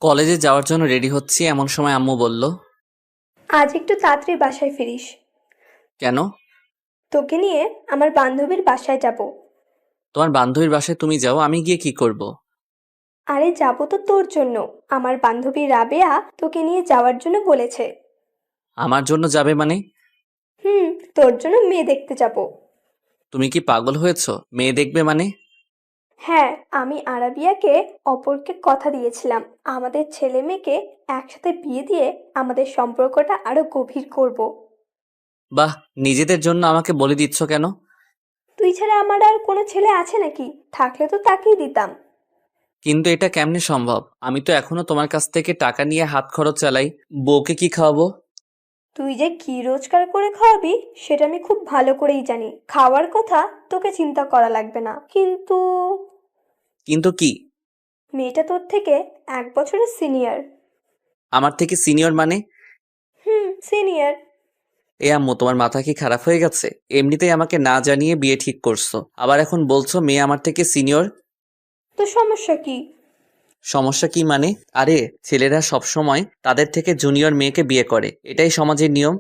কলেজে যাওয়ার জন্য রেডি হচ্ছি এমন সময় আম্মু বলল, আজ একটু তাড়াতাড়ি বাসায় ফিরিস। কেন? তোকে নিয়ে আমার বান্ধবীর বাসায় যাব। তোমার বান্ধবীর বাসায় তুমি যাও, আমি গিয়ে কি করব? আরে যাব তো তোর জন্য। আমার বান্ধবী রাবেয়া তোকে নিয়ে যাওয়ার জন্য বলেছে। আমার জন্য যাবে মানে? হুম, তোর জন্য মেয়ে দেখতে যাব। তুমি কি পাগল হয়েছো? মেয়ে দেখবে মানে? হ্যাঁ, আমি আরাবিয়াকে অপরকে কথা দিয়েছিলাম আমাদের ছেলে মেয়েকে একসাথে বিয়ে দিয়ে আমাদের সম্পর্কটা আরো গভীর করব। বাহ, নিজেদের জন্য আমাকে বলে দিচ্ছ কেন? তুই ছাড়া আমার আর কোনো ছেলে আছে নাকি? থাকলে তো তাকেই দিতাম। কিন্তু এটা কেমনে সম্ভব? আমি তো এখনো তোমার কাছ থেকে টাকা নিয়ে হাত খরচ চালাই। বউকে কি খাওয়াবো? তুই যে কি রোজগার করে খাওয়াবি সেটা আমি খুব ভালো করেই জানি। খাওয়ার কথা তোকে চিন্তা করা লাগবে না, কিন্তু কিন্তু কি? মেয়েটা তোর থেকে 1 বছরের সিনিয়র। আমার থেকে সিনিয়র মানে? হুম, সিনিয়র। এ আম্মু, তোমার মাথা কি খারাপ হয়ে গেছে? এমনিতেই আমাকে না জানিয়ে বিয়ে ঠিক করছো, আবার এখন বলছো মেয়ে আমার থেকে সিনিয়র। তো সমস্যা কি? সমস্যা কি মানে? আরে, ছেলেরা সব সময় তাদের থেকে জুনিয়র মেয়েকে বিয়ে করে, এটাই সমাজের নিয়ম।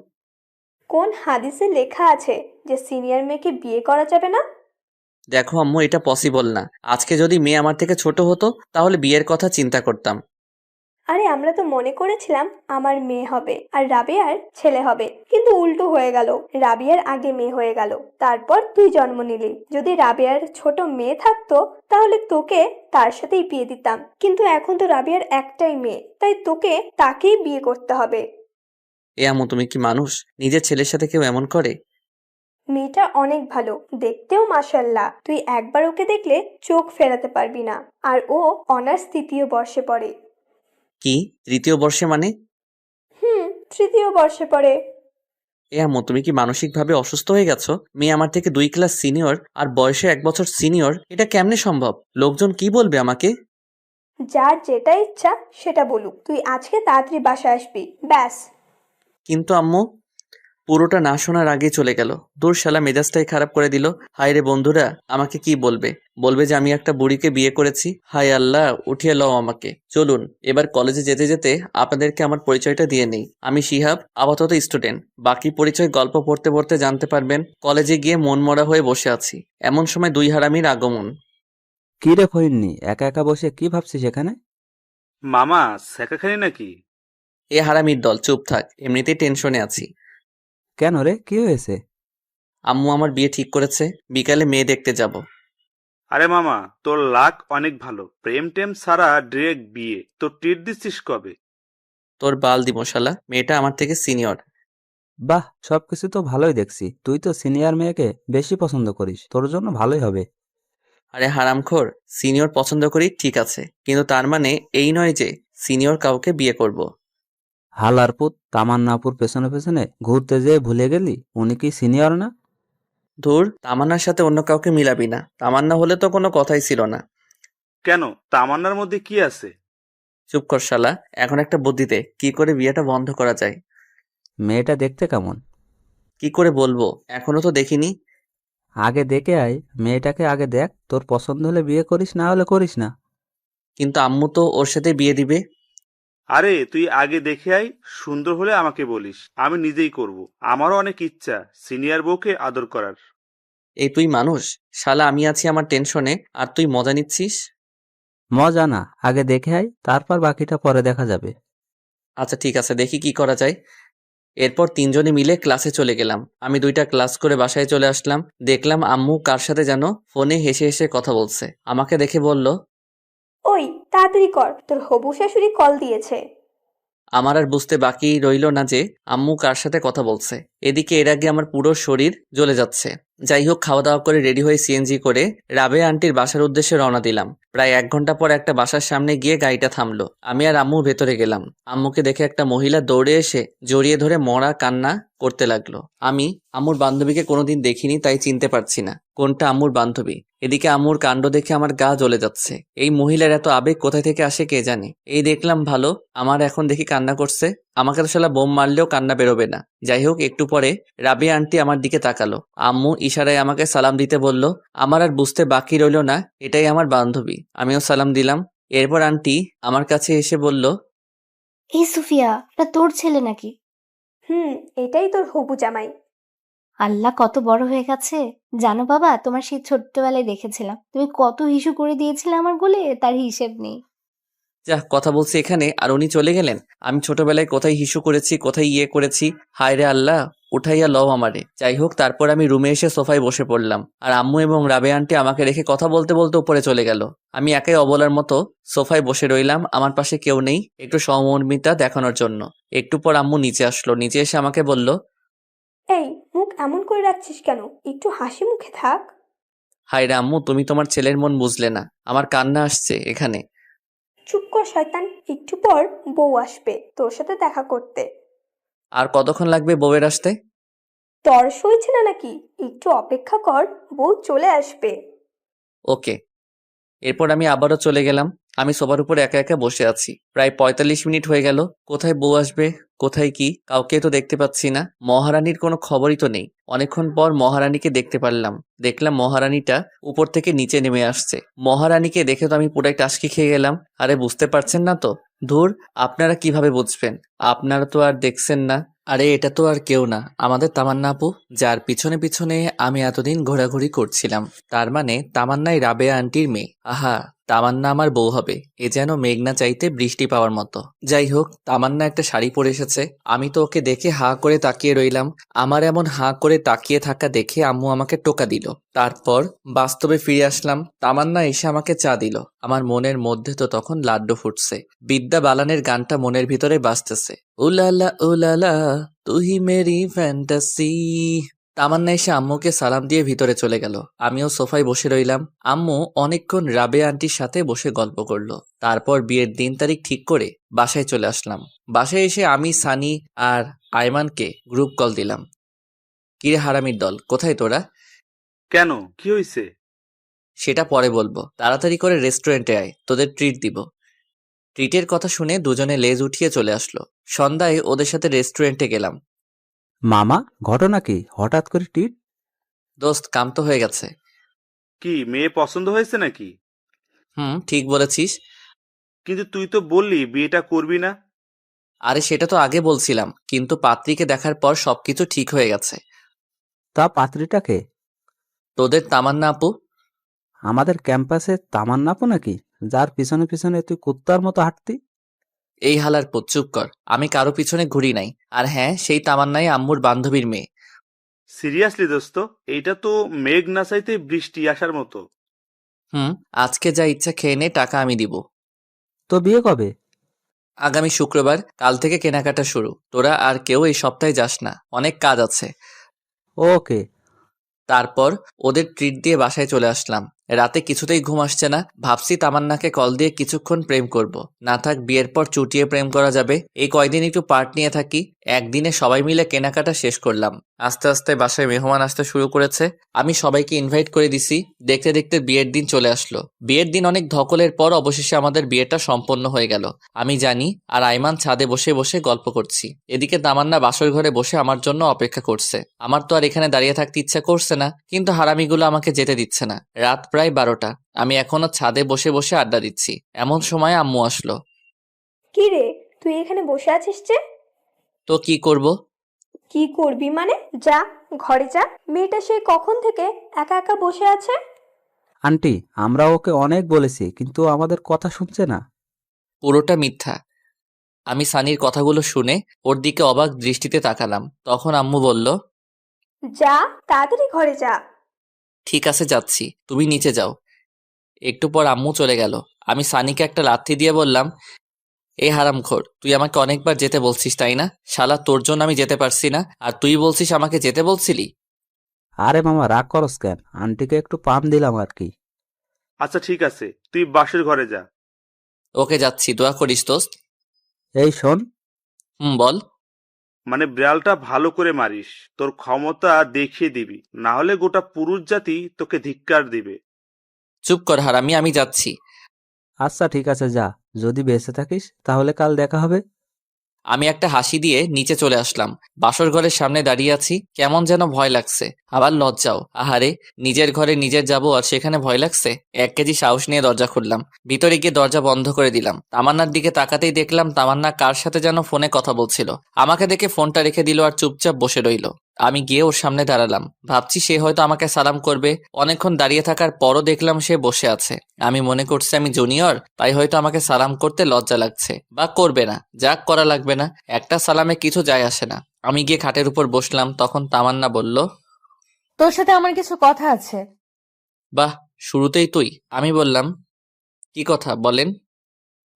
কোন হাদিসে লেখা আছে যে সিনিয়র মেয়েকে বিয়ে করা যাবে না? দেখো আম্মু, এটা পসিবল না। আজকে যদি মেয়ে আমার থেকে ছোট হতো তাহলে বিয়ের কথা চিন্তা করতাম। আরে আমরা তো মনে করেছিলাম আমার মেয়ে হবে আর রাবেয়ার ছেলে হবে, কিন্তু উল্টো হয়ে গেল। রাবিয়ার আগে মেয়ে হয়ে গেল, তারপর তুই জন্ম নিলি। যদি রাবেয়ার ছোট মেয়ে থাকতো তাহলে তোকে তার সাথেই বিয়ে দিতাম, কিন্তু এখন তো রাবিয়ার একটাই মেয়ে, তাই তোকে তাকেই বিয়ে করতে হবে। এ আম্মু, তুমি কি মানুষ? নিজের ছেলের সাথে কেউ এমন করে? মেয়েটা অনেক ভালো, দেখতেও মাশাল্লাহ। তুই একবার ওকে দেখলে চোখ ফেরাতে পারবি না। আর ও অনার্স 3য় বর্ষে পড়ে। কি? তৃতীয় বর্ষে মানে? হুম, 3য় বর্ষে পড়ে। এ আম্মু, তুমি কি মানসিকভাবে অসুস্থ হয়ে গেছো? মেয়ে আমার থেকে 2 ক্লাস সিনিয়র আর বয়সে 1 বছর সিনিয়র, এটা কেমনে সম্ভব? লোকজন কি বলবে আমাকে? যার যেটা ইচ্ছা সেটা বলুক, তুই আজকে তাড়াতাড়ি বাসায় আসবি, ব্যাস। কিন্তু আম্মু, পুরোটা না শোনার আগেই চলে গেল। দূর শালা, মেজাজটাই খারাপ করে দিল। হায় রে বন্ধুরা, আমাকে কি বলবে? বলবে যে আমি একটা বুড়িকে বিয়ে করেছি। হায় আল্লাহ, উঠিয়ে লও আমাকে। চলুন এবার কলেজে যেতে যেতে আপনাদেরকে আমার পরিচয়টা দিয়ে নেই। আমি শিহাব, আপাতত স্টুডেন্ট। বাকি পরিচয় গল্প পড়তে পড়তে জানতে পারবেন। কলেজে গিয়ে মনমরা হয়ে বসে আছি, এমন সময় দুই হারামির আগমন। কি রে ফইন্নি, একা একা বসে কি ভাবছিস এখানে? মামা সেকাখানি নাকি? এ হারামির দল, চুপ থাক, এমনিতেই টেনশনে আছি। কেন রে, কি হয়েছে? আম্মু আমার বিয়ে ঠিক করেছে, বিকালে মেয়ে দেখতে যাব। আরে মামা, তোর লাক অনেক ভালো, প্রেম টেম সারা ডিরেক্ট বিয়ে। তো ট্রিট দিচ্ছিস কবে? তোর বাল দিব শালা, মেয়েটা আমার থেকে সিনিয়র। বাহ, সবকিছু তো ভালোই দেখছি। তুই তো সিনিয়র মেয়েকে বেশি পছন্দ করিস, তোর জন্য ভালোই হবে। আরে হারামখোর, সিনিয়র পছন্দ করি ঠিক আছে, কিন্তু তার মানে এই নয় যে সিনিয়র কাউকে বিয়ে করব। হালার পুত, তামান্নাপুর পেছনে পেছনে ঘুরতে যেয়ে ভুলে গেলি উনি কি সিনিয়র না? ধুর, তামান্নার সাথে অন্য কাউকে মিলাবি না। তামান্না হলে তো কোনো কথাই ছিল না। কেন, তামান্নার মধ্যে কি আছে? চুপ কর শালা, এখন একটা বুদ্ধি দে, কি করে বিয়েটা বন্ধ করা যায়। মেয়েটা দেখতে কেমন? কি করে বলবো, এখনো তো দেখিনি। আগে দেখে আয়, মেয়েটাকে আগে দেখ, তোর পছন্দ হলে বিয়ে করিস, না হলে করিস না। কিন্তু আম্মু তো ওর সাথে বিয়ে দিবে। আরে তুই আগে দেখে আয়, সুন্দর হলে আমাকে বলিস, আমি নিজেই করব। আমারও অনেক ইচ্ছা সিনিয়র বউকে আদর করার। এই তুই মানুষ? শালা, আমি আছি আমার টেনশনে আর তুই মজা নিচ্ছিস। মজা না, আগে দেখে আয়, তারপর বাকিটা পরে দেখা যাবে। আচ্ছা ঠিক আছে, দেখি কি করা যায়। এরপর তিনজনে মিলে ক্লাসে চলে গেলাম। আমি 2টা ক্লাস করে বাসায় চলে আসলাম। দেখলাম আম্মু কার সাথে যেন ফোনে হেসে হেসে কথা বলছে। আমাকে দেখে বলল, ওই, তাড়াতাড়ি কর, তোর হবু শাশুড়ি কল দিয়েছে। আমার আর বুঝতে বাকি রইল না যে আম্মু কার সাথে কথা বলছে। এদিকে এর আগে আমার পুরো শরীর জ্বলে যাচ্ছে। যাই হোক, খাওয়া দাওয়া করে রেডি হয়ে সিএনজি করে রাবেয়া আন্টির বাসার উদ্দেশ্যে রওনা দিলাম। প্রায় 1 ঘন্টা পর একটা বাসার সামনে গিয়ে গাড়িটা থামলো। আমি আর আম্মু ভেতরে গেলাম। আম্মুকে দেখে একটা মহিলা দৌড়ে এসে জড়িয়ে ধরে মরা কান্না করতে লাগলো। আমি আম্মুর বান্ধবীকে কোনোদিন দেখিনি, তাই চিনতে পারছি না কোনটা আম্মুর বান্ধবী। এদিকে আম্মুর কাণ্ড দেখে আমার গা জ্বলে যাচ্ছে। এই মহিলার এত আবেগ কোথায় থেকে আসে কে জানে। এই দেখলাম ভালো, আমার এখন দেখি কান্না করছে। আমাকে তো শালা বোম মারলেও কান্না বেরোবে না। যাই হোক, একটু পরে রাবিয়া আন্টি আমার দিকে তাকালো। আম্মু ইশারায় আমাকে সালাম দিতে বলল। আমার আর বুঝতে বাকি রইল না এটাই আমার বান্ধবী। আমিও সালাম দিলাম। এরপর আন্টি আমার কাছে এসে বলল, এই সুফিয়া, এটা তোর ছেলে নাকি? এটাই তোর হবু জামাই। আল্লাহ, কত বড় হয়ে গেছে! জানো বাবা, তোমার সেই ছোট্টবেলায় দেখেছিলাম তুমি কত হিসু করে দিয়েছিলে আমার গোলে, তার হিসেব নেই। যা কথা বলছি এখানে, আর উনি চলে গেলেন। আমি ছোটবেলায় কোথায় হিসু করেছি, কোথায় ইয়ে করেছি, হায় রে আল্লাহ, উঠাইয়া লও আমারে। যাই হোক, তারপর আমি রুমে এসে সোফায় বসে পড়লাম, আর আম্মু এবং রাবে আন্টি আমাকে রেখে কথা বলতে বলতে উপরে চলে গেল। আমি একাই অবলার মতো সোফায় বসে রইলাম, আমার পাশে কেউ নেই, একটু সহমর্মিতা দেখানোর জন্য। একটু পর আম্মু নিচে আসলো, নিচে এসে আমাকে বলল, এই, মুখ এমন করে রাখছিস কেন? একটু হাসি মুখে থাক। হায় রে আম্মু, তুমি তোমার ছেলের মন বুঝলে না, আমার কান্না আসছে এখানে। চুপ কর শয়তান, একটু পর বউ আসবে তোর সাথে দেখা করতে। আর কতক্ষণ লাগবে বউয়ের আসতে? তর সইছে না নাকি? একটু অপেক্ষা কর, বউ চলে আসবে। ওকে। এরপর আমি আবারও চলে গেলাম। আমি সোফার উপর একা একা বসে আছি, প্রায় ৪৫ মিনিট হয়ে গেল। কোথায় বউ আসবে, কোথায় কি, কাউকে তো দেখতে পাচ্ছি না। মহারানীর কোনো খবরই তো নেই। অনেকক্ষণ পর মহারানীকে দেখতে পারলাম। দেখলাম মহারানীটা উপর থেকে নিচে নেমে আসছে। মহারানীকে দেখে তো আমি পুরাই টাসকি খেয়ে গেলাম। আরে বুঝতে পারছেন না তো? ধুর, আপনারা কিভাবে বুঝবেন? আপনারা তো আর দেখছেন না। আরে এটা তো আর কেউ না, আমাদের তামান্না আপু, যার পিছনে পিছনে আমি এতদিন ঘোরাঘুরি করছিলাম। তার মানে তামান্নাই রাবেয়া আন্টির মেয়ে। আহা, তামান্না আমার বউ হবে, এ যেন মেঘনা চাইতে বৃষ্টি পাওয়ার মতো। যাই হোক, তামান্না একটা শাড়ি পরে এসেছে। আমি তো ওকে দেখে হাঁ করে তাকিয়ে রইলাম। আমার এমন হাঁ করে তাকিয়ে থাকা দেখে আম্মু আমাকে টোকা দিল। তারপর বাস্তবে ফিরে আসলাম। তামান্না এসে আমাকে চা দিল। আমার মনের মধ্যে তো তখন লাড্ডু ফুটছে। বিদ্যা বালানের গানটা মনের ভিতরে বাজতেছে, উলালা উলালা তুই মেরি ফ্যান্টাসি। তামান্না এসে আম্মুকে সালাম দিয়ে ভিতরে চলে গেল। আমিও সোফায় বসে রইলাম। আম্মু অনেকক্ষণ রাবে আন্টির সাথে বসে গল্প করলো। তারপর বিয়ের দিন তারিখ ঠিক করে বাসায় চলে আসলাম। বাসায় এসে আমি, সানি আর আয়মানকে গ্রুপ কল দিলাম। কিরে হারামির দল, কোথায় তোরা? কেন, কি হয়েছে? সেটা পরে বলবো, তাড়াতাড়ি করে রেস্টুরেন্টে আয়, তোদের ট্রিট দিব। ট্রিটের কথা শুনে দুজনে লেজ উঠিয়ে চলে আসলো। সন্ধ্যায় ওদের সাথে রেস্টুরেন্টে গেলাম। মামা, ঘটনা কি? হঠাৎ করে টিট? দোস্ত, কাম তো হয়ে গেছে। কি, মেয়ে পছন্দ হয়েছে নাকি? ঠিক বলেছিস। কিন্তু তুই তো বললি বিয়েটা করবি না। আরে সেটা তো আগে বলছিলাম, কিন্তু পাত্রীকে দেখার পর সবকিছু ঠিক হয়ে গেছে। তা পাত্রীটাকে? তোদের তামান্না আপু। আমাদের ক্যাম্পাসে তামান্নাপো নাকি, যার পিছনে পিছনে তুই কুত্তার মতো হাঁটতি? এই হালার পুত, চুপ কর। আমি কারো পিছনে ঘুরি নাই। আর হ্যাঁ, সেই তামান্নাই আম্মুর বান্ধবীর মেয়ে। সিরিয়াসলি দোস্ত, এইটা তো মেঘ না চাইতে বৃষ্টি আসার মতো। আজকে যা ইচ্ছা খেয়ে নে, টাকা আমি দিব। তো বিয়ে কবে? আগামী শুক্রবার। কাল থেকে কেনাকাটা শুরু। তোরা আর কেউ এই সপ্তাহে যাস না, অনেক কাজ আছে। ওকে। তারপর ওদের ট্রিট দিয়ে বাসায় চলে আসলাম। রাতে কিছুতেই ঘুম আসছে না। ভাবছি তামান্নাকে কল দিয়ে কিছুক্ষণ প্রেম করব। না থাক, বিয়ের পর চুটিয়ে প্রেম করা যাবে। এই কয়দিন একটু পার্ট নিয়ে থাকি। একদিনে সবাই মিলে কেনাকাটা শেষ করলাম। আস্তে আস্তে বাসায় মেহমান আসতে শুরু করেছে। আমি সবাইকে ইনভাইট করে দিছি। দেখতে দেখতে বিয়ের দিন চলে আসলো। বিয়ের দিন অনেক ধকলের পর অবশেষে আমাদের বিয়েটা সম্পন্ন হয়ে গেল। আমি জানি, আর আইমান ছাদে বসে বসে গল্প করছি। এদিকে তামান্না বাসর ঘরে বসে আমার জন্য অপেক্ষা করছে। আমার তো আর এখানে দাঁড়িয়ে থাকতে ইচ্ছা করছে না, কিন্তু হারামিগুলো আমাকে যেতে দিচ্ছে না। রাত প্রায় 12টা। আমি এখনো ছাদে বসে বসে আড্ডা দিচ্ছি। এমন সময় আম্মু আসলো। কি রে, তুই এখানে বসে আছিস যে? তো কি করব? কি করবি মানে? যা, ঘরে যা। মেয়েটা সে কখন থেকে একা একা বসে আছে। আন্টি, আমরা ওকে অনেক বলেছি, কিন্তু আমাদের কথা শুনছে না। পুরোটা মিথ্যা। আমি সানির কথাগুলো শুনে ওর দিকে অবাক দৃষ্টিতে তাকালাম। তখন আম্মু বলল, যা, তাড়াতাড়ি ঘরে যা। ঠিক আছে যাচ্ছি, তুমি নিচে যাও। একটু পর আম্মু চলে গেল। আমি সানিকে একটা লাথি দিয়ে বললাম, এই হারামখোর, তুই আমাকে অনেকবার যেতে বলছিস তাই না? শালা, তোর জন্য আমি যেতে পারছি না, আর তুই বলছিস আমাকে যেতে বলছিলি? আরে মামা, রাগ করস কেন? আন্টিকে একটু পাম দিলাম আর কি। আচ্ছা ঠিক আছে, তুই বাসের ঘরে যা। ওকে, যাচ্ছি, দোয়া করিস দোস্ত। এই শোন। বল। মানে বিড়ালটা ভালো করে মারিস, তোর ক্ষমতা দেখিয়ে দিবি, না হলে গোটা পুরুষ জাতি তোকে ধিক্কার দিবে। চুপ কর হারামি, আমি যাচ্ছি। আচ্ছা ঠিক আছে, যা। যদি বেঁচে থাকিস তাহলে কাল দেখা হবে। আমি একটা হাসি দিয়ে নিচে চলে আসলাম। বাসর ঘরের সামনে দাঁড়িয়ে আছি, কেমন যেন ভয় লাগছে, আবার লজ্জাও। আহারে, নিজের ঘরে নিজের যাব আর সেখানে ভয় লাগছে। 1 কেজি সাহস নিয়ে দরজা খুললাম, ভিতরে গিয়ে দরজা বন্ধ করে দিলাম। তামান্নার দিকে তাকাতেই দেখলাম তামান্না কার সাথে যেন ফোনে কথা বলছিল। আমাকে দেখে ফোনটা রেখে দিল আর চুপচাপ বসে রইল। আমি গিয়ে ওর সামনে দাঁড়ালাম, ভাবছি সে হয়তো আমাকে সালাম করবে। অনেকক্ষণ দাঁড়িয়ে থাকার পরও দেখলাম সে বসে আছে। আমি মনে করছি আমি জুনিয়র, তাই হয়তো আমাকে সালাম করতে লজ্জা লাগছে, বা করবে না, যাক করা লাগবে না, একটা সালামে কিছু যায় আসে না। আমি গিয়ে খাটের উপর বসলাম, তখন তামান্না বলল, তোর সাথে আমার কিছু কথা আছে। বাহ, শুরুতেই তুই? আমি বললাম, কি কথা বলেন।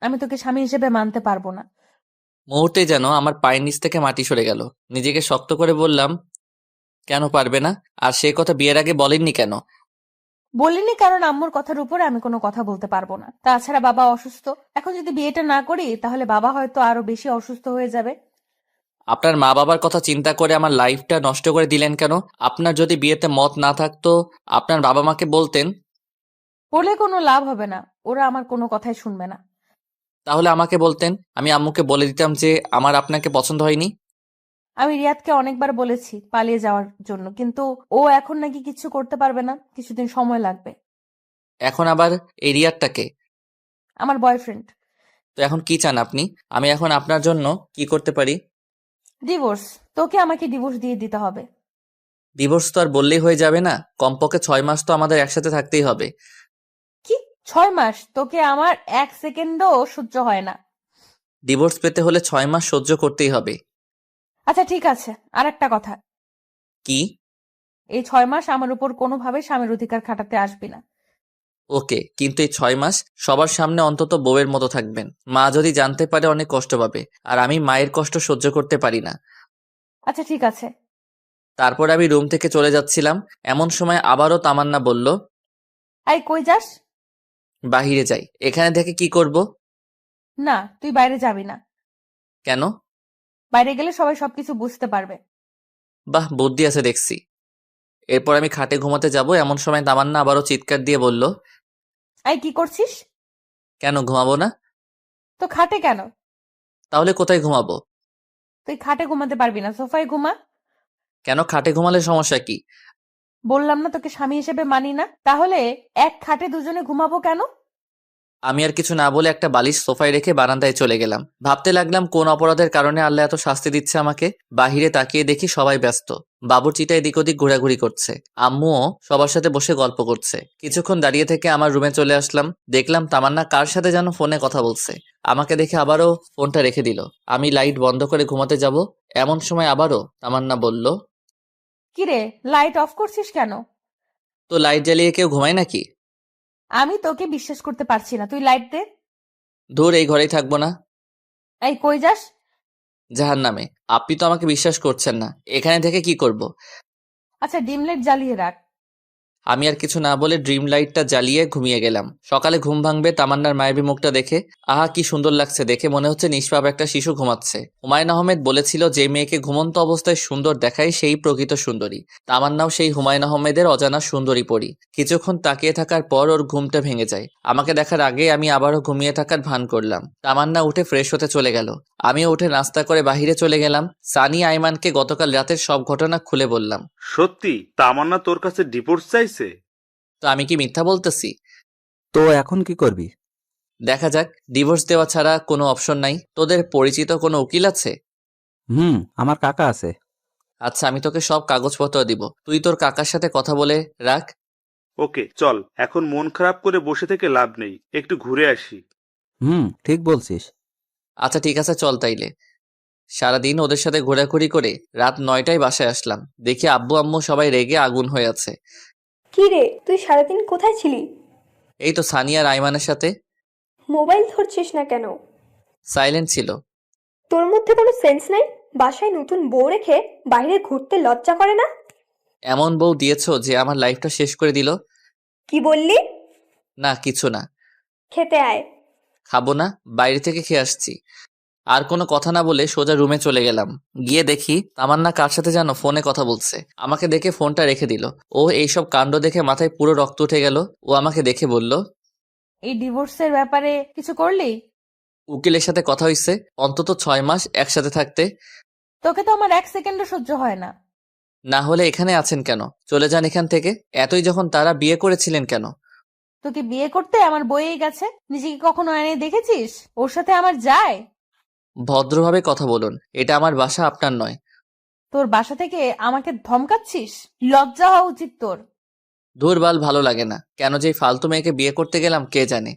আমি তোকে স্বামী হিসেবে মানতে পারবো না। মুহূর্তেই যেন আমার পায়ের নিচ থেকে মাটি সরে গেল। নিজেকে শক্ত করে বললাম, কেন পারবে না? আর সে কথা বিয়ের আগে বলেননি কেন? বলিনি কারণ আম্মুর কথার উপরে আমি কোনো কথা বলতে পারবো না। তাছাড়া বাবা অসুস্থ, এখন যদি বিয়েটা না করি তাহলে বাবা হয়তো আরো বেশি অসুস্থ হয়ে যাবে। আপনার মা বাবার কথা চিন্তা করে আমার লাইফটা নষ্ট করে দিলেন কেন? আপনার যদি বিয়েতে মত না থাকতো আপনার বাবা মাকে বলতেন। বলে কোনো লাভ হবে না, ওরা আমার কোনো কথাই শুনবে না। তাহলে আমাকে বলতেন, আমি আম্মুকে বলে দিতাম যে আমার আপনাকে পছন্দ হয়নি। আমি রিয়াদকে অনেকবার বলেছি পালিয়ে যাওয়ার জন্য, কিন্তু ও এখন নাকি কিছু করতে পারবে না, কিছুদিন সময় লাগবে। এখন আবার এই রিয়ারটাকে? আমার বয়ফ্রেন্ড। তো এখন কি চান আপনি? আমি এখন আপনার জন্য কি করতে পারি? ডিভোর্স। তোকে আমাকে ডিভোর্স দিয়ে দিতে হবে। ডিভোর্স তো আর বললেই হয়ে যাবে না, কমপক্ষে 6 মাস তো আমাদের একসাথে থাকতেই হবে। কি 6 মাস? তোকে আমার 1 সেকেন্ডও সহ্য হয় না। ডিভোর্স পেতে হলে 6 মাস সহ্য করতেই হবে। আচ্ছা ঠিক আছে, আর একটা কথা, কি? এই 6 মাস আমার উপর কোনোভাবে স্বামীর অধিকার খাটাতে আসবি না। ওকে, কিন্তু এই 6 মাস সবার সামনে অন্তত বউয়ের মতো থাকবেন। মা যদি জানতে পারে অনেক কষ্ট পাবে, আর আমি মায়ের কষ্ট সহ্য করতে পারি না। আচ্ছা ঠিক আছে। তারপর আমি রুম থেকে চলে যাচ্ছিলাম, এমন সময় আবারও তামান্না বলল, আই কই যাস? বাহিরে যাই। এখানে থেকে কি করব? না, তুই বাইরে যাবি না। কেন? বাইরে গেলে সবাই সবকিছু বুঝতে পারবে। বাহ, বুদ্ধি আছে দেখছি। এরপর আমি খাটে ঘুমাতে যাব, এমন সময় তামান্না আবারও চিৎকার দিয়ে বলল, আই কি করছিস? কেন ঘুমাবো না? তো খাটে কেন? তাহলে কোথায় ঘুমাবো? তুই খাটে ঘুমাতে পারবি না, সোফায় ঘুমা। কেন, খাটে ঘুমালে সমস্যা কি? বললাম না তোকে স্বামী হিসেবে মানি না, তাহলে এক খাটে দুজনে ঘুমাবো কেন? আমি আর কিছু না বলে একটা বালিশ সোফায় রেখে বারান্দায় চলে গেলাম। ভাবতে লাগলাম কোন অপরাধের কারণে আল্লাহ এত শাস্তি দিচ্ছে আমাকে। বাহিরে তাকিয়ে দেখি সবাই ব্যস্ত, বাবুর্চিটা এদিক ওদিক ঘোরাঘুরি করছে, আম্মুও সবার সাথে বসে গল্প করছে। কিছুক্ষণ দাঁড়িয়ে থেকে আমার রুমে চলে আসলাম, দেখলাম তামান্না কার সাথে যেন ফোনে কথা বলছে। আমাকে দেখে আবারও ফোনটা রেখে দিল। আমি লাইট বন্ধ করে ঘুমাতে যাব, এমন সময় আবারও তামান্না বলল, কিরে, লাইট অফ করছিস কেন? তো লাইট জ্বালিয়ে কেউ ঘুমায় নাকি? আমি তোকে বিশ্বাস করতে পারছি না, তুই লাইট দে। ধুর, এই ঘরেই থাকবো না। এই কই যাস? জাহান্নামে। আপনি তো আমাকে বিশ্বাস করছেন না, এখানে থেকে কি করব? আচ্ছা ডিম লাইট জ্বালিয়ে রাখ। আমি আর কিছু না বলে ড্রিম লাইটটা জ্বালিয়ে ঘুমিয়ে গেলাম। সকালে ঘুম ভাঙবে তামান্নার মায়াবী মুখটা দেখে। আহা, কি সুন্দর লাগছে দেখে, মনে হচ্ছে নিষ্পাপ একটা শিশু ঘুমাচ্ছে। হুমায়ুন আহমেদ বলেছিল, যে মেয়েকে ঘুমন্ত অবস্থায় সুন্দর দেখায় সেই প্রকৃত সুন্দরী। তামান্নাও সেই হুমায়ুন আহমেদের অজানা সুন্দরী পরী। কিছুক্ষণ তাকিয়ে থাকার পর ওর ঘুমটা ভেঙে যায়। আমাকে দেখার আগে আমি আবারও ঘুমিয়ে থাকার ভান করলাম। তামান্না উঠে ফ্রেশ হতে চলে গেল, আমিও উঠে নাস্তা করে বাহিরে চলে গেলাম। সানি আইমানকে গতকাল রাতের সব ঘটনা খুলে বললাম। সত্যি তামান্না তোর কাছে ডিভোর্স চাইছে? তো আমি কি মিথ্যা বলতেছি? তো এখন কি করবি? দেখা যাক, ডিভোর্স দেওয়া ছাড়া কোনো অপশন নাই। তোদের পরিচিত কোনো উকিল আছে? আমার কাকা আছে। আচ্ছা, আমি তোকে সব কাগজপত্র দিব, তুই তোর কাকার সাথে কথা বলে রাখ। ওকে চল, এখন মন খারাপ করে বসে থেকে লাভ নেই, একটু ঘুরে আসি। ঠিক বলছিস। আচ্ছা ঠিক আছে, চল তাইলে। সারাদিন ওদের সাথে ঘোরাঘুরি করে রাত 9টায় বাসায় আসলাম, দেখি আব্বু আম্মু সবাই রেগে আগুন হয়ে আছে। কি রে, তুই সারাদিন কোথায় ছিলি? এই তো সানিয়া আর আইমানের সাথে। মোবাইল ধরছিস না কেন? সাইলেন্ট ছিল। তোর মধ্যে কোনো সেন্স নেই? বাসায় নতুন বউ রেখে বাইরে ঘুরতে লজ্জা করে না? এমন বউ দিয়েছো যে আমার লাইফটা শেষ করে দিল। কি বললি? না কিছু না। খেতে আয়। খাবো না, বাইরে থেকে খেয়ে আসছি। আর কোনো কথা না বলে সোজা রুমে চলে গেলাম। গিয়ে দেখি তামান্না কার সাথে যেন ফোনে কথা বলছে। আমাকে দেখে ফোনটা রেখে দিল। ও এইসব কাণ্ড দেখে মাথায় পুরো রক্ত উঠে গেল। ও আমাকে দেখে বলল, এই ডিভোর্সের ব্যাপারে কিছু করলি? উকিলের সাথে কথা হইছে অন্তত 6 মাস একসাথে থাকতে। তোকে তো আমার 1 সেকেন্ডও সহ্য হয় না। না হলে এখানে আছেন কেন? চলে যান এখান থেকে। এতই যখন তারা বিয়ে করেছিলেন কেন? তোকে বিয়ে করতে আমার বইয়েই গেছে। নিজেকে কখনো আয়নায় দেখেছিস? ওর সাথে আমার যায়? ভদ্রভাবে কথা বলুন, এটা আমার বাসা, আপনার নয়। তোর বাসা থেকে আমাকে ধমকাচ্ছিস? লজ্জা হওয়া উচিত তোর। ধুরবাল, ভালো লাগে না। কেন যে এই ফালতু মেয়েকে বিয়ে করতে গেলাম কে জানে।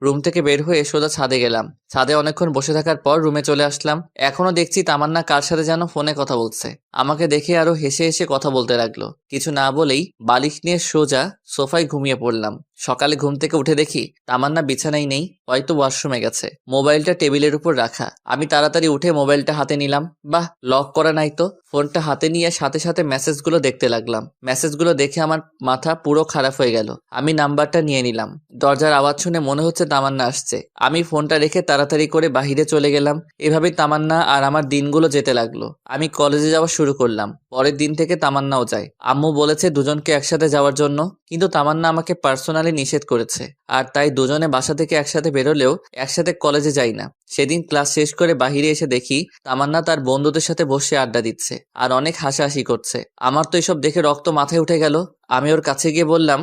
রুম থেকে বের হয়ে সোজা ছাদে গেলাম। ছাদে অনেকক্ষণ বসে থাকার পর রুমে চলে আসলাম। এখনো দেখছি তামান্না কার সাথে যেন ফোনে কথা বলছে। আমাকে দেখে আরো হেসে হেসে কথা বলতে লাগলো। কিছু না বলেই বালিশ নিয়ে সোজা সোফায় ঘুমিয়ে পড়লাম। সকালে ঘুম থেকে উঠে দেখি তামান্না বিছানায় নেই, হয়তো ওয়াশরুমে গেছে। মোবাইলটা টেবিলের উপর রাখা। আমি তাড়াতাড়ি উঠে মোবাইলটা হাতে নিলাম। বাহ, লক করা নাই তো। ফোনটা হাতে নিয়ে সাথে সাথে মেসেজগুলো দেখতে লাগলাম। মেসেজগুলো দেখে আমার মাথা পুরো খারাপ হয়ে গেল। আমি নাম্বারটা নিয়ে নিলাম। দরজার আওয়াজ শুনে মনে হচ্ছে তামান্না আসছে। আমি ফোনটা রেখে তাড়াতাড়ি করে বাহিরে চলে গেলাম। এভাবেই তামান্না আর আমার দিনগুলো যেতে লাগলো। আমি কলেজে যাওয়া শুরু করলাম। পরের দিন থেকে তামান্নাও যায়। আম্মু বলেছে দুজনকে একসাথে যাওয়ার জন্য, কিন্তু তামান্না আমাকে পার্সোনালি নিষেধ করেছে। আর তাই দুজনে বাসা থেকে একসাথে বেরোলেও একসাথে কলেজে যাই না। সেদিন ক্লাস শেষ করে বাহিরে এসে দেখি তামান্না তার বন্ধুদের সাথে বসে আড্ডা দিচ্ছে আর অনেক হাসাহাসি করছে। আমার তো এসব দেখে রক্ত মাথায় উঠে গেল। আমি ওর কাছে গিয়ে বললাম,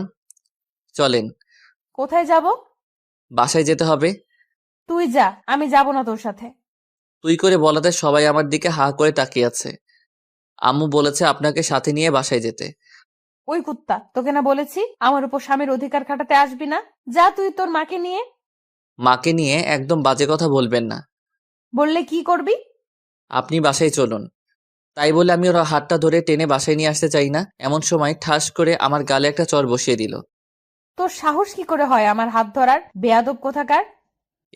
চলেন, কোথায় যাব? বাসায় যেতে হবে। তুই যা, আমি যাব না তোর সাথে। তুই করে বলাতে সবাই আমার দিকে হা করে তাকিয়ে আছে। আম্মু বলেছে আপনাকে সাথে নিয়ে বাসায় যেতে। ওই কুত্তা, তোকে না বলেছি আমার উপর স্বামীর অধিকার খাটাতে আসবি না? যা তুই তোর মাকে নিয়ে। মাকে নিয়ে একদম বাজে কথা বলবেন না। বললে কি করবি? আপনি বাসায় চলুন। তাই বলে আমি ওর হাতটা ধরে টেনে বাসায় নিয়ে আসতে চাই না। এমন সময় ঠাস করে আমার গালে একটা চড় বসিয়ে দিল। তোর সাহস কি করে হয় আমার হাত ধরার, বেয়াদব কোথাকার!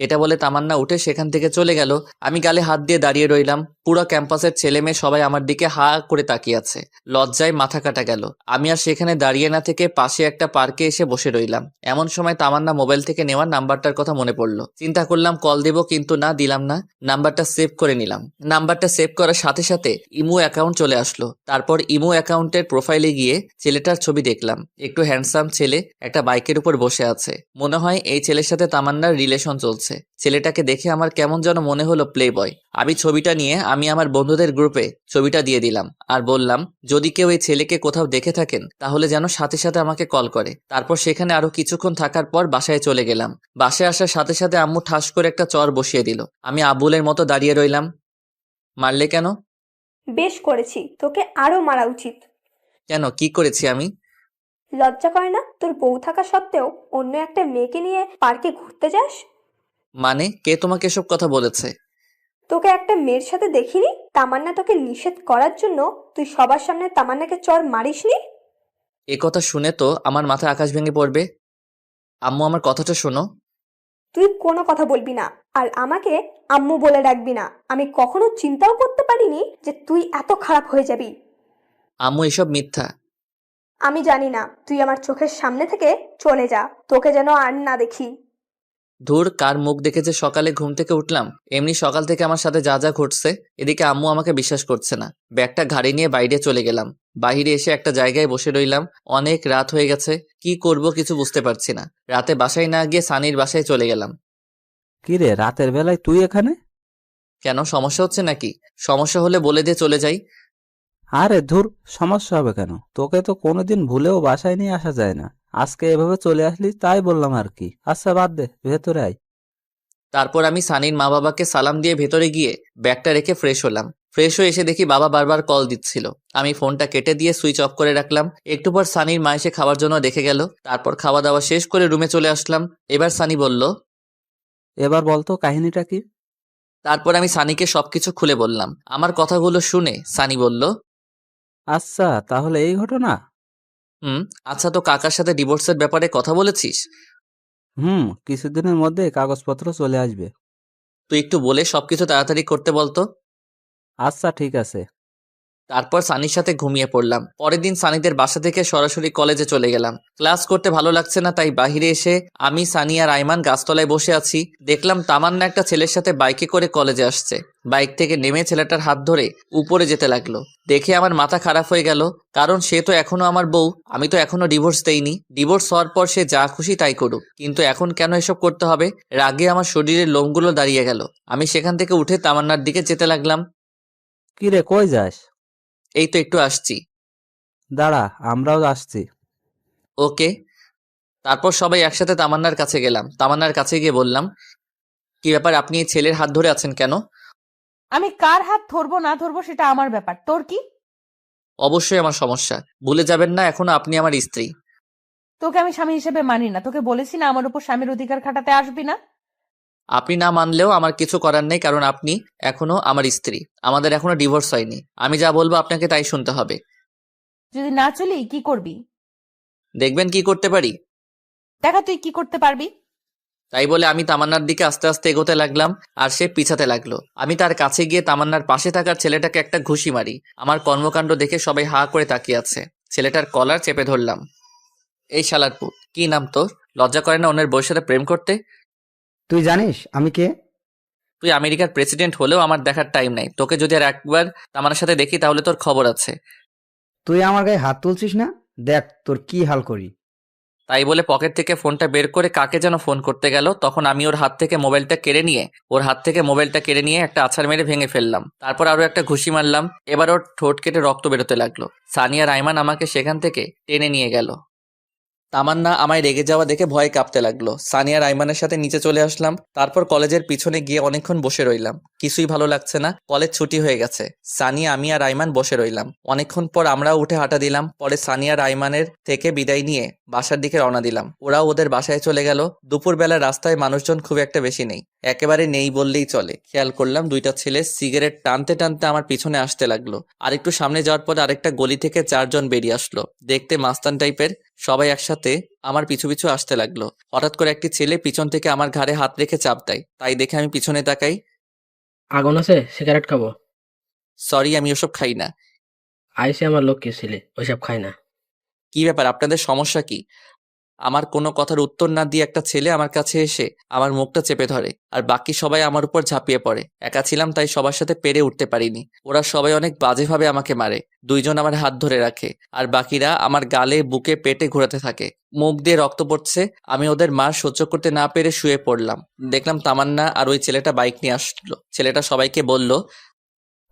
এটা বলে তামান্না উঠে সেখান থেকে চলে গেল। আমি গালে হাত দিয়ে দাঁড়িয়ে রইলাম। পুরো ক্যাম্পাসের ছেলে মেয়ে সবাই আমার দিকে হা করে তাকিয়ে আছে। লজ্জায় মাথা কাটা গেল। আমি আর সেখানে দাঁড়িয়ে না থেকে পাশে একটা পার্কে এসে বসে রইলাম। এমন সময় তামান্না মোবাইল থেকে নেওয়া নাম্বারটার কথা মনে পড়লো। চিন্তা করলাম কল দেব, কিন্তু না, দিলাম না। নাম্বারটা সেভ করে নিলাম। নাম্বারটা সেভ করার সাথে সাথে ইমো অ্যাকাউন্ট চলে আসলো। তারপর ইমো অ্যাকাউন্টের প্রোফাইলে গিয়ে ছেলেটার ছবি দেখলাম। একটু হ্যান্ডসাম ছেলে, একটা বাইকের উপর বসে আছে। মনে হয় এই ছেলের সাথে তামান্নার রিলেশন চলছে। ছেলেটাকে দেখে আমার কেমন যেন মনে হলো প্লে বয়। আমি ছবিটা নিয়ে আমি আমার বন্ধুদের গ্রুপে ছবিটা দিয়ে দিলাম আর বললাম, যদি কেউ এই ছেলেকে কোথাও দেখে থাকেন তাহলে যেন সাথে সাথে আমাকে কল করে। তারপর সেখানে আরো কিছুক্ষণ থাকার পর বাসায় চলে গেলাম। বাসায় আসার সাথে সাথে আম্মু ঠাস করে একটা চর বসিয়ে দিল। আমি আবুলের মতো দাঁড়িয়ে রইলাম। মারলে কেন? বেশ করেছি, তোকে আরো মারা উচিত। কেন, কি করেছি আমি? লজ্জা করে না তোর বউ থাকা সত্ত্বেও অন্য একটা মেয়েকে নিয়ে পার্কে ঘুরতে যাস? মানে কে তোমাকে এসব কথা বলেছে? তোকে একটা মেয়ের সাথে দেখিনি? তামান্না তোকে নিষেধ করার জন্য তুই সবার সামনে তামান্নাকে চড় মারিসনি? এ কথা শুনে তো আমার মাথায় আকাশ ভেঙে পড়বে। আম্মু, আমার কথাটা শোনো। তুই কোনো কথা বলবি না, আর আমাকে আম্মু বলে ডাকবি না। আমি কখনো চিন্তাও করতে পারিনি যে তুই এত খারাপ হয়ে যাবি। আম্মু, এসব মিথ্যা। আমি জানি না, তুই আমার চোখের সামনে থেকে চলে যা, তোকে যেন আর না দেখি। ধুর, কার মুখ দেখে যে সকালে ঘুম থেকে উঠলাম। এমনি সকাল থেকে আমার সাথে যা যা ঘটছে, এদিকে আম্মু আমাকে বিশ্বাস করছে না। ব্যাগটা ঘাড়ে নিয়ে বাইরে চলে গেলাম। বাইরে এসে একটা জায়গায় বসে রইলাম। অনেক রাত হয়ে গেছে, কি করব কিছু বুঝতে পারছি না। রাতে বাসায় না গিয়ে সানির বাসায় চলে গেলাম। কি রে, রাতের বেলায় তুই এখানে? কেন, সমস্যা হচ্ছে নাকি? সমস্যা হলে বলে দিয়ে চলে যাই। আরে ধুর, সমস্যা হবে কেন? তোকে তো কোনোদিন ভুলেও বাসায় নিয়ে আসা যায় না। আজকে এভাবে চলে আসলি তাই বললাম আর কি। আচ্ছা বাদ দে, ভেতরে আয়। তারপর আমি সানির মা বাবাকে সালাম দিয়ে ভেতরে গিয়ে ব্যাগটা রেখে ফ্রেশ হলাম। ফ্রেশ হয়ে এসে দেখি বাবা বারবার কল দিচ্ছিল। আমি ফোনটা কেটে দিয়ে সুইচ অফ করে রাখলাম। একটু পর সানির মা এসে খাওয়ার জন্য দেখে গেল। তারপর খাওয়া দাওয়া শেষ করে রুমে চলে আসলাম। এবার সানি বলল। এবার বলতো কাহিনীটা কি? তারপর আমি সানিকে সবকিছু খুলে বললাম। আমার কথাগুলো শুনে সানি বলল, আচ্ছা তাহলে এই ঘটনা। হুম, আচ্ছা, তো কাকার সাথে ডিভোর্সের ব্যাপারে কথা বলেছিস? কিছুদিনের মধ্যে কাগজপত্র চলে আসবে। তুই একটু বলে সবকিছু তাড়াতাড়ি করতে বলতো। আচ্ছা ঠিক আছে। তারপর সানির সাথে ঘুমিয়ে পড়লাম। পরের দিন সানিদের বাসা থেকে সরাসরি কলেজে চলে গেলাম। ক্লাস করতে ভালো লাগছে না, তাই বাইরে এসে আমি, সানি আর আইমান গাছতলায় বসে আছি। দেখলাম তামান্না একটা ছেলের সাথে বাইকে করে কলেজে আসছে। বাইক থেকে নেমে ছেলেটার হাত ধরে উপরে যেতে লাগলো। দেখে আমার মাথা খারাপ হয়ে গেল, কারণ সে তো এখনো আমার বউ, আমি তো এখনো ডিভোর্স দেইনি। ডিভোর্স হওয়ার পর সে যা খুশি তাই করুক, কিন্তু এখন কেন এসব করতে হবে? রাগে আমার শরীরের লোমগুলো দাঁড়িয়ে গেল। আমি সেখান থেকে উঠে তামান্নার দিকে যেতে লাগলাম। কি রে, কই যাস? এই তো একটু আসছি। দাঁড়া, আমরাও আসছি। ওকে। তারপর সবাই একসাথে তামান্নার কাছে গেলাম। তামান্নার কাছে গিয়ে বললাম, কি ব্যাপার, আপনি এই ছেলের হাত ধরে আছেন কেন? আমি কার হাত ধরবো না ধরবো সেটা আমার ব্যাপার, তোর কি? অবশ্যই আমার সমস্যা, ভুলে যাবেন না এখনো আপনি আমার স্ত্রী। তোকে আমি স্বামী হিসেবে মানি না। তোকে বলেছি না আমার উপর স্বামীর অধিকার খাটাতে আসবি না। আপনি না মানলেও আমার কিছু করার নেই, কারণ আপনি এখনো আমার স্ত্রী। আমাদের এখনো ডিভোর্স হয়নি। আমি যা বলবো আপনাকে তাই শুনতে হবে। যদি না চলি কি করবি? দেখবেন কি করতে পারি। দেখা তুই কি করতে পারবি। তাই বলে আমি তামান্নার দিকে আস্তে আস্তে এগোতে লাগলাম, আর সে পিছাতে লাগলো। আমি তার কাছে গিয়ে তামান্নার পাশে থাকার ছেলেটাকে একটা ঘুষি মারি। আমার কর্মকাণ্ড দেখে সবাই হা করে তাকিয়ে আছে। ছেলেটার কলার চেপে ধরলাম। এই শালার পুত, কি নাম তোর? লজ্জা করে না অন্যের বউয়ের সাথে প্রেম করতে? তুই জানিস আমি কে? তুই আমেরিকার প্রেসিডেন্ট হলেও আমার দেখার টাইম নাই। তোকে যদি আর একবার তামান্নার সাথে দেখি তাহলে তোর খবর আছে। তুই আমার গায়ে হাত তুলছিস না? দেখ তোর কি হাল করি। তাই বলে পকেট থেকে ফোনটা বের করে কাকে যেন ফোন করতে গেল। তখন আমি ওর হাত থেকে মোবাইলটা কেড়ে নিয়ে একটা আছাড় মেরে ভেঙে ফেললাম। তারপর আরো একটা ঘুষি মারলাম। এবার ওর ঠোঁট কেটে রক্ত বেরোতে লাগলো। সানিয়া রাইমান আমাকে সেখান থেকে টেনে নিয়ে গেল। তামান্না আমায় রেগে যাওয়া দেখে ভয়ে কাঁপতে লাগলো। সানিয়া রাইমানের সাথে নিচে চলে আসলাম। তারপর কলেজের পিছনে গিয়ে অনেকক্ষণ বসে রইলাম। কিছুই ভালো লাগছে না, কলেজ ছুটি হয়ে গেছে। সানিয়া, আমি আর রাইমান বসে রইলাম। অনেকক্ষণ পর আমরাও উঠে হাঁটা দিলাম। পরে সানিয়া রাইমানের থেকে বিদায় নিয়ে বাসার দিকে রওনা দিলাম। ওরাও ওদের বাসায় চলে গেল। দুপুরবেলা রাস্তায় মানুষজন খুব একটা বেশি নেই, একেবারে নেই বললেই চলে। খেয়াল করলাম দুইটা ছেলে সিগারেট টানতে টানতে আমার পিছনে আসতে লাগলো। আর একটু সামনে যাওয়ার পর আরেকটা গলি থেকে 4 জন বেরিয়ে আসলো, দেখতে মাস্তান টাইপের। সবাই একসাথে আমার পিছু পিছু আসতে লাগলো। হঠাৎ করে একটি ছেলে পিছন থেকে আমার ঘাড়ে হাত রেখে চাপ দেয়। তাই দেখে আমি পিছনে তাকাই। আগুন আছে, সিগারেট খাবো? সরি, আমি ওসব খাই না। আইসে আমার লক্ষ্মী ছেলে, ওইসব খায় না। কি ব্যাপার, আপনাদের সমস্যা কি? আমার কোনো কথার উত্তর না দিয়ে একটা ছেলে আমার কাছে এসে আমার মুখটা চেপে ধরে, আর বাকি সবাই আমার উপর ঝাঁপিয়ে পড়ে। একা ছিলাম তাই সবার সাথে পেরে উঠতে পারিনি। ওরা সবাই অনেক বাজেভাবে আমাকে মারে। 2 জন আমার হাত ধরে রাখে, আর বাকিরা আমার গালে, বুকে, পেটে ঘোরাতে থাকে। মুখ দিয়ে রক্ত পড়ছে। আমি ওদের মার সহ্য করতে না পেরে শুয়ে পড়লাম। দেখলাম তামান্না আর ওই ছেলেটা বাইক নিয়ে আসলো। ছেলেটা সবাইকে বলল,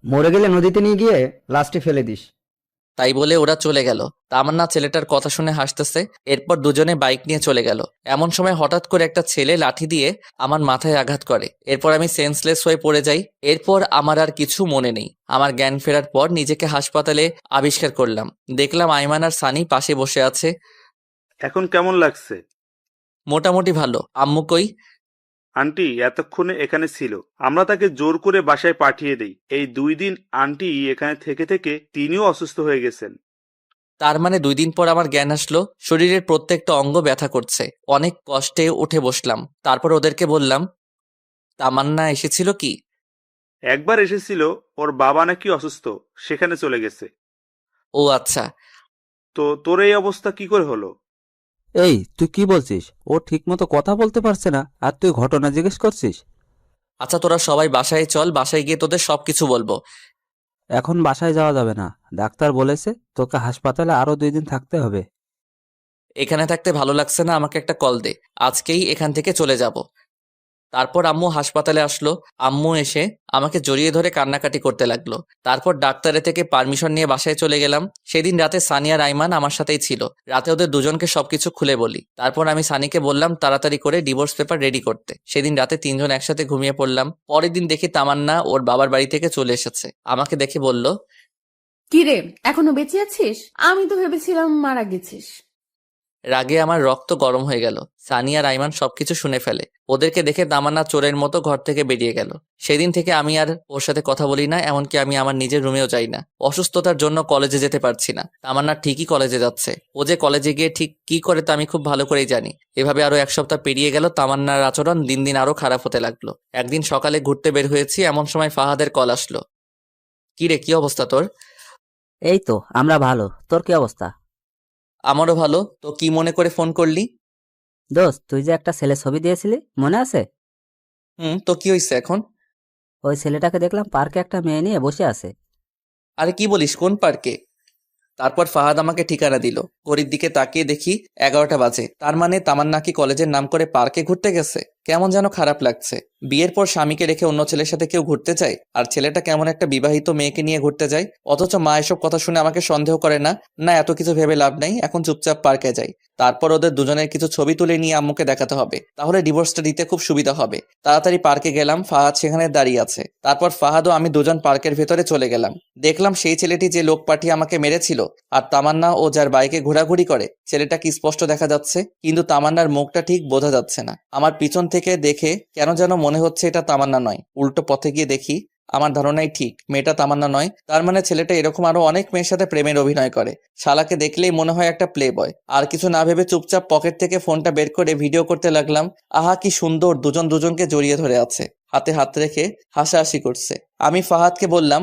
মরে গেলে নদীতে নিয়ে গিয়ে লাস্টে ফেলে দিস। তাই বলে ওরা চলে গেল। তামান্না ছেলেটার কথা শুনে হাসতেছে। এরপর দুজনে বাইক নিয়ে চলে গেল। এমন সময় হঠাৎ করে একটা ছেলে লাঠি দিয়ে আমার মাথায় আঘাত করে। এরপর আমি সেন্সলেস হয়ে পড়ে যাই। এরপর আমার আর কিছু মনে নেই। আমার জ্ঞান ফেরার পর নিজেকে হাসপাতালে আবিষ্কার করলাম। দেখলাম আইমান আর সানি পাশে বসে আছে। এখন কেমন লাগছে? মোটামুটি ভালো। আম্মু কই? আন্টি এতক্ষণে এখানে ছিল। আমরা তাকে জোর করে বাসায় পাঠিয়ে দেই। এই 2 দিন আন্টি এখানে থেকে থেকে তিনিও অসুস্থ হয়ে গেছেন। তার মানে 2 দিন পর আমার জ্ঞান আসলো। শরীরের প্রত্যেকটা অঙ্গ ব্যথা করছে। অনেক কষ্টে উঠে বসলাম। তারপর ওদেরকে বললাম, তামান্না এসেছিল কি? একবার এসেছিল, ওর বাবা নাকি অসুস্থ, সেখানে চলে গেছে। ও আচ্ছা। তো তোর এই অবস্থা কি করে হলো? এই, তুই কি বলছিস? ও ঠিক মতো কথা বলতে পারছে না, আর তুই ঘটনা জিজ্ঞেস করছিস? আচ্ছা তোরা সবাই বাসায় চল, বাসায় গিয়ে তোদের সবকিছু বলবো। এখন বাসায় যাওয়া যাবে না, ডাক্তার বলেছে তোকে হাসপাতালে আরো 2 দিন থাকতে হবে। এখানে থাকতে ভালো লাগছে না, আমাকে একটা কল দে, আজকেই এখান থেকে চলে যাব। তারপর আম্মু হাসপাতালে আসলো। আম্মু এসে আমাকে জড়িয়ে ধরে কান্নাকাটি করতে লাগলো। তারপর ডাক্তারের থেকে পারমিশন নিয়ে বাসায় চলে গেলাম। সেদিন রাতে সানিয়া রাইমান আমার সাথেই ছিল। রাতে ওদের দুজনকে সবকিছু খুলে বলি। তারপর আমি সানিকে বললাম তাড়াতাড়ি করে ডিভোর্স পেপার রেডি করতে। সেদিন রাতে 3 জন একসাথে ঘুমিয়ে পড়লাম। পরের দিন দেখি তামান্না ওর বাবার বাড়ি থেকে চলে এসেছে। আমাকে দেখে বলল, কি রে, এখনো বেঁচে আছিস? আমি তো ভেবেছিলাম মারা গেছিস। রাগে আমার রক্ত গরম হয়ে গেল। সানিয়া রাইমান সবকিছু শুনে ফেলে। ওদেরকে দেখে তামান্না চোরের মতো ঘর থেকে বেরিয়ে গেল। সেদিন থেকে আমি আর ওর সাথে কথা বলি না, এমনকি আমি আমার নিজের রুমেও যাই না। অসুস্থতার জন্য কলেজে যেতে পারছি না। তামান্না ঠিকই কলেজে যাচ্ছে। ও যে কলেজে গিয়ে ঠিক কি করে তা আমি খুব ভালো করেই জানি। এভাবে আরো 1 সপ্তাহ পেরিয়ে গেল। তামান্নার আচরণ দিন দিন আরো খারাপ হতে লাগলো। একদিন সকালে ঘুরতে বের হয়েছি, এমন সময় ফাহাদের কল আসলো। কি রে, কি অবস্থা তোর? এই তো আমরা ভালো। তোর কি অবস্থা? আমারও ভালো। তো কি মনে করে ফোন করলি? দোস্ত, তুই যে একটা ছেলে ছবি দিয়েছিলি, মনে আছে? তো কি হয়েছে এখন? ওই ছেলেটাকে দেখলাম পার্কে একটা মেয়ে নিয়ে বসে আছে। আরে কি বলিস, কোন পার্কে? তারপর ফাহাদ আমাকে ঠিকানা দিল। ঘড়ির দিকে তাকিয়ে দেখি 11টা বাজে। তার মানে তামান্না কি কলেজের নাম করে পার্কে ঘুরতে গেছে? কেমন যেন খারাপ লাগছে। বিয়ের পর স্বামীকে রেখে অন্য ছেলের সাথে কেউ ঘুরতে যায়, আর ছেলেটা কেমন একটা বিবাহিত মেয়েকে নিয়ে ঘুরতে যায়। অথচ মা এসব কথা শুনে আমাকে সন্দেহ করে না। না, এত কিছু ভেবে লাভ নাই, এখন চুপচাপ পার্কে যাই। তারপর ওদের দুজনের কিছু ছবি তুলে নিয়ে আম্মুকে দেখাতে হবে, তাহলে ডিভোর্সটা দিতে খুব সুবিধা হবে। তাড়াতাড়ি পার্কে গেলাম, ফাহাদ সেখানে দাঁড়িয়ে আছে। তারপর ফাহাদ ও আমি দুজন পার্কের ভেতরে চলে গেলাম। দেখলাম সেই ছেলেটি যে লোক পাঠিয়ে আমাকে মেরেছিল আর তামান্না ও যার বাইকে ঘোরাঘুরি করে, ছেলেটা কি স্পষ্ট দেখা যাচ্ছে, কিন্তু তামান্নার মুখটা ঠিক বোঝা যাচ্ছে না। আমার পিছন থেকে দেখে কেন যেন মনে হচ্ছে এটা তামান্না নয়। উল্টো পথে গিয়ে দেখি আমার ধারণাই ঠিক, মেয়েটা তামান্না নয়। তার মানে ছেলেটা এরকম আরো অনেক মেয়ের সাথে প্রেমের অভিনয় করে। শালাকে দেখলেই মনে হয় একটা প্লে বয়। আর কিছু না ভেবে চুপচাপ পকেট থেকে ফোনটা বের করে ভিডিও করতে লাগলাম। আহা কি সুন্দর, দুজন দুজনকে জড়িয়ে ধরে আছে, হাতে হাত রেখে হাসাহাসি করছে। আমি ফাহাদকে বললাম,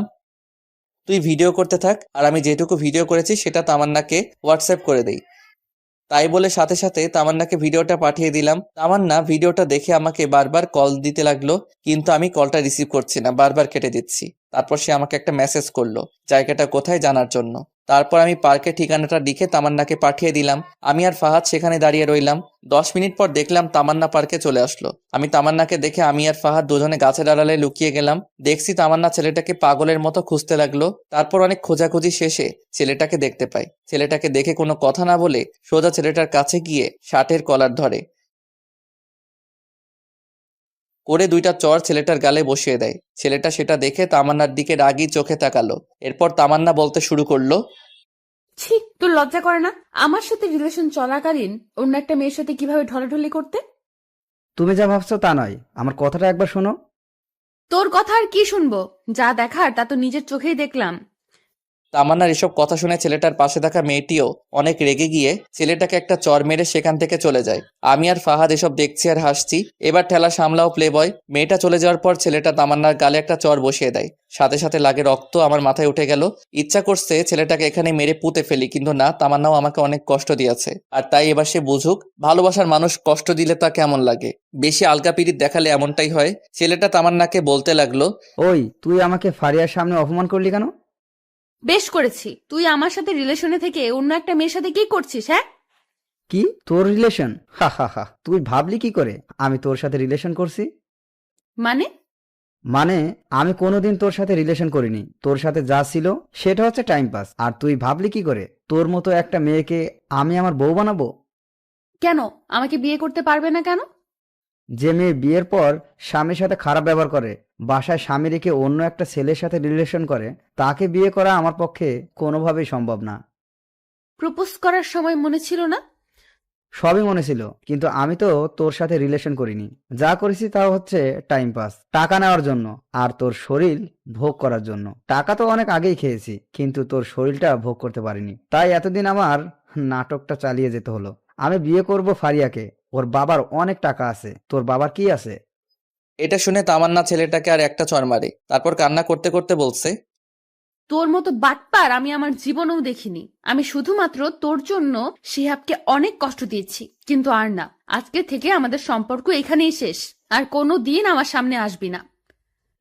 তুই ভিডিও করতে থাক, আর আমি যেটুকু ভিডিও করেছি সেটা তামান্নাকে হোয়াটসঅ্যাপ করে দেই। তাই বলে সাথে সাথে তামান্নাকে ভিডিওটা পাঠিয়ে দিলাম। তামান্না ভিডিওটা দেখে আমাকে বারবার কল দিতে লাগলো, কিন্তু আমি কলটা রিসিভ করছি না, বারবার কেটে দিচ্ছি। তারপর সে আমাকে একটা মেসেজ করলো জায়গাটা কোথায় জানার জন্য। তারপর আমি পার্কের ঠিকানাটা লিখে তামান্নাকে পাঠিয়ে দিলাম। আমি আর ফাহাদ সেখানে দাঁড়িয়ে রইলাম। 10 মিনিট পর দেখলাম তামান্না পার্কে চলে আসলো। আমি তামান্নাকে দেখে আমি আর ফাহাদ দুজনে গাছের আড়ালে লুকিয়ে গেলাম। দেখছি তামান্না ছেলেটাকে পাগলের মতো খুঁজতে লাগলো। তারপর অনেক খোঁজাখুঁজি শেষে ছেলেটাকে দেখতে পাই। ছেলেটাকে দেখে কোনো কথা না বলে সোজা ছেলেটার কাছে গিয়ে শার্টের কলার ধরে করে 2টা চড় ছেলেটার গালে বসিয়ে দেয়। ছেলেটা সেটা দেখে তামান্নার দিকে রাগী চোখে তাকালো। এরপর তামান্না বলতে শুরু করলো, ছি, তোর লজ্জা করে না আমার সাথে রিলেশন চলাকালীন অন্য একটা মেয়ের সাথে কিভাবে ঢলাঢলি করতে? তুমি যা ভাবছো তা নয়, আমার কথাটা একবার শোনো। তোর কথা আর কি শুনবো? যা দেখার তা তো নিজের চোখেই দেখলাম। তামান্নার এসব কথা শুনে ছেলেটার পাশে থাকা মেয়েটিও অনেক রেগে গিয়ে ছেলেটাকে একটা চর মেরে সেখান থেকে চলে যায়। আমি আর ফাহাদ এসব দেখছি আর হাসছি। এবার ঠেলা সামলাও প্লে বয়। মেয়েটা চলে যাওয়ার পর ছেলেটা তামান্নার গালে একটা চর বসিয়ে দেয়। সাথে সাথে লাগে রক্ত আমার মাথায় উঠে গেল। ইচ্ছা করছে ছেলেটাকে এখানে মেরে পুঁতে ফেলি, কিন্তু না, তামান্নাও আমাকে অনেক কষ্ট দিয়েছে, আর তাই এবার সে বুঝুক ভালোবাসার মানুষ কষ্ট দিলে তা কেমন লাগে। বেশি আলগা পিরিত দেখালে এমনটাই হয়। ছেলেটা তামান্নাকে বলতে লাগলো, ওই, তুই আমাকে ফারিয়ার সামনে অপমান করলি কেন? বেশ করেছি। তুই আমার সাথে রিলেশনে থেকে অন্য একটা মেয়ের সাথে কি করছিস? হ্যাঁ, কি তোর রিলেশন? হা হা হা, তুই ভাবলি কি করে আমি তোর সাথে রিলেশন করছি? মানে? মানে আমি কোনোদিন তোর সাথে রিলেশন করিনি। তোর সাথে যা ছিল সেটা হচ্ছে টাইম পাস। আর তুই ভাবলি কি করে তোর মতো একটা মেয়েকে আমি আমার বউ বানাবো? কেন আমাকে বিয়ে করতে পারবে না কেন? যে মেয়ে বিয়ের পর স্বামীর সাথে খারাপ ব্যবহার করে, বাসায় স্বামী রেখে অন্য একটা ছেলের সাথে রিলেশন করে, তাকে বিয়ে করা আমার পক্ষে কোনোভাবেই সম্ভব না। প্রপোজ করার সময় মনে ছিল না? সবই মনে ছিল, কিন্তু আমি তো তোর সাথে রিলেশন করিনি। যা করেছি তা হচ্ছে টাইম পাস, টাকা নেওয়ার জন্য আর তোর শরীর ভোগ করার জন্য। টাকা তো অনেক আগেই খেয়েছি, কিন্তু তোর শরীরটা ভোগ করতে পারিনি। তাই এতদিন আমার নাটকটা চালিয়ে যেতে হলো। আমি বিয়ে করব ফারিয়াকে। ওর বাবার অনেক টাকা আছে। তোর বাবার কি আছে? এটা শুনে তামান্না ছেলেটাকে আর একটা চড় মারে। তারপর কান্না করতে করতে বলছে, তোর মতো বাটপার আমি আমার জীবনেও দেখিনি। আমি শুধুমাত্র তোর জন্য শিহাবকে অনেক কষ্ট দিয়েছি, কিন্তু আর না। আজকে থেকে আমাদের সম্পর্ক এখানেই শেষ। আর কোনো দিন আমার সামনে আসবি না।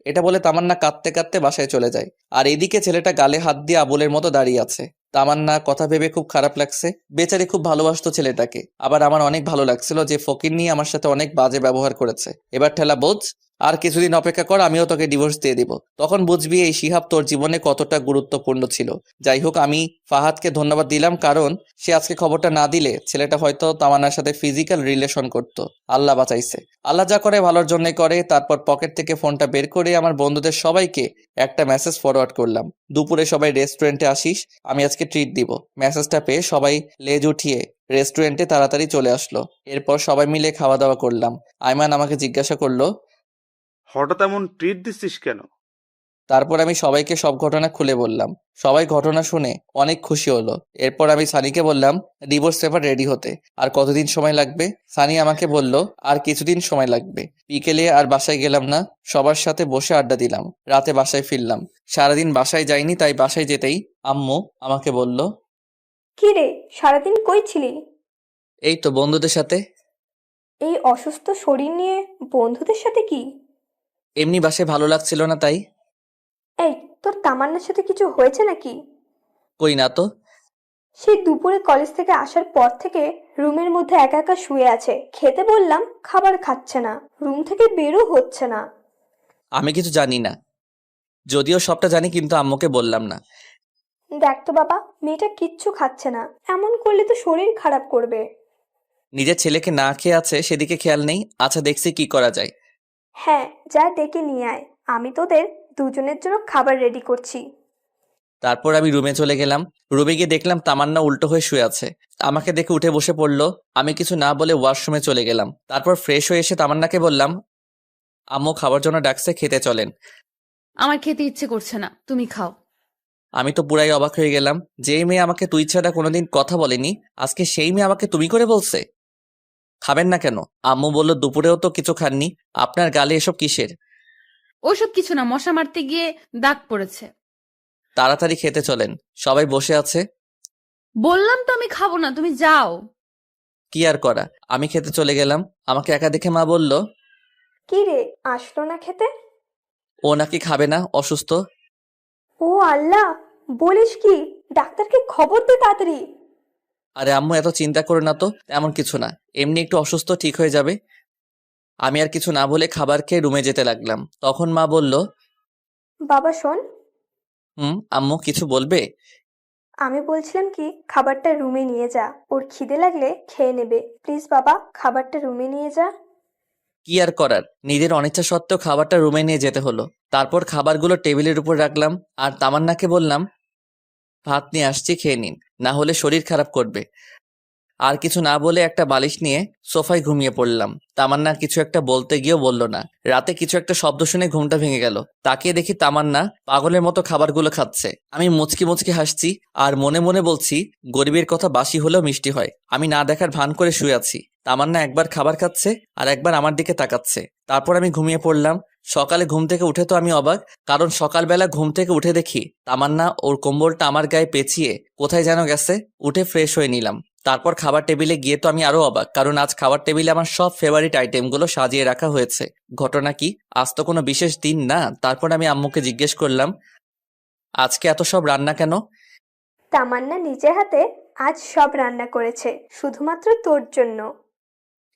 এটা বলে তামান্না কাঁদতে কাঁদতে বাসায় চলে যায়। আর এদিকে ছেলেটা গালে হাত দিয়ে আবুলের মতো দাঁড়িয়ে আছে। তামান্না কথা ভেবে খুব খারাপ লাগছে। বেচারি খুব ভালোবাসতো ছেলেটাকে। আবার আমার অনেক ভালো লাগছিল যে ফকির নিয়ে আমার সাথে অনেক বাজে ব্যবহার করেছে। এবার ঠেলা বোঝ, আর কিছুদিন অপেক্ষা কর, আমিও তোকে ডিভোর্স দিয়ে দিব। তখন বুঝবি এই শিহাব তোর জীবনে কতটা গুরুত্বপূর্ণ ছিল। যাই হোক, আমি ফাহাদকে ধন্যবাদ দিলাম, কারণ সে আজকে খবরটা না দিলে ছেলেটা হয়তো তামান্নার সাথে ফিজিক্যাল রিলেশন করতো। আল্লাহ বাঁচাইছে। আল্লাহ যা করে ভালোর জন্যই করে। তারপর পকেট থেকে ফোনটা বের করে আমার বন্ধুদের সবাইকে একটা মেসেজ ফরওয়ার্ড করলাম, দুপুরে সবাই রেস্টুরেন্টে আসিস, আমি আজকে ট্রিট দিব। মেসেজটা পেয়ে সবাই লেজ উঠিয়ে রেস্টুরেন্টে তাড়াতাড়ি চলে আসলো। এরপর সবাই মিলে খাওয়া দাওয়া করলাম। আইমান আমাকে জিজ্ঞাসা করলো, হঠাৎ এমন ট্রিট দিচ্ছিস কেন? তারপর আমি সবাইকে সব ঘটনা খুলে বললাম। সবাই ঘটনা শুনে অনেক খুশি হলো। এরপর আমি সানিকে বললাম ডিভোর্স পেপার রেডি হতে আর কতদিন সময় লাগবে। সানি আমাকে বলল আর কিছুদিন সময় লাগবে। বিকেলে আর বাসায় গেলাম না, সবার সাথে বসে আড্ডা দিলাম। রাতে বাসায় ফিরলাম। সারাদিন বাসায় যাইনি, তাই বাসায় যেতেই আম্মু আমাকে বলল, কি রে, সারাদিন কই ছিলি? এই তো বন্ধুদের সাথে। এই অসুস্থ শরীর নিয়ে বন্ধুদের সাথে কি? এমনি বাসায় ভালো লাগছিল না তাই। এই, তোর তামান্নার সাথে কিছু হয়েছে নাকি? কই না তো। সেই দুপুরে কলেজ থেকে আসার পর থেকে রুমের মধ্যে একা একা শুয়ে আছে। খেতে বললাম, খাবার খাচ্ছে না, রুম থেকে বেরও হচ্ছে না। আমি কিছু জানি না, যদিও সবটা জানি কিন্তু আম্মুকে বললাম না। দেখ তো বাবা, মেয়েটা কিচ্ছু খাচ্ছে না, এমন করলে তো শরীর খারাপ করবে। নিজের ছেলেকে না খেয়ে আছে সেদিকে খেয়াল নেই। আচ্ছা দেখছি কি করা যায়। হ্যাঁ, যা ডেকে নিয়ে আয়, আমি তোদের দুজনের জন্য খাবার রেডি করছি। তারপর আমি রুমে চলে গেলাম। রুমে গিয়ে দেখলাম তামান্না উল্টো হয়ে শুয়ে আছে। আমাকে দেখে উঠে বসে পড়লো। আমি কিছু না বলে ওয়াশরুমে চলে গেলাম। তারপর ফ্রেশ হয়ে এসে তামান্নাকে বললাম, আম্মু খাবার জন্য ডাকছে, খেতে চলেন। আমার খেতে ইচ্ছে করছে না, তুমি খাও। আমি তো পুরাই অবাক হয়ে গেলাম। যেই মেয়ে আমাকে তুই ছাড়া কোনোদিন কথা বলেনি, আজকে সেই মেয়ে আমাকে তুমি করে বলছে। খাবেন না কেন? আম্মু বলল দুপুরেও তো কিছু খাননি, আপনার গালে এসব কিসের? ওসব কিছু না, মশা মারতে গিয়ে দাগ পড়েছে। তাড়াতাড়ি খেতে চলেন, সবাই বসে আছে। বললাম তো আমি খাবো না, তুমি যাও। কি আর করা, আমি খেতে চলে গেলাম। আমাকে একা দেখে মা বলল, কি রে, আসলো না খেতে? ও নাকি খাবে না, অসুস্থ। ও আল্লাহ, বলিস কি? ডাক্তারকে খবর দে তাড়াতাড়ি। আরে আম্মু এত চিন্তা করো না তো, এমন কিছু না, এমনি একটু অসুস্থ, ঠিক হয়ে যাবে। আমি আর কিছু না বলে খাবার খেয়ে রুমে যেতে লাগলাম। তখন মা বলল, বাবা শোন, আম্মু কিছু বলবে? আমি বলছিলাম কি, খাবারটা রুমে নিয়ে যা, ওর খিদে লাগলে খেয়ে নেবে। প্লিজ বাবা, খাবারটা রুমে নিয়ে যা। কি আর করার, নিজের অনিচ্ছা সত্ত্বেও খাবারটা রুমে নিয়ে যেতে হলো। তারপর খাবারগুলো টেবিলের উপর রাখলাম আর তামান্নাকে বললাম, ভাত নিয়ে আসছি, খেয়ে নিন, না হলে শরীর খারাপ করবে। আর কিছু না বলে একটা বালিশ নিয়ে সোফায় ঘুমিয়ে পড়লাম। তামান্না কিছু একটা বলতে গিয়েও বলল না। রাতে কিছু একটা শব্দ শুনে ঘুমটা ভেঙে গেল। তাকিয়ে দেখি তামান্না পাগলের মতো খাবারগুলো খাচ্ছে। আমি মুচকি মুচকি হাসছি আর মনে মনে বলছি, গরিবের কথা বাসি হলেও মিষ্টি হয়। আমি না দেখার ভান করে শুয়ে আছি। তামান্না একবার খাবার খাচ্ছে আর একবার আমার দিকে তাকাচ্ছে। তারপর আমি ঘুমিয়ে পড়লাম। সকালে ঘুম থেকে উঠে তো আমি অবাক, কারণ সকালবেলা ঘুম থেকে উঠে দেখি তামান্না ওর কম্বলটা আমার গায়ে পেঁচিয়ে কোথায় যেন গেছে। উঠে ফ্রেশ হয়ে নিলাম। তারপর খাবার টেবিলে গিয়ে তো আমি আরো অবাক, কারণ আজ খাবার টেবিলে আমার সব ফেভারিট আইটেমগুলো সাজিয়ে রাখা হয়েছে। ঘটনা কি, আজ তো কোনো বিশেষ দিন না। তারপর আমি আম্মুকে জিজ্ঞেস করলাম, আজকে এত সব রান্না কেন? তামান্না নিজের হাতে আজ সব রান্না করেছে, শুধুমাত্র তোর জন্য।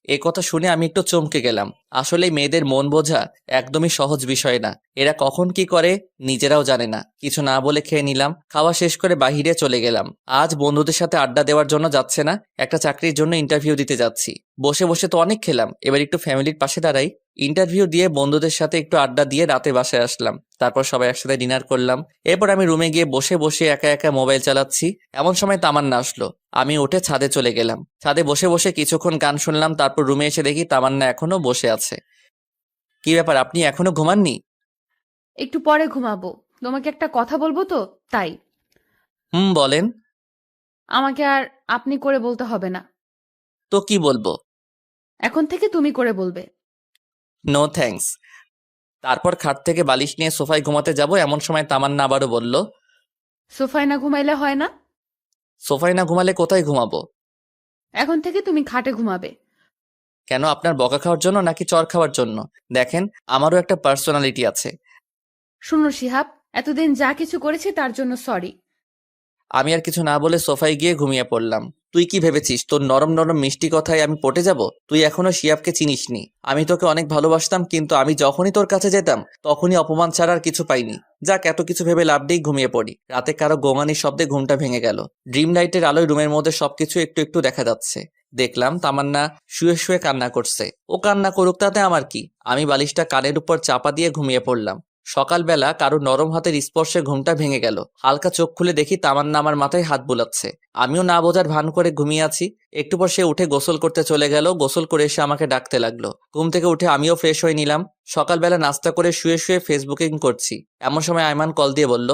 এ কথা শুনে আমি একটু চমকে গেলাম। আসলে মেয়েদের মন বোঝা একদমই সহজ বিষয় না। এরা কখন কি করে নিজেরাও জানে না। কিছু না বলে খেয়ে নিলাম। খাওয়া শেষ করে বাহিরে চলে গেলাম। আজ বন্ধুদের সাথে আড্ডা দেওয়ার জন্য যাচ্ছে না, একটা চাকরির জন্য ইন্টারভিউ দিতে যাচ্ছি। বসে বসে তো অনেক খেলাম, এবার একটু ফ্যামিলির পাশে দাঁড়াই। ইন্টারভিউ দিয়ে বন্ধুদের সাথে একটু আড্ডা দিয়ে রাতে বাসায় আসলাম। তারপর সবাই একসাথে ডিনার করলাম। এরপর আমি রুমে গিয়ে বসে বসে একা একা মোবাইল চালাচ্ছি। এমন সময় তামান্না আসলো। আমি উঠে ছাদে চলে গেলাম। ছাদে বসে বসে কিছুক্ষণ গান শুনলাম। তারপর রুমে এসে দেখি তামান্না এখনো বসে আছে। কি ব্যাপার, আপনি এখনো ঘুমাননি? একটু পরে ঘুমাবো, তোমাকে একটা কথা বলবো তো তাই। বলেন। আমাকে আর আপনি করে বলতে হবে না, তো কি বলবো? এখন থেকে তুমি করে বলবে। No thanks. তারপর খাট থেকে বালিশ নিয়ে সোফায় ঘুমাতে যাব, এমন সময় তামান্না আবারও বলল, সোফায় না ঘুমাইলে হয় না? সোফায় না ঘুমালে কোথায় ঘুমাবো? এখন থেকে তুমি খাটে ঘুমাবে। কেন, আপনার বকা খাওয়ার জন্য নাকি চর খাওয়ার জন্য? দেখেন, আমারও একটা পার্সোনালিটি আছে। শুনো শিহাব, এতদিন যা কিছু করেছি তার জন্য সরি। আমি আর কিছু না বলে সোফায় গিয়ে ঘুমিয়ে পড়লাম। তুই কি ভেবেছিস তোর নরম নরম মিষ্টি কথায় আমি পটে যাব? তুই এখনো শিয়াবকে চিনিসনি। আমি তোকে অনেক ভালোবাসতাম, কিন্তু আমি যখনই তোর কাছে যেতাম তখনই অপমান ছাড়া আর কিছু পাইনি। যাক, এত কিছু ভেবে লাভ নেই, ঘুমিয়ে পড়ি। রাতে কারো গোঙানির শব্দে ঘুমটা ভেঙে গেল। ড্রিম লাইটের আলোয় রুমের মধ্যে সবকিছু একটু একটু দেখা যাচ্ছে। দেখলাম তামান্না শুয়ে শুয়ে কান্না করছে। ও কান্না করুক, তাতে আমার কি? আমি বালিশটা কানের উপর চাপা দিয়ে ঘুমিয়ে পড়লাম। সকালবেলা কারো নরম হাতের স্পর্শে ঘুমটা ভেঙে গেল। হালকা চোখ খুলে দেখি তামান্না আমার মাথায় হাত বুলাচ্ছে। আমিও না বোঝার ভান করে ঘুমিয়ে আছি। একটু পর সে উঠে গোসল করতে চলে গেল। গোসল করে এসে আমাকে ডাকতে লাগলো। ঘুম থেকে উঠে আমিও ফ্রেশ হয়ে নিলাম। সকালবেলা নাস্তা করে শুয়ে শুয়ে ফেসবুকিং করছি, এমন সময় আয়মান কল দিয়ে বলল,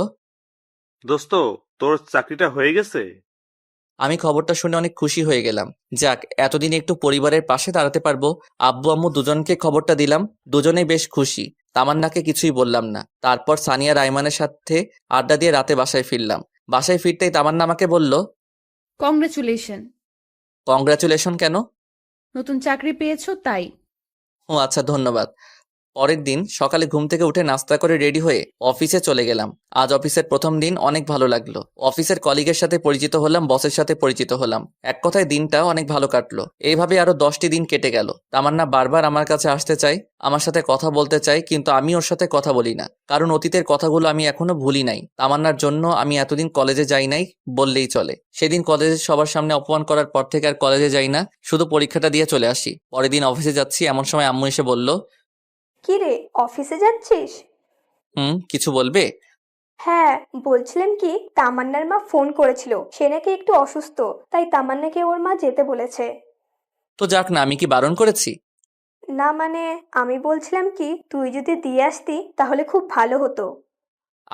দোস্ত, তোর চাকরিটা হয়ে গেছে? আমি খবরটা শুনে অনেক খুশি হয়ে গেলাম। যাক, এতদিন একটু পরিবারের পাশে দাঁড়াতে পারবো। আব্বু আম্মু দুজনকে খবরটা দিলাম, দুজনেই বেশ খুশি। তামান্নাকে কিছুই বললাম না। তারপর সানিয়া রাইমানের সাথে আড্ডা দিয়ে রাতে বাসায় ফিরলাম। বাসায় ফিরতেই তামান্না আমাকে বলল, কংগ্রেচুলেশন। কংগ্রাচুলেশন কেন? নতুন চাকরি পেয়েছো তাই। ও আচ্ছা, ধন্যবাদ। পরের দিন সকালে ঘুম থেকে উঠে নাস্তা করে রেডি হয়ে অফিসে চলে গেলাম। আজ অফিসের প্রথম দিন, অনেক ভালো লাগলো। অফিসের কলিগের সাথে পরিচিত হলাম, বসের সাথে পরিচিত হলাম। এক কথায় দিনটা অনেক ভালো কাটলো। এইভাবে আরো 10টি দিন কেটে গেল। তামান্না বারবার আমার কাছে আসতে চাই, আমার সাথে কথা বলতে চাই, কিন্তু আমি ওর সাথে কথা বলি না, কারণ অতীতের কথাগুলো আমি এখনো ভুলি নাই। তামান্নার জন্য আমি এতদিন কলেজে যাই নাই বললেই চলে। সেদিন কলেজে সবার সামনে অপমান করার পর থেকে আর কলেজে যাই না, শুধু পরীক্ষাটা দিয়ে চলে আসি। পরের দিন অফিসে যাচ্ছি, এমন সময় আম্মু এসে বলল, কি রে, অফিসে যাচ্ছিস? কিছু বলবে? হ্যাঁ, বলছিলাম কি, তামান্নার মা ফোন করেছিল, সে নাকি একটু অসুস্থ, তাই তামান্নাকে ওর মা যেতে বলেছে। তো যাক না, আমি কি বারণ করেছি? না মানে, আমি বলছিলাম কি, তুই যদি দিয়ে আসতি তাহলে খুব ভালো হতো।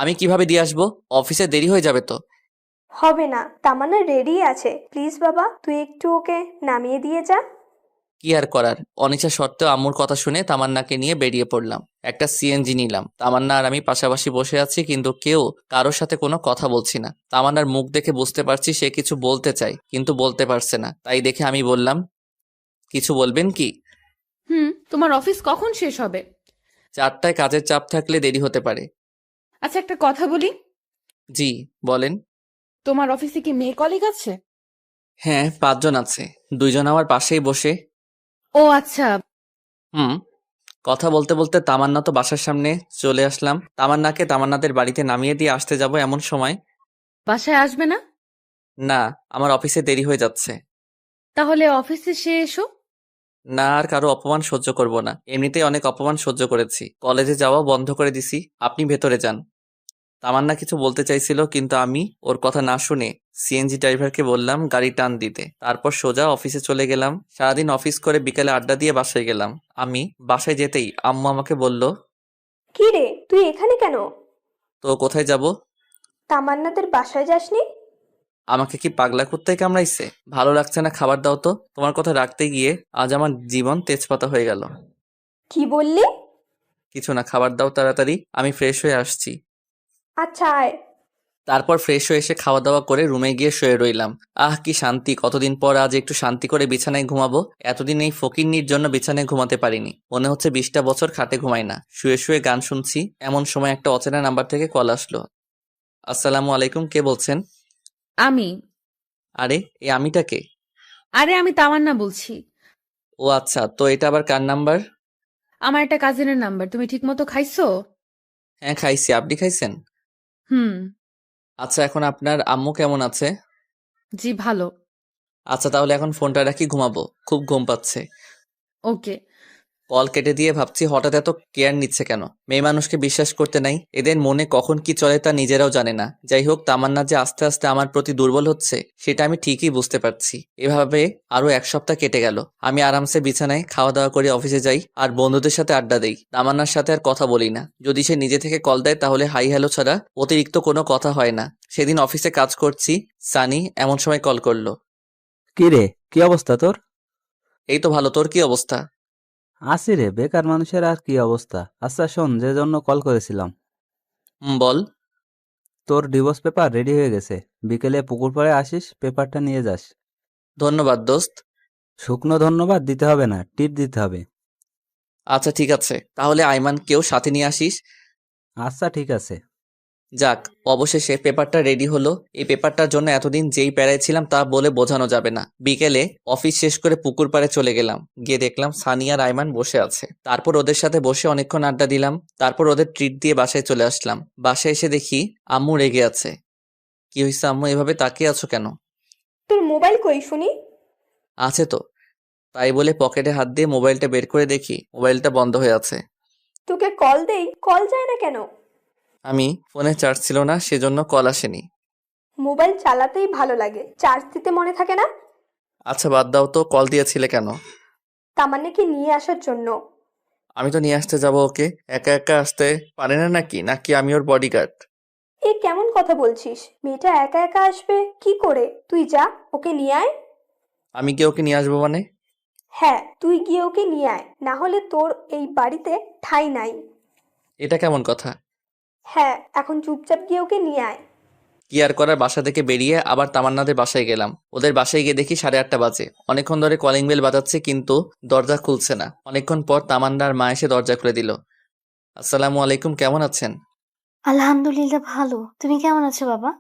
আমি কিভাবে দিয়ে আসবো? অফিসে দেরি হয়ে যাবে তো। হবে না, তামান্না রেডি আছে, প্লিজ বাবা তুই একটু ওকে নামিয়ে দিয়ে যা। কি আর করার, অনিচ্ছা সত্ত্বেও আম্মুর কথা শুনে তামান্নাকে নিয়ে বেরিয়ে পড়লাম। একটা সিএনজি নিলাম। তামান্না আর আমি পাশাপাশি বসে আছি, কিন্তু কেউ কারোর সাথে কোনো কথা বলছি না। তামান্নার মুখ দেখে বুঝতে পারছি সে কিছু বলতে চায়, কিন্তু বলতে পারছে না। তাই দেখে আমি বললাম, কিছু বলবেন কি? তোমার অফিস কখন শেষ হবে? 4টায়, কাজের চাপ থাকলে দেরি হতে পারে। আচ্ছা, একটা কথা বলি। জি, বলেন। তোমার অফিসে কি মেয়ে কলিগ আছে? হ্যাঁ, 5 জন আছে, 2জন আমার পাশেই বসে। ও আচ্ছা। কথা বলতে বলতে তামান্না তো বাসার সামনে চলে আসলাম। তামান্নাকে তামান্নাদের বাড়িতে নামিয়ে দিয়ে আসতে যাব, এমন সময়, বাসায় আসবে না? না, আমার অফিসে দেরি হয়ে যাচ্ছে। তাহলে অফিসে সে এসো। না, আর কারো অপমান সহ্য করব না। এমনিতেই অনেক অপমান সহ্য করেছি। কলেজে যাওয়া বন্ধ করে দিছি, আপনি ভেতরে যান। তামান্না কিছু বলতে চাইছিল, কিন্তু আমি ওর কথা না শুনে সিএনজি ড্রাইভারকে বললাম গাড়ি টান দিতে। তারপর সোজা অফিসে চলে গেলাম। সারাদিন অফিস করে বিকালে আড্ডা দিয়ে বাসায় গেলাম। আমি বাসায় যেতেই আম্মু আমাকে বলল, কি রে, তুই এখানে কেন? তো কোথায় যাব? তামান্নাদের বাসায় যাসনি? আমাকে কি পাগলা কুত্তায় কামড়াইছে? ভালো লাগছে না, খাবার দাও তো। তোমার কথা রাখতে গিয়ে আজ আমার জীবন তেজপাতা হয়ে গেল। কি বললি? কিছু না, খাবার দাও তাড়াতাড়ি, আমি ফ্রেশ হয়ে আসছি। আচ্ছা আয়। তারপর ফ্রেশ হয়ে এসে খাওয়া দাওয়া করে রুমে গিয়ে শুয়ে রইলাম। আহ, কি শান্তি! কতদিন পর আজ একটু শান্তি করে বিছানায় ঘুমাবো। এতদিন এই ফকিন্নির জন্য বিছানায় ঘুমাতে পারিনি। মনে হচ্ছে 20টা বছর খাটে ঘুমাই না। শুয়ে শুয়ে গান শুনছি, এমন সময় একটা অচেনা নাম্বার থেকে কল আসলো। আসসালামু আলাইকুম, কে বলছেন? আমি। আরে, এই আমিটা কে? আরে, আমি তামান্না বলছি। ও আচ্ছা, তো এটা আবার কার নাম্বার? আমার একটা কাজিনের নাম্বার। তুমি ঠিক মতো খাইছো? হ্যাঁ, খাইছি। আপনি খাইছেন? হুম। আচ্ছা, এখন আপনার আম্মু কেমন আছে? জি, ভালো। আচ্ছা, তাহলে এখন ফোনটা রাখি, ঘুমাবো, খুব ঘুম পাচ্ছে। ওকে। কল কেটে দিয়ে ভাবছি হঠাৎ এত কেয়ার নিচ্ছে কেন। মেয়ে মানুষকে বিশ্বাস করতে নাই, এদের মনে কখন কি চলে তা নিজেরাও জানে না। যাই হোক, তামান্না যে আস্তে আস্তে আমার প্রতি দুর্বল হচ্ছে সেটা আমি ঠিকই বুঝতে পারছি। এভাবে আরো 1 সপ্তাহ কেটে গেল। আমি আরামসে বিছানায় খাওয়া দাওয়া করে অফিসে যাই আর বন্ধুদের সাথে আড্ডা দেই। তামান্নার সাথে আর কথা বলি না। যদি সে নিজে থেকে কল দেয় তাহলে হাই হ্যালো ছাড়া অতিরিক্ত কোনো কথা হয় না। সেদিন অফিসে কাজ করছি, সানি এমন সময় কল করলো। কি রে, কি অবস্থা তোর? এই তো ভালো, তোর কি অবস্থা? আছি রে, বেকার মানুষের আর কি অবস্থা। আচ্ছা শোন, যে জন্য কল করেছিলাম, বল। তোর ডিভোর্স পেপার রেডি হয়ে গেছে। বিকেলে পুকুর পাড়ে আসিস, পেপারটা নিয়ে যাস। ধন্যবাদ দোস্ত। শুকনো ধন্যবাদ দিতে হবে না, টিপ দিতে হবে। আচ্ছা ঠিক আছে, তাহলে আইমানকেও সাথে নিয়ে আসিস। আচ্ছা ঠিক আছে। যাক, অবশেষে পেপারটা রেডি হলো। এই পেপারটার জন্য এতদিন যেই প্যারায় ছিলাম তা বলে বোঝানো যাবে না। বিকেলে অফিস শেষ করে পুকুর পাড়ে চলে গেলাম। গিয়ে দেখলাম সানি আর আইমান বসে আছে। তারপর ওদের সাথে বসে অনেকক্ষণ আড্ডা দিলাম। তারপর ওদের ট্রিট দিয়ে বাসায় চলে আসলাম। বাসায় এসে দেখি আম্মু রেগে আছে। কি হয়েছে আম্মু, এভাবে তাকিয়ে আছো কেন? তোর মোবাইল কই শুনি? আছে তো। তাই বলে পকেটে হাত দিয়ে মোবাইলটা বের করে দেখি মোবাইলটা বন্ধ হয়ে আছে। তোকে কল দেই, কল যায় না কেন? আমি ফোনে চার্জ ছিল না, সেজন্য কল আসেনি। মোবাইল চালাতেই ভালো লাগে, চার্জ দিতে মনে থাকে না? আচ্ছা বাদ দাও তো, কল দিয়েছিলে কেন? তামান্নাকে নিয়ে আসার জন্য। আমি তো নিয়ে আসতে যাব ওকে, একা একা আসতে পারে না নাকি? নাকি আমি ওর বডিগার্ড? এ কেমন কথা বলছিস? মেয়েটা একা একা আসবে কি করে? তুই যা, ওকে নিয়ে আয়। আমি গিয়ে ওকে নিয়ে আসবো মানে? হ্যাঁ, তুই গিয়ে ওকে নিয়ে আয়, না হলে তোর এই বাড়িতে ঠাঁই নাই। এটা কেমন কথা? হ্যাঁ, এখন চুপচাপ গিয়ে ওকে নিয়ে আয়। কি আর করার, বাসা থেকে বেরিয়ে আবার তামান্নাদের বাসায় গেলাম। ওদের বাসায় গিয়ে দেখি 8:30 বাজে। অনেকক্ষণ ধরে কলিং বেল বাজাচ্ছে কিন্তু দরজা খুলছে না। অনেকক্ষণ পর তামান্নার মা এসে দরজা খুলে দিল। আসসালামু আলাইকুম, কেমন আছেন? আলহামদুলিল্লাহ ভালো। তুমি কেমন আছো বাবা?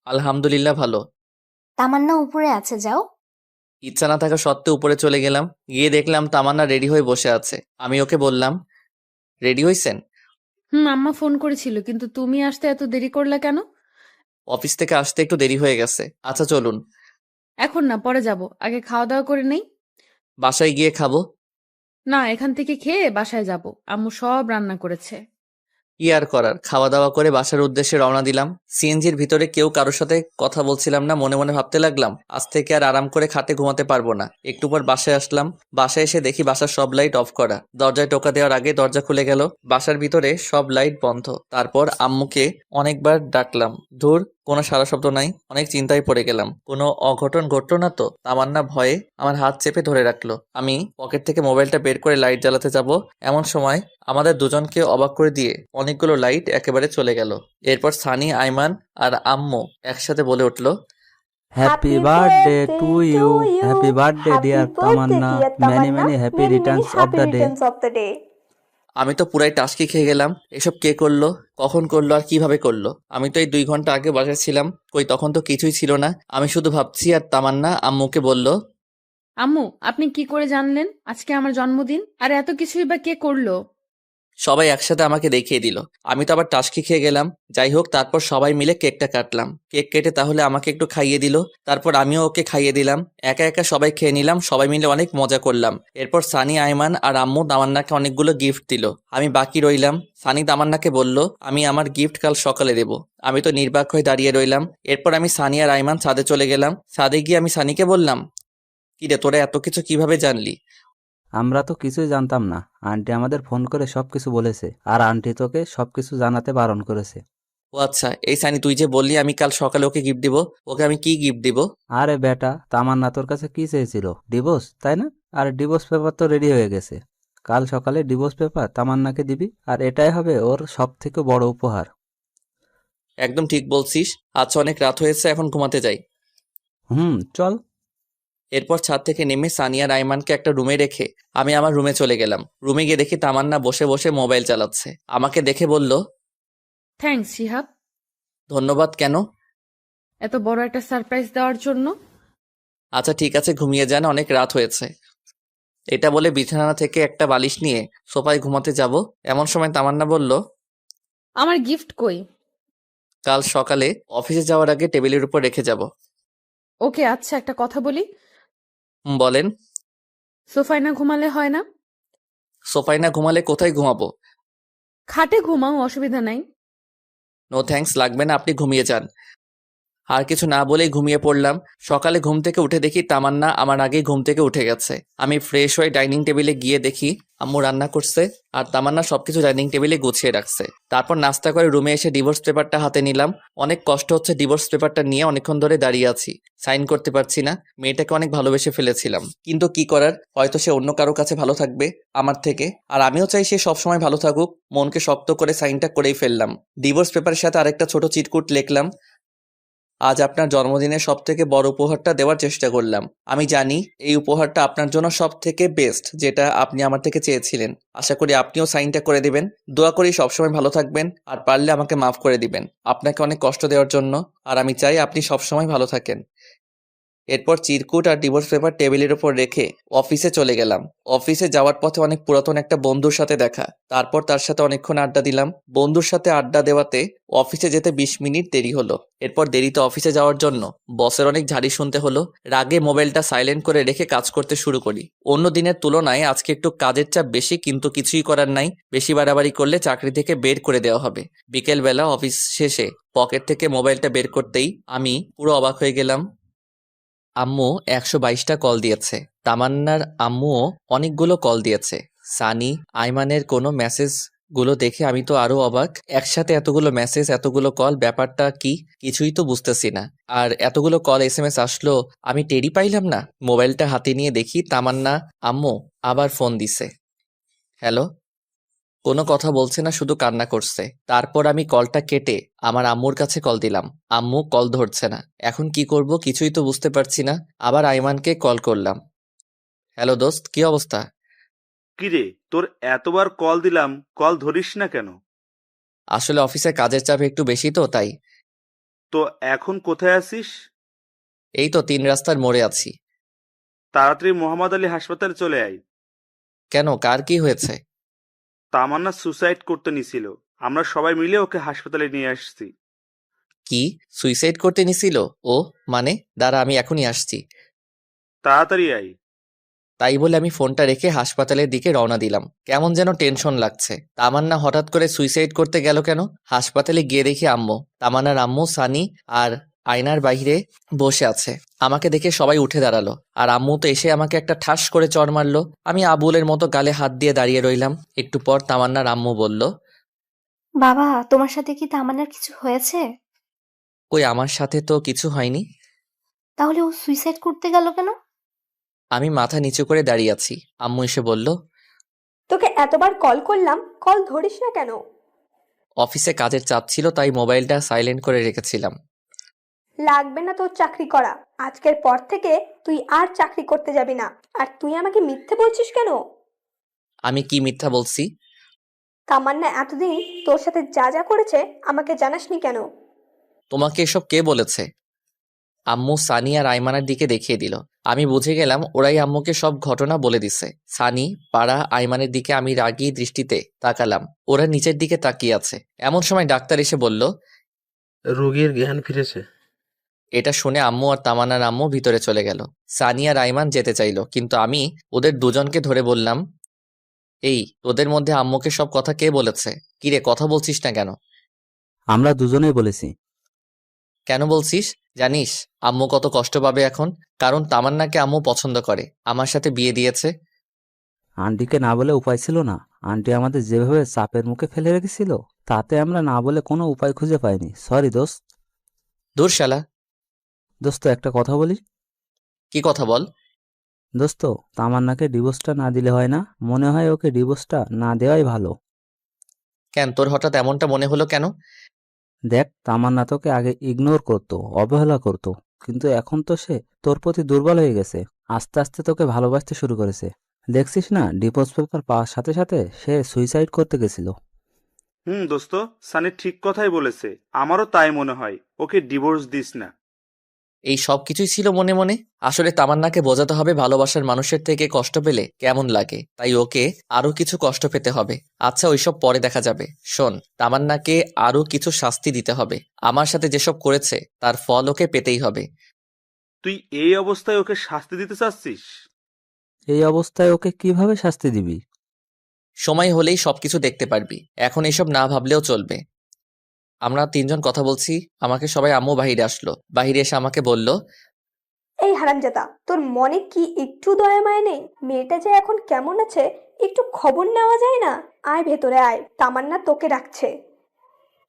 আলহামদুলিল্লাহ ভালো। তামান্না উপরে আছে, যাও। ইচ্ছা না থাকা সত্ত্বেও উপরে চলে গেলাম। গিয়ে দেখলাম তামান্না রেডি হয়ে বসে আছে। আমি ওকে বললাম, রেডি হইছেন? আম্মা ফোন করেছিল, কিন্তু তুমি আসতে এত দেরি করলে কেন? অফিস থেকে আসতে একটু দেরি হয়ে গেছে। আচ্ছা চলুন। এখন না, পরে যাব, আগে খাওয়া দাওয়া করে নেই। বাসায় গিয়ে খাবো। না, এখান থেকে খেয়ে বাসায় যাব, আম্মু সব রান্না করেছে। কি আর করার, খাওয়া দাওয়া করে বাসার উদ্দেশ্যে রওনা দিলাম। সিএনজির ভিতরে কেউ কারোর সাথে কথা বলছিলাম না। মনে মনে ভাবতে লাগলাম, আজ থেকে আর আরাম করে খাটে ঘুমাতে পারবো না। একটু পর বাসায় আসলাম। বাসায় এসে দেখি বাসার সব লাইট অফ করা। দরজায় টোকা দেওয়ার আগে দরজা খুলে গেল। বাসার ভিতরে সব লাইট বন্ধ। তারপর আম্মুকে অনেকবার ডাকলাম, ধুর কোনো সারা শব্দ নাই। অনেক চিন্তায় পড়ে গেলাম, কোনো অঘটন ঘটলো না তো? তামান্না ভয়ে আমার হাত চেপে ধরে রাখলো। আমি পকেট থেকে মোবাইলটা বের করে লাইট জ্বালাতে যাব, এমন সময় আমাদের দুজনকে অবাক করে দিয়ে অনেকগুলো লাইট একেবারে চলে গেল। এরপর সানি, আইমান আর আম্মু একসাথে বলে উঠলো, happy birthday to you, happy birthday dear Tamanna, many many happy returns of the day. Day. আমি তো পুরাই টাসকি খেয়ে গেলাম। এসব কে করলো, কখন করলো আর কিভাবে করলো? আমি তো এই 2 ঘন্টা আগে বাসায় ছিলাম, কই তখন তো কিছুই ছিল না। আমি শুধু ভাবছি আর তামান্না আম্মুকে বলল, আম্মু, আপনি কি করে জানলেন আজকে আমার জন্মদিন? আর এত কিছুই বা কে করলো? সবাই একসাথে আমাকে দেখিয়ে দিল। আমি তো আবার টাসকি খেয়ে গেলাম। যাই হোক, তারপর সবাই মিলে কেকটা কাটলাম। কেক কেটে তাহলে আমাকে একটু খাইয়ে দিল। তারপর আমিও ওকে খাইয়ে দিলাম। একা একা সবাই খেয়ে নিলাম। সবাই মিলে অনেক মজা করলাম। এরপর সানি, আইমান আর আম্মু তামান্নাকে অনেকগুলো গিফট দিল। আমি বাকি রইলাম। সানি তামান্নাকে বলল, আমি আমার গিফট কাল সকালে দেব। আমি তো নির্বাক হয়ে দাঁড়িয়ে রইলাম। এরপর আমি সানি আর আইমান ছাদে চলে গেলাম। ছাদে গিয়ে আমি সানিকে বললাম, কিরে তোরা এত কিছু কিভাবে জানলি? আমরা তো কিছুই জানতাম না, আন্টি আমাদের ফোন করে সবকিছু বলেছে, আর আন্টি তোকে সবকিছু জানাতে বারণ করেছে। ও আচ্ছা, এই সানি তুই যে বললি আমি কাল সকালে ওকে গিফট দিব, ওকে আমি কি গিফট দিব? আরে বেটা, তামান্না তোর কাছে কি চেয়েছিল? ডিভোর্স, তাই না? আর ডিভোর্স পেপার তো রেডি হয়ে গেছে। কাল সকালে ডিভোর্স পেপার তামান্নাকে দিবি, আর এটাই হবে ওর সব থেকে বড় উপহার। একদম ঠিক বলছিস। আচ্ছা অনেক রাত হয়েছে, এখন ঘুমাতে যাই। চল। এরপর ছাদ থেকে নেমে সানিয়া রাইমানকে একটা রুমে রেখে আমি আমার রুমে চলে গেলাম। রুমে গিয়ে দেখি তামান্না বসে বসে মোবাইল চালাচ্ছে। আমাকে দেখে বলল, থ্যাঙ্কস শিহাব, ধন্যবাদ। কেন? এত বড় একটা সারপ্রাইজ দেওয়ার জন্য। আচ্ছা ঠিক আছে, ঘুমিয়ে যান, অনেক রাত হয়েছে। এটা বলে বিছানা থেকে একটা বালিশ নিয়ে সোফায় ঘুমাতে যাব। এমন সময় তামান্না বলল, আমার গিফট কই? কাল সকালে অফিসে যাওয়ার আগে টেবিলের উপর রেখে যাব। ওকে, আচ্ছা একটা কথা বলি। বলেন। সোফায় না ঘুমালে হয় না? সোফায় না ঘুমালে কোথায় ঘুমাবো? খাটে ঘুমাও, অসুবিধা নাই। নো থ্যাঙ্কস, লাগবে না, আপনি ঘুমিয়ে যান। আর কিছু না বলেই ঘুমিয়ে পড়লাম। সকালে ঘুম থেকে উঠে দেখি তামান্না আমার আগেই ঘুম থেকে উঠে গেছে। আমি ফ্রেশ হয়ে ডাইনিং টেবিলে গিয়ে দেখি আম্মু রান্না করছে আর তামান্না সবকিছু ডাইনিং টেবিলে গুছিয়ে রাখছে। তারপর নাস্তা করে রুমে এসে ডিভোর্স পেপারটা হাতে নিলাম। অনেক কষ্ট হচ্ছে, ডিভোর্স পেপারটা নিয়ে অনেকক্ষণ ধরে দাঁড়িয়ে আছি, সাইন করতে পারছি না। মেয়েটাকে অনেক ভালোবেসে ফেলেছিলাম, কিন্তু কি করার, হয়তো সে অন্য কারো কাছে ভালো থাকবে আমার থেকে, আর আমিও চাই সে সবসময় ভালো থাকুক। মনকে শক্ত করে সাইনটা করেই ফেললাম। ডিভোর্স পেপারের সাথে আরেকটা ছোট চিটকুট লিখলাম, আজ আপনার জন্মদিনের সব থেকে বড় উপহারটা দেওয়ার চেষ্টা করলাম। আমি জানি এই উপহারটা আপনার জন্য সব থেকে বেস্ট, যেটা আপনি আমার থেকে চেয়েছিলেন। আশা করি আপনিও সাইনটা করে দিবেন। দোয়া করি সবসময় ভালো থাকবেন, আর পারলে আমাকে মাফ করে দিবেন আপনাকে অনেক কষ্ট দেওয়ার জন্য। আর আমি চাই আপনি সবসময় ভালো থাকেন। এরপর চিরকুট আর ডিভোর্স পেপার টেবিলের উপর রেখে অফিসে চলে গেলাম। অফিসে যাওয়ার পথে অনেক পুরাতন একটা বন্ধুর সাথে দেখা, তারপর তার সাথে অনেকক্ষণ আড্ডা দিলাম। বন্ধুর সাথে আড্ডা দেওয়াতে অফিসে যেতে 20 মিনিট দেরি হলো। এরপর দেরিতে অফিসে যাওয়ার জন্য বসের অনেক ঝাড়ি শুনতে হলো। রাগে মোবাইলটা সাইলেন্ট করে রেখে কাজ করতে শুরু করি। অন্য দিনের তুলনায় আজকে একটু কাজের চাপ বেশি, কিন্তু কিছুই করার নাই। বেশি বাড়াবাড়ি করলে চাকরি থেকে বের করে দেওয়া হবে। বিকেলবেলা অফিস শেষে পকেট থেকে মোবাইলটা বের করতেই আমি পুরো অবাক হয়ে গেলাম। আম্মু 122টা কল দিয়েছে। তামান্নার আম্মুও অনেকগুলো কল দিয়েছে। সানি, আইমানের কোনো মেসেজ গুলো দেখে আমি তো আরো অবাক। একসাথে এতগুলো মেসেজ, এতগুলো কল, ব্যাপারটা কি কিছুই তো বুঝতেছি না। আর এতগুলো কল SMS আসলো, আমি টেরই পাইলাম না। মোবাইলটা হাতে নিয়ে দেখি তামান্না আম্মু আবার ফোন দিছে। হ্যালো। কোনো কথা বলছে না, শুধু কান্না করছে। তারপর আমি কলটা কেটে আমার আম্মুর কাছে কল দিলাম। আম্মু কল ধরছে না। এখন কি করব কিছুই তো বুঝতে পারছি না। আবার আইমানকে কল করলাম। হ্যালো দোস্ত, কি অবস্থা? কিরে, তোর এতবার কল দিলাম, কল ধরিস না কেন? আসলে অফিসে কাজের চাপ একটু বেশি তো তাই। তো এখন কোথায় আছিস? এই তো 3 রাস্তার মোড়ে আছি। তাড়াতাড়ি মোহাম্মদ আলী হাসপাতালে চলে আয়। কেন, কার কি হয়েছে? তামান্না সুসাইড করতে নিছিল, আমরা সবাই মিলে ওকে হাসপাতালে নিয়ে আসছি। কি, সুইসাইড করতে নিছিল ও? মানে দাঁড়া, আমি এখনই আসছি। তাড়াতাড়ি আয়। তাই বলে আমি ফোনটা রেখে হাসপাতালের দিকে রওনা দিলাম। কেমন যেন টেনশন লাগছে। তামান্না হঠাৎ করে সুইসাইড করতে গেল কেন? হাসপাতালে গিয়ে দেখি আম্মু, তামান্নার আম্মু, সানি আর আয়নার বাইরে বসে আছে। আমাকে দেখে সবাই উঠে দাঁড়ালো, আর আম্মু তো এসে আমাকে একটা ঠাস করে চড় মারলো। আমি আবুলের মতো গালে হাত দিয়ে দাঁড়িয়ে রইলাম। একটু পর তামান্নার আম্মু বলল, বাবা, তোমার সাথে কি তামান্নার কিছু হয়েছে? কই, আমার সাথে তো কিছু হয়নি। তাহলে ও সুইসাইড করতে গেল কেন? আমি মাথা নিচু করে দাঁড়িয়ে আছি। আম্মু এসে বলল, তোকে এতবার কল করলাম, কল ধরিস না কেন? অফিসে কাজের চাপ ছিল, তাই মোবাইলটা সাইলেন্ট করে রেখেছিলাম। লাগবে না তোর চাকরি করা। আজকের পর থেকে তুই আর চাকরি করতে যাবি না। আর তুই আমাকে মিথ্যে বলছিস কেন? আমি কি মিথ্যা বলছি? তামান্না এতদিন তোর সাথে যা যা করেছে আমাকে জানাসনি কেন? তোমাকে এসব কে বলেছে? আম্মু সানি আর আইমানের দিকে দেখিয়ে দিল। আমি বুঝে গেলাম ওরাই আম্মুকে সব ঘটনা বলে দিছে। সানি, পাড়া, আইমানের দিকে আমি রাগী দৃষ্টিতে তাকালাম। ওরা নিচের দিকে তাকিয়ে আছে। এমন সময় ডাক্তার এসে বলল, রোগীর জ্ঞান ফিরেছে। এটা শুনে আম্মু আর তামান্নার আম্মু ভিতরে চলে গেল। সানি আর আইমান যেতে চাইলো, কিন্তু আমি ওদের দুজনকে ধরে বললাম, এই তোদের মধ্যে আম্মুকে সব কথা কে বলেছে? কিরে, কথা বলছিস না কেন? আমরা দুজনেই বলেছি। কেন বলছিস? জানিস আম্মু কত কষ্ট পাবে এখন? কারণ তামান্নাকে আম্মু পছন্দ করে, আমার সাথে বিয়ে দিয়েছে। আন্টিকে না বলে উপায় ছিল না। আন্টি আমাদের যেভাবে চাপের মুখে ফেলে রেখেছিল, তাতে আমরা না বলে কোনো উপায় খুঁজে পাইনি। সরি দোস্ত। দূর শালা। দোস্ত, একটা কথা বলি। কি কথা বল? দোস্ত, তামান্নাকে ডিভোর্সটা না দিলে হয় না? মনে হয় ওকে ডিভোর্সটা না দেওয়াই ভালো। কেন, তোর হঠাৎ এমনটা মনে হলো কেন? দেখ, তামান্না তোকে আগে ইগনোর করতো, অবহেলা করতো, কিন্তু এখন তো সে তোর প্রতি দুর্বল হয়ে গেছে। আস্তে আস্তে তোকে ভালোবাসতে শুরু করেছে। দেখছিস না, ডিভোর্স পেপার পাওয়ার সাথে সাথে সে সুইসাইড করতে গেছিল। দোস্ত, সানি ঠিক কথাই বলেছে। আমারও তাই মনে হয়। ওকে ডিভোর্স দিস না। এই সব কিছুই ছিল মনে মনে। আসলে তামান্নাকে বোঝাতে হবে ভালোবাসার মানুষের থেকে কষ্ট পেলে কেমন লাগে, তাই ওকে আরো কিছু কষ্ট পেতে হবে। আচ্ছা, ওইসব পরে দেখা যাবে। শোন, তামান্নাকে আরো কিছু শাস্তি দিতে হবে। আমার সাথে যেসব করেছে তার ফল ওকে পেতেই হবে। তুই এই অবস্থায় ওকে শাস্তি দিতে চাচ্ছিস? এই অবস্থায় ওকে কিভাবে শাস্তি দিবি? সময় হলেই সবকিছু দেখতে পারবি। এখন এসব না ভাবলেও চলবে। আমরা 3 জন কথা বলছি, আমাকে সবাই আম্মু বাহিরে আসলো। বাহিরে এসে আমাকে বলল, এই হারামজাদা, তোর মনে কি একটু দয়া মায়া নেই? মেয়েটা যে এখন কেমন আছে একটু খবর নেওয়া যায় না? আয় ভেতরে আয়, তামান্না তোকে ডাকছে।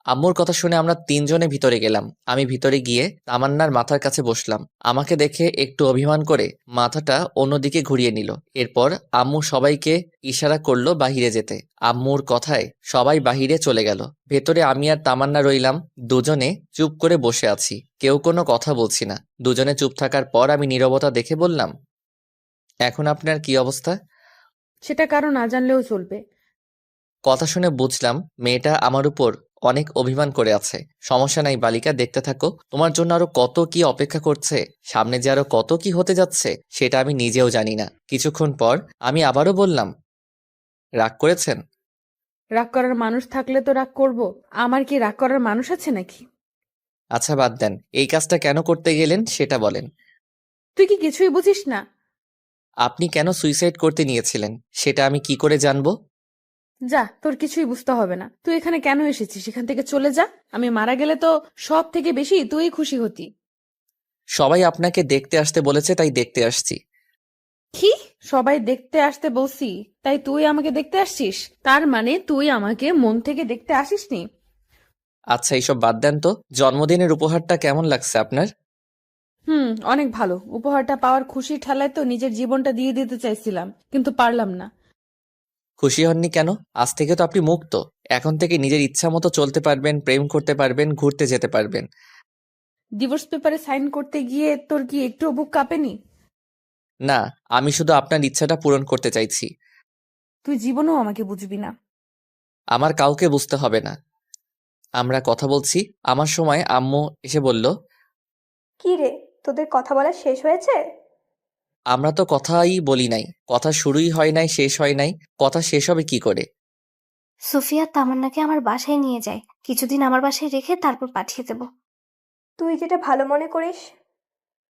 আম্মুর কথা শুনে আমরা 3 জনে ভিতরে গেলাম। আমি ভিতরে গিয়ে তামান্নার মাথার কাছে বসলাম। আমাকে দেখে একটু অভিমান করে মাথাটা অন্যদিকে ঘুরিয়ে নিল। এরপর আম্মু সবাইকে ইশারা করলো বাহিরে যেতে। আম্মুর কথায় সবাই বাহিরে চলে গেল। ভেতরে আমি আর তামান্না রইলাম। দুজনে চুপ করে বসে আছি, কেউ কোনো কথা বলছি না। দুজনে চুপ থাকার পর আমি নীরবতা দেখে বললাম, এখন আপনার কি অবস্থা? সেটা কারো না জানলেও চলবে। কথা শুনে বুঝলাম মেয়েটা আমার উপর অনেক অভিমান করে আছে। সমস্যা নাই বালিকা, দেখতে থাকো। তোমার জন্য আরো কত কি অপেক্ষা করছে, সামনে যে আরো কত কি হতে যাচ্ছে সেটা আমি নিজেও জানি না। কিছুক্ষণ পর আমি আবারও বললাম, রাগ করেছেন? রাগ করার মানুষ থাকলে তো রাগ করব। আমার কি রাগ করার মানুষ আছে নাকি? আচ্ছা বাদ দেন, এই কাজটা কেন করতে গেলেন সেটা বলেন। তুই কি কিছুই বুঝিস না? আপনি কেন সুইসাইড করতে নিয়েছিলেন সেটা আমি কি করে জানবো? যা, তোর কিছুই বুঝতে হবে না। তুই এখানে কেন এসেছিস? এখান থেকে চলে যা। আমি মারা গেলে তো সব থেকে বেশি তুই খুশি হতি। সবাই আপনাকে দেখতে আসতে বলেছে, তাই দেখতে আসছি। কি? সবাই দেখতে আসতে বলছি, তাই তুই আমাকে দেখতে আসছিস? তার মানে তুই আমাকে মন থেকে দেখতে আসিসনি? আচ্ছা এইসব বাদ দেন তো, জন্মদিনের উপহারটা কেমন লাগছে আপনার? অনেক ভালো। উপহারটা পাওয়ার খুশির ঠেলায় তো নিজের জীবনটা দিয়ে দিতে চাইছিলাম, কিন্তু পারলাম না। খুশি হননি কেন? আজ থেকে তো আপনি মুক্ত। এখন থেকে নিজের ইচ্ছা মতো চলতে পারবেন, প্রেম করতে পারবেন, ঘুরতে যেতে পারবেন। ডিভোর্স পেপারে সাইন করতে গিয়ে তোর কি একটু বুক কাঁপেনি? না, আমি শুধু আপনার ইচ্ছাটা পূরণ করতে চাইছি। তুই জীবনেও আমাকে বুঝবি না। আমার কাউকে বুঝতে হবে না। আমরা কথা বলছি, আমার সময় আম্মু এসে বলল, কি রে, তোদের কথা বলা শেষ হয়েছে? আমরা তো কথাই বলি নাই, কথা শুরুই হয় নাই, শেষ হয় নাই, কথা শেষ হবে কি করে? সুফিয়া তামান্নাকে আমার বাসায় নিয়ে যায়, কিছুদিন আমার বাসায় রেখে তারপর পাঠিয়ে দেব। তুই যেটা ভালো মনে করিস।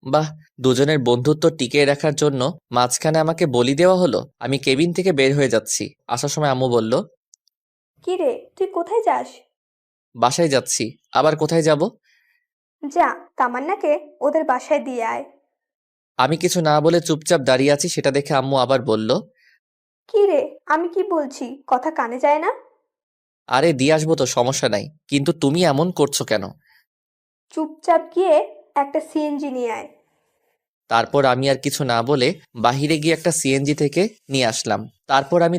বাহ, দুজনের বন্ধুত্ব টিকিয়ে রাখার জন্য মাঝখানে আমাকে বলি দেওয়া হলো। আমি কেবিন থেকে বের হয়ে যাচ্ছি, আসার সময় আম্মু বলল, কি রে, তুই কোথায় যাস? বাসায় যাচ্ছি। আবার কোথায় যাব? যা, তামান্নাকে ওদের বাসায় দিয়ে আয়। আমি কিছু না বলে চুপচাপ দাঁড়িয়ে আছি, সেটা দেখে আম্মু আবার বলল, কি রে, আমি কি বলছি কথা কানে যায় না? আরে দিয়ে আসবো তো, সমস্যা নাই, কিন্তু তুমি এমন করছো কেন? চুপচাপ গিয়ে একটা সিএনজি নিয়ে আয়। তারপর আমি আর কিছু না বলে বাহিরে গিয়ে একটা সিএনজি থেকে নিয়ে আসলাম। তারপর আমি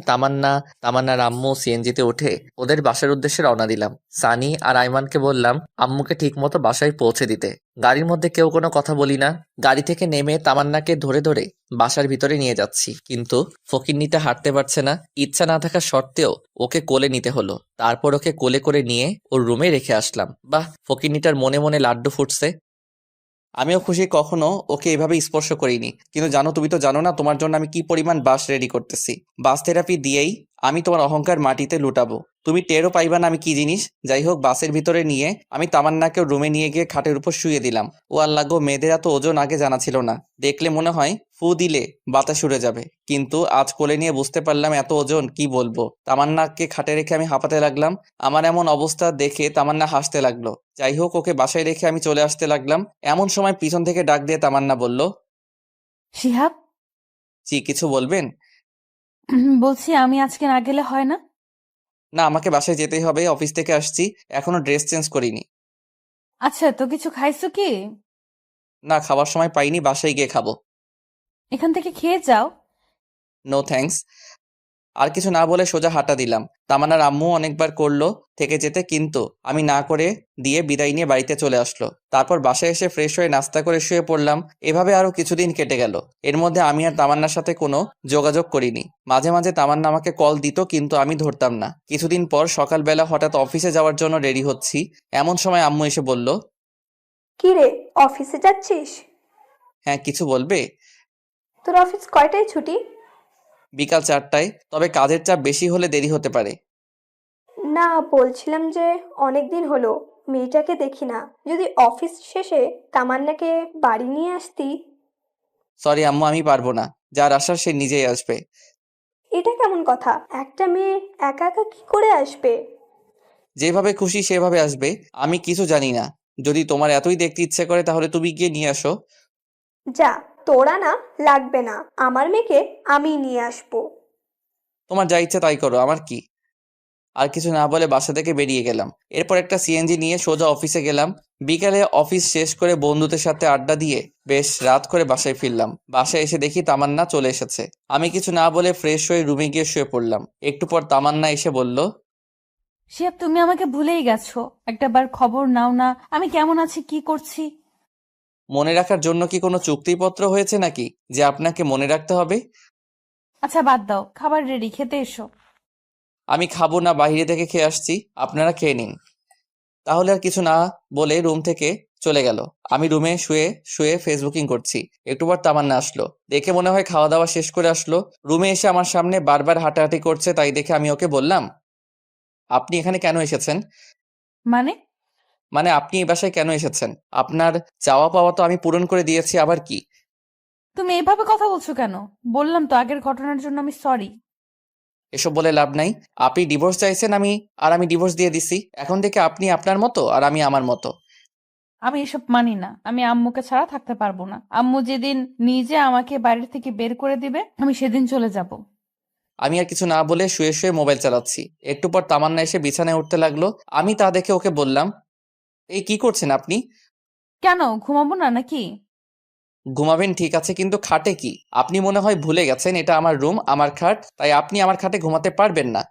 তামান্নার আম্মু সিএনজিতে উঠে ওদের বাসার উদ্দেশ্যে রওনা দিলাম। সানি আর আইমানকে বললাম আম্মুকে ঠিকমতো বাসায় পৌঁছে দিতে। গাড়ির মধ্যে কেউ কোনো কথা বলি না। গাড়ি থেকে নেমে তামান্নাকে ধরে ধরে বাসার ভিতরে নিয়ে যাচ্ছি, কিন্তু ফকিন্নিটা হাঁটতে পারছে না। ইচ্ছা না থাকা সত্ত্বেও ওকে কোলে নিতে হলো। তারপর ওকে কোলে করে নিয়ে ওর রুমে রেখে আসলাম। বাহ, ফকিন্নিটার মনে মনে লাড্ডু ফুটছে। আমিও খুশি, কখনো ওকে এভাবে স্পর্শ করিনি। কিন্তু জানো, তুমি তো জানো না তোমার জন্য আমি কি পরিমাণ বাস রেডি করতেছি। বাস থেরাপি দিয়েই আমি তোমার অহংকার মাটিতে লুটাবো। তুমি টেরও পাইবা না আমি কি জিনিস। যাই হোক, বাসের ভিতরে নিয়ে আমি তামান্নাকে রুমে নিয়ে গিয়ে খাটের উপর শুয়ে দিলাম। ও আল্লাহ গো, মেয়েদের এত ওজন আগে জানা ছিল না। দেখলে মনে হয় ফু দিলে বাতাস উড়ে যাবে, কিন্তু আজ কোলে নিয়ে বুঝতে পারলাম এত ওজন কি বলবো। তামান্নাকে খাটে রেখে আমি হাঁপাতে লাগলাম। আমার এমন অবস্থা দেখে তামান্না হাসতে লাগলো। যাই হোক, ওকে বাসায় রেখে আমি চলে আসতে লাগলাম। এমন সময় পিছন থেকে ডাক দিয়ে তামান্না বলল, শিহাব, জি কিছু বলবেন? বলছি আমি আজকে না গেলে হয় না? না, আমাকে বাসায় যেতেই হবে, অফিস থেকে আসছি, এখনো ড্রেস চেঞ্জ করিনি। আচ্ছা, তো কিছু খাইছো কি? না, খাবার সময় পাইনি, বাসায় গিয়ে খাবো। এখান থেকে খেয়ে যাও। No thanks. আর কিছু না বলে সোজা হাঁটা দিলাম। তামান্নার আম্মু অনেকবার করলো থেকে যেতে, কিন্তু আমি না করে দিয়ে বিদায় নিয়ে বাড়িতে চলে আসলো। তারপর বাসায় এসে ফ্রেশ হয়ে নাস্তা করে শুয়ে পড়লাম। এভাবে আরো কিছুদিন কেটে গেল। এর মধ্যে আমি আর তামান্নার সাথে কোনো যোগাযোগ করিনি। মাঝে মাঝে তামান্না আমাকে কল দিত, কিন্তু আমি ধরতাম না। কিছুদিন পর সকালবেলা হঠাৎ অফিসে যাওয়ার জন্য রেডি হচ্ছি, এমন সময় আম্মু এসে বলল, কি রে, অফিসে যাচ্ছিস? হ্যাঁ, কিছু বলবে? তোর অফিস কয়টায় ছুটি? বিকাল 4টায়, তবে কাজের চাপ বেশি হলে দেরি হতে পারে। না, বলছিলাম যে অনেক দিন হলো মেয়েটাকে দেখি না। যদি অফিস শেষে তামান্নাকে বাড়ি নিয়ে আসতি। সরি আম্মু, আমি পারবো না। যার আসার সে নিজেই আসবে। এটা কেমন কথা? একটা মেয়ে একা একা কি করে আসবে? যেভাবে খুশি সেভাবে আসবে, আমি কিছু জানি না। যদি তোমার এতই দেখতে ইচ্ছে করে তাহলে তুমি গিয়ে নিয়ে আসো। যা, তোরা না লাগবে না, আমার মেয়েকে আমি নিয়ে আসবো। তোমার যা ইচ্ছে তাই করো, আমার কি। আর কিছু না বলে বাসা থেকে বেরিয়ে গেলাম। এরপর একটা সিএনজি নিয়ে সোজা অফিসে গেলাম। বিকালে অফিস শেষ করে বন্ধুদের সাথে আড্ডা দিয়ে বেশ রাত করে বাসায় ফিরলাম। বাসায় এসে দেখি তামান্না চলে এসেছে। আমি কিছু না বলে ফ্রেশ হয়ে রুমে গিয়ে শুয়ে পড়লাম। একটু পর তামান্না এসে বলল, শিহাব, তুমি আমাকে ভুলেই গেছো। একটাবার খবর নাও না, আমি কেমন আছি, কি করছি। মনে রাখার জন্য কি কোনো চুক্তিপত্র হয়েছে নাকি যে আপনাকে মনে রাখতে হবে? আচ্ছা বাদ দাও, খাবার রেডি, খেতে এসো। আমি খাবো না, বাইরে থেকে খেয়ে আসছি, আপনারা খেয়ে নিন। তাহলে আর কিছু না বলে রুম থেকে চলে গেল। আমি রুমে শুয়ে শুয়ে ফেসবুকিং করছি। একটু পর তামান্না আসলো। দেখে মনে হয় খাওয়া দাওয়া শেষ করে আসলো। রুমে এসে আমার সামনে বারবার হাঁটাহাঁটি করছে, তাই দেখে আমি ওকে বললাম, আপনি এখানে কেন এসেছেন? মানে? মানে আপনি এই বাসায় কেন এসেছেন? আপনার চাওয়া পাওয়া তো আমি পূরণ করে দিয়েছি, আবার কি? তুমি এভাবে কথা বলছো কেন? বললাম তো আগের ঘটনার জন্য আমি সরি। এসব বলে লাভ নাই। আপনি ডিভোর্স চাইছেন, আমি ডিভোর্স দিয়ে দিছি। এখন থেকে আপনি আপনার মতো আর আমি আমার মতো। আমি এসব মানি না। আমি আম্মুকে ছাড়া থাকতে পারবো না। আম্মু যেদিন নিজে আমাকে বাড়ির থেকে বের করে দিবে আমি সেদিন চলে যাব। আমি আর কিছু না বলে শুয়ে শুয়ে মোবাইল চালাচ্ছি। একটু পর তামান্না এসে বিছানায় উঠতে লাগলো। আমি তা দেখে ওকে বললাম, এই কি করছেন আপনি? কেন ঘুমাবো না নাকি? ঘুমাবেন ঠিক আছে, কিন্তু খাটে কি? আপনি মনে হয় ভুলে গেছেন এটা আমার রুম, আমার খাট, তাই আপনি আমার খাটে ঘুমাতে পারবেন না।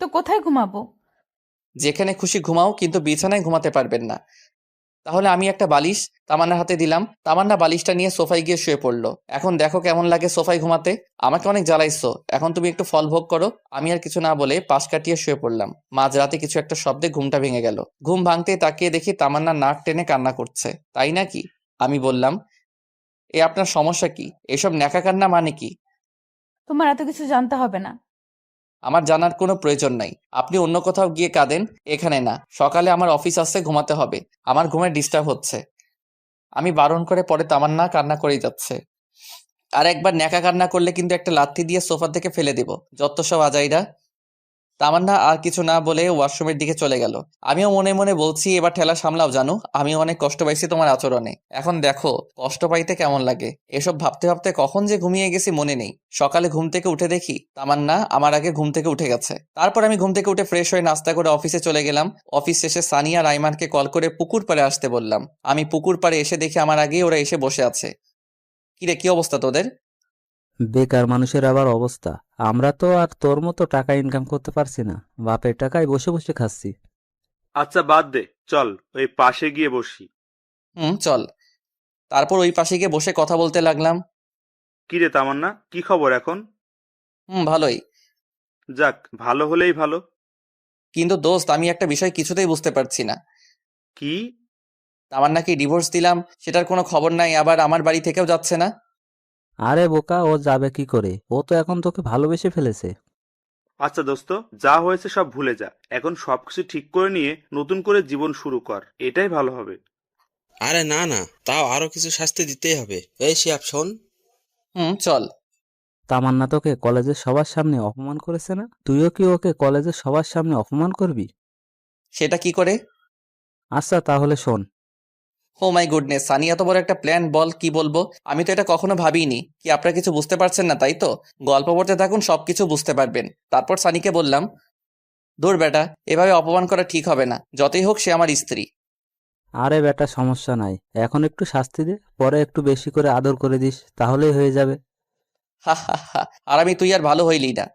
তো কোথায় ঘুমাবো? যেখানে খুশি ঘুমাও, কিন্তু বিছানায় ঘুমাতে পারবেন না। তাহলে আমি একটা বালিশ তামান্নার হাতে দিলাম। তামান্না বালিশটা নিয়ে সোফায় গিয়ে শুয়ে পড়লো। এখন দেখো কেমন লাগে সোফায় ঘুমাতে। আমাকে অনেক জ্বালাইছো, এখন তুমি একটু ফল ভোগ করো। আমি আর কিছু না বলে পাশ কাটিয়ে শুয়ে পড়লাম। মাঝরাতে কিছু একটা শব্দে ঘুমটা ভেঙে গেল। ঘুম ভাঙতেই তাকিয়ে দেখি তামান্না নাক টেনে কান্না করছে। তাই নাকি? আমি বললাম, এ আপনার সমস্যা কি? এসব ন্যাকা কান্না মানে কি? তোমার এত কিছু জানতে হবে না। আমার জানার কোনো প্রয়োজন নাই। আপনি অন্য কোথাও গিয়ে কাঁদেন, এখানে না। সকালে আমার অফিস আসছে, ঘুমাতে হবে। আমার ঘুমে ডিস্টার্ব হচ্ছে। আমি বারণ করে পরে তামান্না কান্না করেই যাচ্ছে। আর একবার ন্যাকা কান্না করলে কিন্তু একটা লাথি দিয়ে সোফা থেকে ফেলে দিব। যত সব আজাইরা। তামান্না আর কিছু না বলে ওয়াশরুমের দিকে চলে গেল। আমিও মনে মনে বলছি, এবার ঠেলা সামলাও জানো, আমিও অনেক কষ্ট পাইছি তোমার আচরণে। এখন দেখো কষ্ট পাইতে কেমন লাগে। এসব ভাবতে ভাবতে কখন যে ঘুমিয়ে গেছি মনে নেই। সকালে ঘুম থেকে উঠে দেখি তামান্না আমার আগে ঘুম থেকে উঠে গেছে। তারপর আমি ঘুম থেকে উঠে ফ্রেশ হয়ে নাস্তা করে অফিসে চলে গেলাম। অফিস শেষে সানিয়া আর আইমানকে কল করে পুকুর পাড়ে আসতে বললাম। আমি পুকুর পাড়ে এসে দেখি আমার আগেই ওরা এসে বসে আছে। কিরে, কি অবস্থা তোদের? বেকার মানুষের আবার অবস্থা। আমরা তো আর তোর মতো টাকা ইনকাম করতে পারছি না, বাপের টাকায় বসে বসে খাচ্ছি। আচ্ছা বাদ দে, চল ওই পাশে গিয়ে বসি। চল। তারপর ওই পাশে গিয়ে বসে কথা বলতে লাগলাম। কিরে তামান্না, কি খবর এখন? ভালোই। যাক, ভালো হলেই ভালো। কিন্তু দোস্ত, আমি একটা বিষয় কিছুতেই বুঝতে পারছি না। কি? তামান্নাকে ডিভোর্স দিলাম, সেটার কোনো খবর নাই, আবার আমার বাড়ি থেকেও যাচ্ছে না। আরে বোকা, ও যাবে কি করে? ও তো এখন তোকে ভালোবেসে ফেলেছে। আচ্ছা দোস্ত, যা হয়েছে সব ভুলে যা। এখন সবকিছু ঠিক করে নিয়ে নতুন করে জীবন শুরু কর, এটাই ভালো হবে। আরে না না, তাও আরো কিছু শাস্তি দিতেই হবে। এই শিহাব শোন। চল। তামান্না তোকে কলেজের সবার সামনে অপমান করেছে না? তুইও কি ওকে কলেজের সবার সামনে অপমান করবি? সেটা কি করে? আচ্ছা তাহলে শোন। ও মাই গুডনেস, সানি এত বড় একটা প্ল্যান! বল, কি বলবো? আমি তো এটা কখনো ভাবিনি। কি আপনারা কিছু বুঝতে পারছেন না, তাই তো? গল্প পড়তে থাকুন, সবকিছু বুঝতে পারবেন। তারপর সানিকে বললাম, দূর বেটা, এভাবে অপমান করা ঠিক হবে না। যতই হোক সে আমার স্ত্রী। আরে বেটা, সমস্যা নাই, এখন একটু শাস্তি দে, পরে একটু বেশি করে আদর করে দিস, তাহলেই হয়ে যাবে। হা হা হা। আর আমি তুই আর ভালো হইলি না।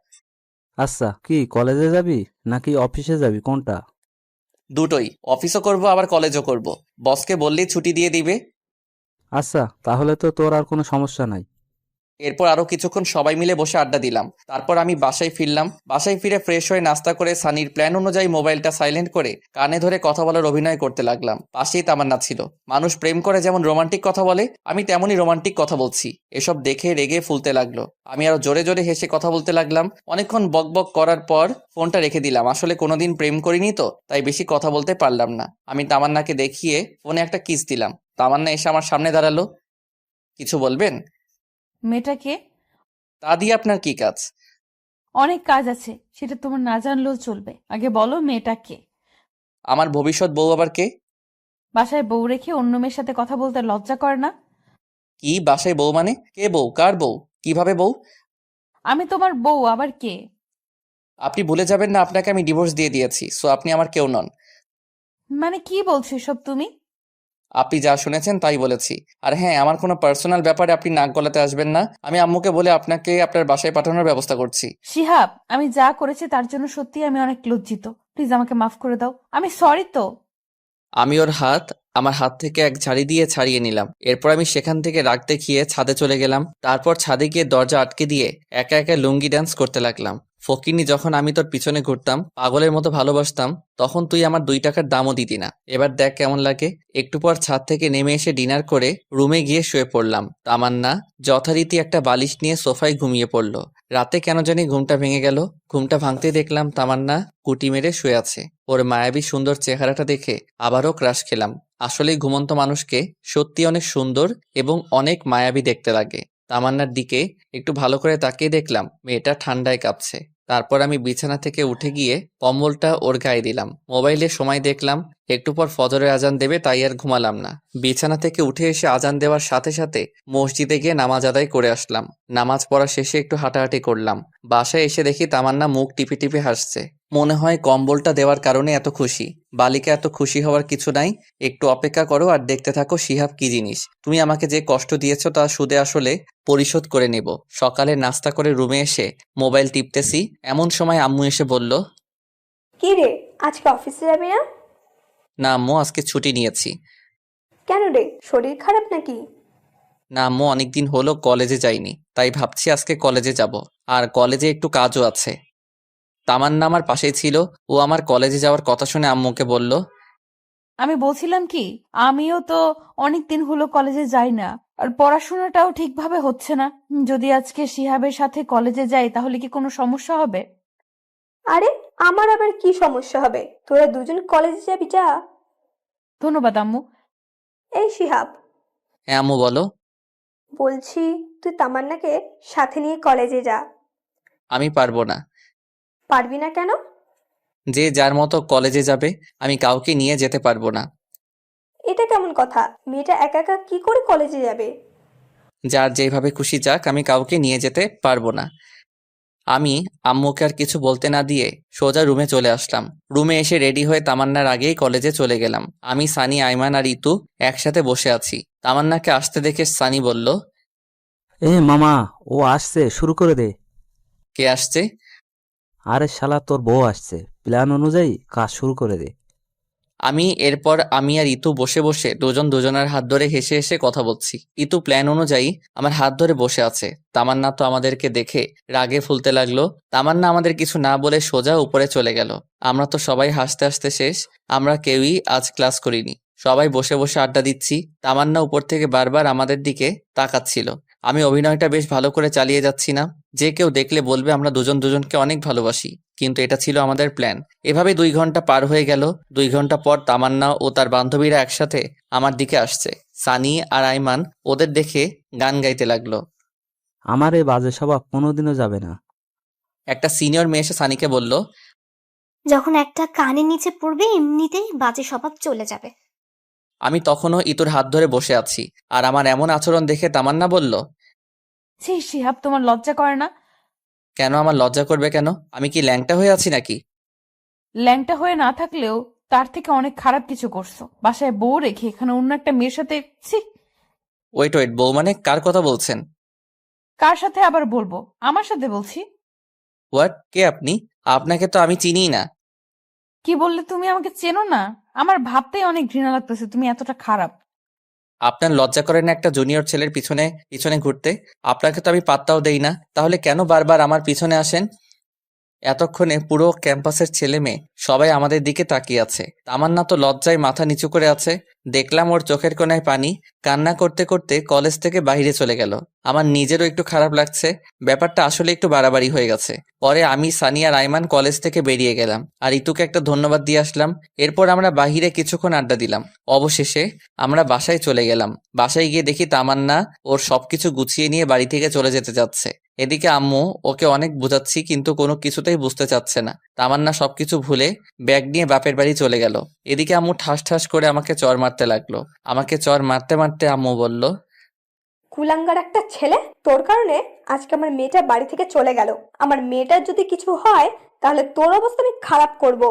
আচ্ছা, কি কলেজে যাবি নাকি অফিসে যাবি, কোনটা? দুটোই। অফিসও করব, আবার কলেজও করব। বসকে বললেই ছুটি দিয়ে দিবে। আচ্ছা, তাহলে তো তোর আর কোনো সমস্যা নাই। এরপর আরো কিছুক্ষণ সবাই মিলে বসে আড্ডা দিলাম। তারপর আমি বাসায় ফিরলাম। বাসায় ফিরে ফ্রেশ হয়ে নাস্তা করে সানির প্ল্যান অনুযায়ী মোবাইলটা সাইলেন্ট করে কানে ধরে কথা বলার অভিনয় করতে লাগলাম। পাশেই তামান্না ছিল। মানুষ প্রেম করে যেমন রোমান্টিক কথা বলে, আমি তেমনই রোমান্টিক কথা বলছি। এসব দেখে রেগে ফুলতে লাগলো। আমি আরো জোরে জোরে হেসে কথা বলতে লাগলাম। অনেকক্ষণ বক বক করার পর ফোনটা রেখে দিলাম। আসলে কোনোদিন প্রেম করিনি তো, তাই বেশি কথা বলতে পারলাম না। আমি তামান্নাকে দেখিয়ে ফোনে একটা কিস দিলাম। তামান্না এসে আমার সামনে দাঁড়ালো। কিছু বলবেন? মেয়েটাকে? তা দিয়ে আপনার কি কাজ? অনেক কাজ আছে, সেটা তোমার না জানলেও চলবে। আগে বলো মেয়েটাকে। আমার ভবিষ্যৎ বউ আবার কে? বাসায় বউ রেখে অন্য মেয়ের সাথে কথা বলতে লজ্জা করে না? কি বাসায় বউ মানে? কে বউ? কার বউ? কিভাবে বউ? আমি তোমার বউ, আবার কে? আপনি ভুলে যাবেন না আপনাকে আমি ডিভোর্স দিয়ে দিয়েছি, সো আপনি আমার কেউ নন। মানে কি বলছো এসব তুমি? আপনি যা শুনেছেন তাই বলেছি। আর হ্যাঁ, আমার কোনো পার্সোনাল ব্যাপারে আপনি নাক গলাতে আসবেন না। আমি আম্মুকে বলে আপনাকে আপনার বাসায় পাঠানোর ব্যবস্থা করছি। শিহাব, আমি যা করেছি তার জন্য সত্যি আমি অনেক লজ্জিত। প্লিজ আমাকে মাফ করে দাও, আমি সরি তো। আমি ওর হাত আমার হাত থেকে এক ঝাড়ি দিয়ে ছাড়িয়ে নিলাম। এরপর আমি সেখান থেকে রাগ দেখিয়ে ছাদে চলে গেলাম। তারপর ছাদে গিয়ে দরজা আটকে দিয়ে একা একা লুঙ্গি ডান্স করতে লাগলাম। ফকিন্নি, যখন আমি তোর পিছনে ঘুরতাম, পাগলের মতো ভালোবাসতাম, তখন তুই আমার 2 টাকার দামও দিতি না। এবার দেখ কেমন লাগে। একটু পর ছাদ থেকে নেমে এসে ডিনার করে রুমে গিয়ে শুয়ে পড়লাম। তামান্না যথারীতি একটা বালিশ নিয়ে সোফায় ঘুমিয়ে পড়ল। রাতে কেন জানি ঘুমটা ভেঙে গেল। ঘুমটা ভাঙতেই দেখলাম তামান্না কুটি মেরে শুয়ে আছে। ওর মায়াবী সুন্দর চেহারাটা দেখে আবারও ক্রাশ খেলাম। আসলেই ঘুমন্ত মানুষকে সত্যি অনেক সুন্দর এবং অনেক মায়াবী দেখতে লাগে। তামান্নার দিকে একটু ভালো করে তাকিয়ে দেখলাম মেয়েটা ঠান্ডায় কাঁপছে। তারপর আমি বিছানা থেকে উঠে গিয়ে কম্বলটা ওর গায়ে দিলাম। মোবাইলে সময় দেখলাম, একটু পর ফজরের আজান দেবে, তাই আর ঘুমালাম না। বিছানা থেকে উঠে এসে আজান দেওয়ার সাথে সাথে মসজিদে গিয়ে নামাজ আদায় করে আসলাম। নামাজ পড়া শেষে একটু হাঁটাহাঁটি করলাম। বাসায় এসে দেখি তামান্না মুখ টিপে টিপে হাসছে। মনে হয় কম্বলটা দেওয়ার কারণে এত খুশি। বালিকা, এত খুশি হওয়ার কিছু নাই। একটু অপেক্ষা করো আর দেখতে থাকো শিহাব কি জিনিস। তুমি আমাকে যে কষ্ট দিয়েছো তা সুদে আসলে পরিশোধ করে নেব। সকালে নাস্তা করে রুমে এসে মোবাইল টিপতেছি, এমন সময় আম্মু এসে বলল, কি রে, আজকে অফিসে যাবি না? না আম্মু, আজকে ছুটি নিয়েছি। কেন রে, শরীর খারাপ নাকি? না আম্মু, অনেকদিন হলো কলেজে যাইনি, তাই ভাবছি আজকে কলেজে যাব। আর কলেজে একটু কাজও আছে। তামান্না আমার পাশেই ছিল। ও আমার কলেজে যাওয়ার কথা শুনে আম্মুকে বলল, আমি বলছিলাম কি, আমিও তো অনেকদিন হলো কলেজে যাই না, আর পড়াশোনাটাও ঠিকভাবে হচ্ছে না। যদি আজকে শিহাবের সাথে কলেজে যাই তাহলে কি কোনো সমস্যা হবে? আরে, আমার আবার কি সমস্যা হবে? তোরা দুজন কলেজে যাবি, যা। ধন্যবাদ আম্মু। এই শিহাব, হ্যাঁ আম্মু বলো। বলছি তুই তামান্নাকে সাথে নিয়ে কলেজে যা। আমি পারবো না। পারবি না কেন? যে যার মতো কলেজে যাবে, আমি কাউকে নিয়ে যেতে পারবো না। এটা কেমন কথা? মেয়েটা একা একা কি করে কলেজে যাবে? যার যেভাবে খুশি যাক, আমি কাউকে নিয়ে যেতে পারবো না। আমি আম্মুকে আর কিছু বলতে না দিয়ে সোজা রুমে চলে আসলাম। রুমে এসে রেডি হয়ে তামান্নার আগেই কলেজে চলে গেলাম। আমি, সানি, আইমান আর ইতু একসাথে বসে আছি। তামান্নাকে আসতে দেখে সানি বলল, এ মামা, ও আসছে, শুরু করে দে। কে আসছে? আরে শালা, তোর বউ আসছে, প্ল্যান অনুযায়ী কাজ শুরু করে দে। এরপর আমি আর ইতু বসে বসে দুজন দুজনের হাত ধরে হেসে হেসে কথা বলছি। ইতু প্ল্যান অনুযায়ী আমার হাত ধরে বসে আছে। তামান্না তো আমাদেরকে দেখে রাগে ফুলতে লাগলো। তামান্না আমাদের কিছু না বলে সোজা উপরে চলে গেল। আমরা তো সবাই হাসতে হাসতে শেষ। আমরা কেউই আজ ক্লাস করিনি। সবাই বসে বসে আড্ডা দিচ্ছি। তামান্না উপর থেকে বারবার আমাদের দিকে তাকাচ্ছিল। আমি অভিনয়টা বেশ ভালো করে চালিয়ে যাচ্ছি না? যে কেউ দেখলে বলবে আমরা দুজন দুজনকে অনেক ভালোবাসি। কিন্তু এটা ছিল আমাদের প্ল্যান। এভাবে 2 ঘন্টা পার হয়ে গেল। 2 ঘন্টা পর তামান্না ও তার বান্ধবীরা একসাথে আমার দিকে আসছে। সানি আর আইমান ওদের দেখে গান গাইতে লাগলো। আমার এই বাজে স্বভাব কোনোদিনও যাবে না। একটা সিনিয়র মেয়ে এসে সানিকে বলল, যখন একটা কানের নিচে পড়বে এমনিতেই বাজে স্বভাব চলে যাবে। আমি তখনও ইতুর হাত ধরে বসে আছি। আর আমার এমন আচরণ দেখে তামান্না বলল, ছি শিহাব, তোমার লজ্জা করে না? কেন আমার লজ্জা করবে কেন? আমি কি ল্যাংটা হয়ে আছি নাকি? ল্যাংটা হয়ে না থাকলেও তার থেকে অনেক খারাপ কিছু করছো। বাসায় বউ রেখে এখানে অন্য একটা মেয়ের সাথে। ছি। ওয়েট ওয়েট, বউ মানে কার কথা বলছেন? কার সাথে আবার বলবো? আমার সাথে বলছি। হোয়াট? কে আপনি? আপনাকে তো আমি চিনিই না। কি বললে তুমি? আমাকে চেনো না? আমার ভাবতেই অনেক ঘৃণা লাগতেছে তুমি এতটা খারাপ। আপনার লজ্জা করে না একটা জুনিয়র ছেলের পিছনে পিছনে ঘুরতে? আপনাকে তো আমি পাত্তাও দেই না, তাহলে কেন বারবার আমার পিছনে আসেন? এতক্ষণে পুরো ক্যাম্পাসের ছেলে মেয়ে সবাই আমাদের দিকে তাকিয়ে আছে। তামান্না তো লজ্জায় মাথা নিচু করে আছে। দেখলাম ওর চোখের কোণায় পানি। কান্না করতে করতে কলেজ থেকে বাইরে চলে গেল। আমার নিজেরও একটু খারাপ লাগছে। ব্যাপারটা আসলে একটু বাড়াবাড়ি হয়ে গেছে। পরে আমি, সানি আর আইমান কলেজ থেকে বেরিয়ে গেলাম আর ইতুকে একটা ধন্যবাদ দিয়ে আসলাম। এরপর আমরা বাহিরে কিছুক্ষণ আড্ডা দিলাম। অবশেষে আমরা বাসায় চলে গেলাম। বাসায় গিয়ে দেখি তামান্না ওর সবকিছু গুছিয়ে নিয়ে বাড়ি থেকে চলে যেতে যাচ্ছে। এদিকে আম্মু ওকে অনেক বোঝাচ্ছি, কিন্তু কোনো কিছুতেই বুঝতে চাচ্ছে না। তামান্না সবকিছু ভুলে ব্যাগ নিয়ে বাপের বাড়ি চলে গেল। এদিকে আম্মু ঠাস ঠাস করে আমাকে চর মারতে লাগলো। আমাকে চর মারতে মারতে আম্মু বলল, কুলাঙ্গার একটা ছেলে, তোর কারণে আজকে আমার মেয়েটা বাড়ি থেকে চলে গেল। আমার মেয়েটার যদি কিছু হয় তাহলে তোর অবস্থা আমি খারাপ করব।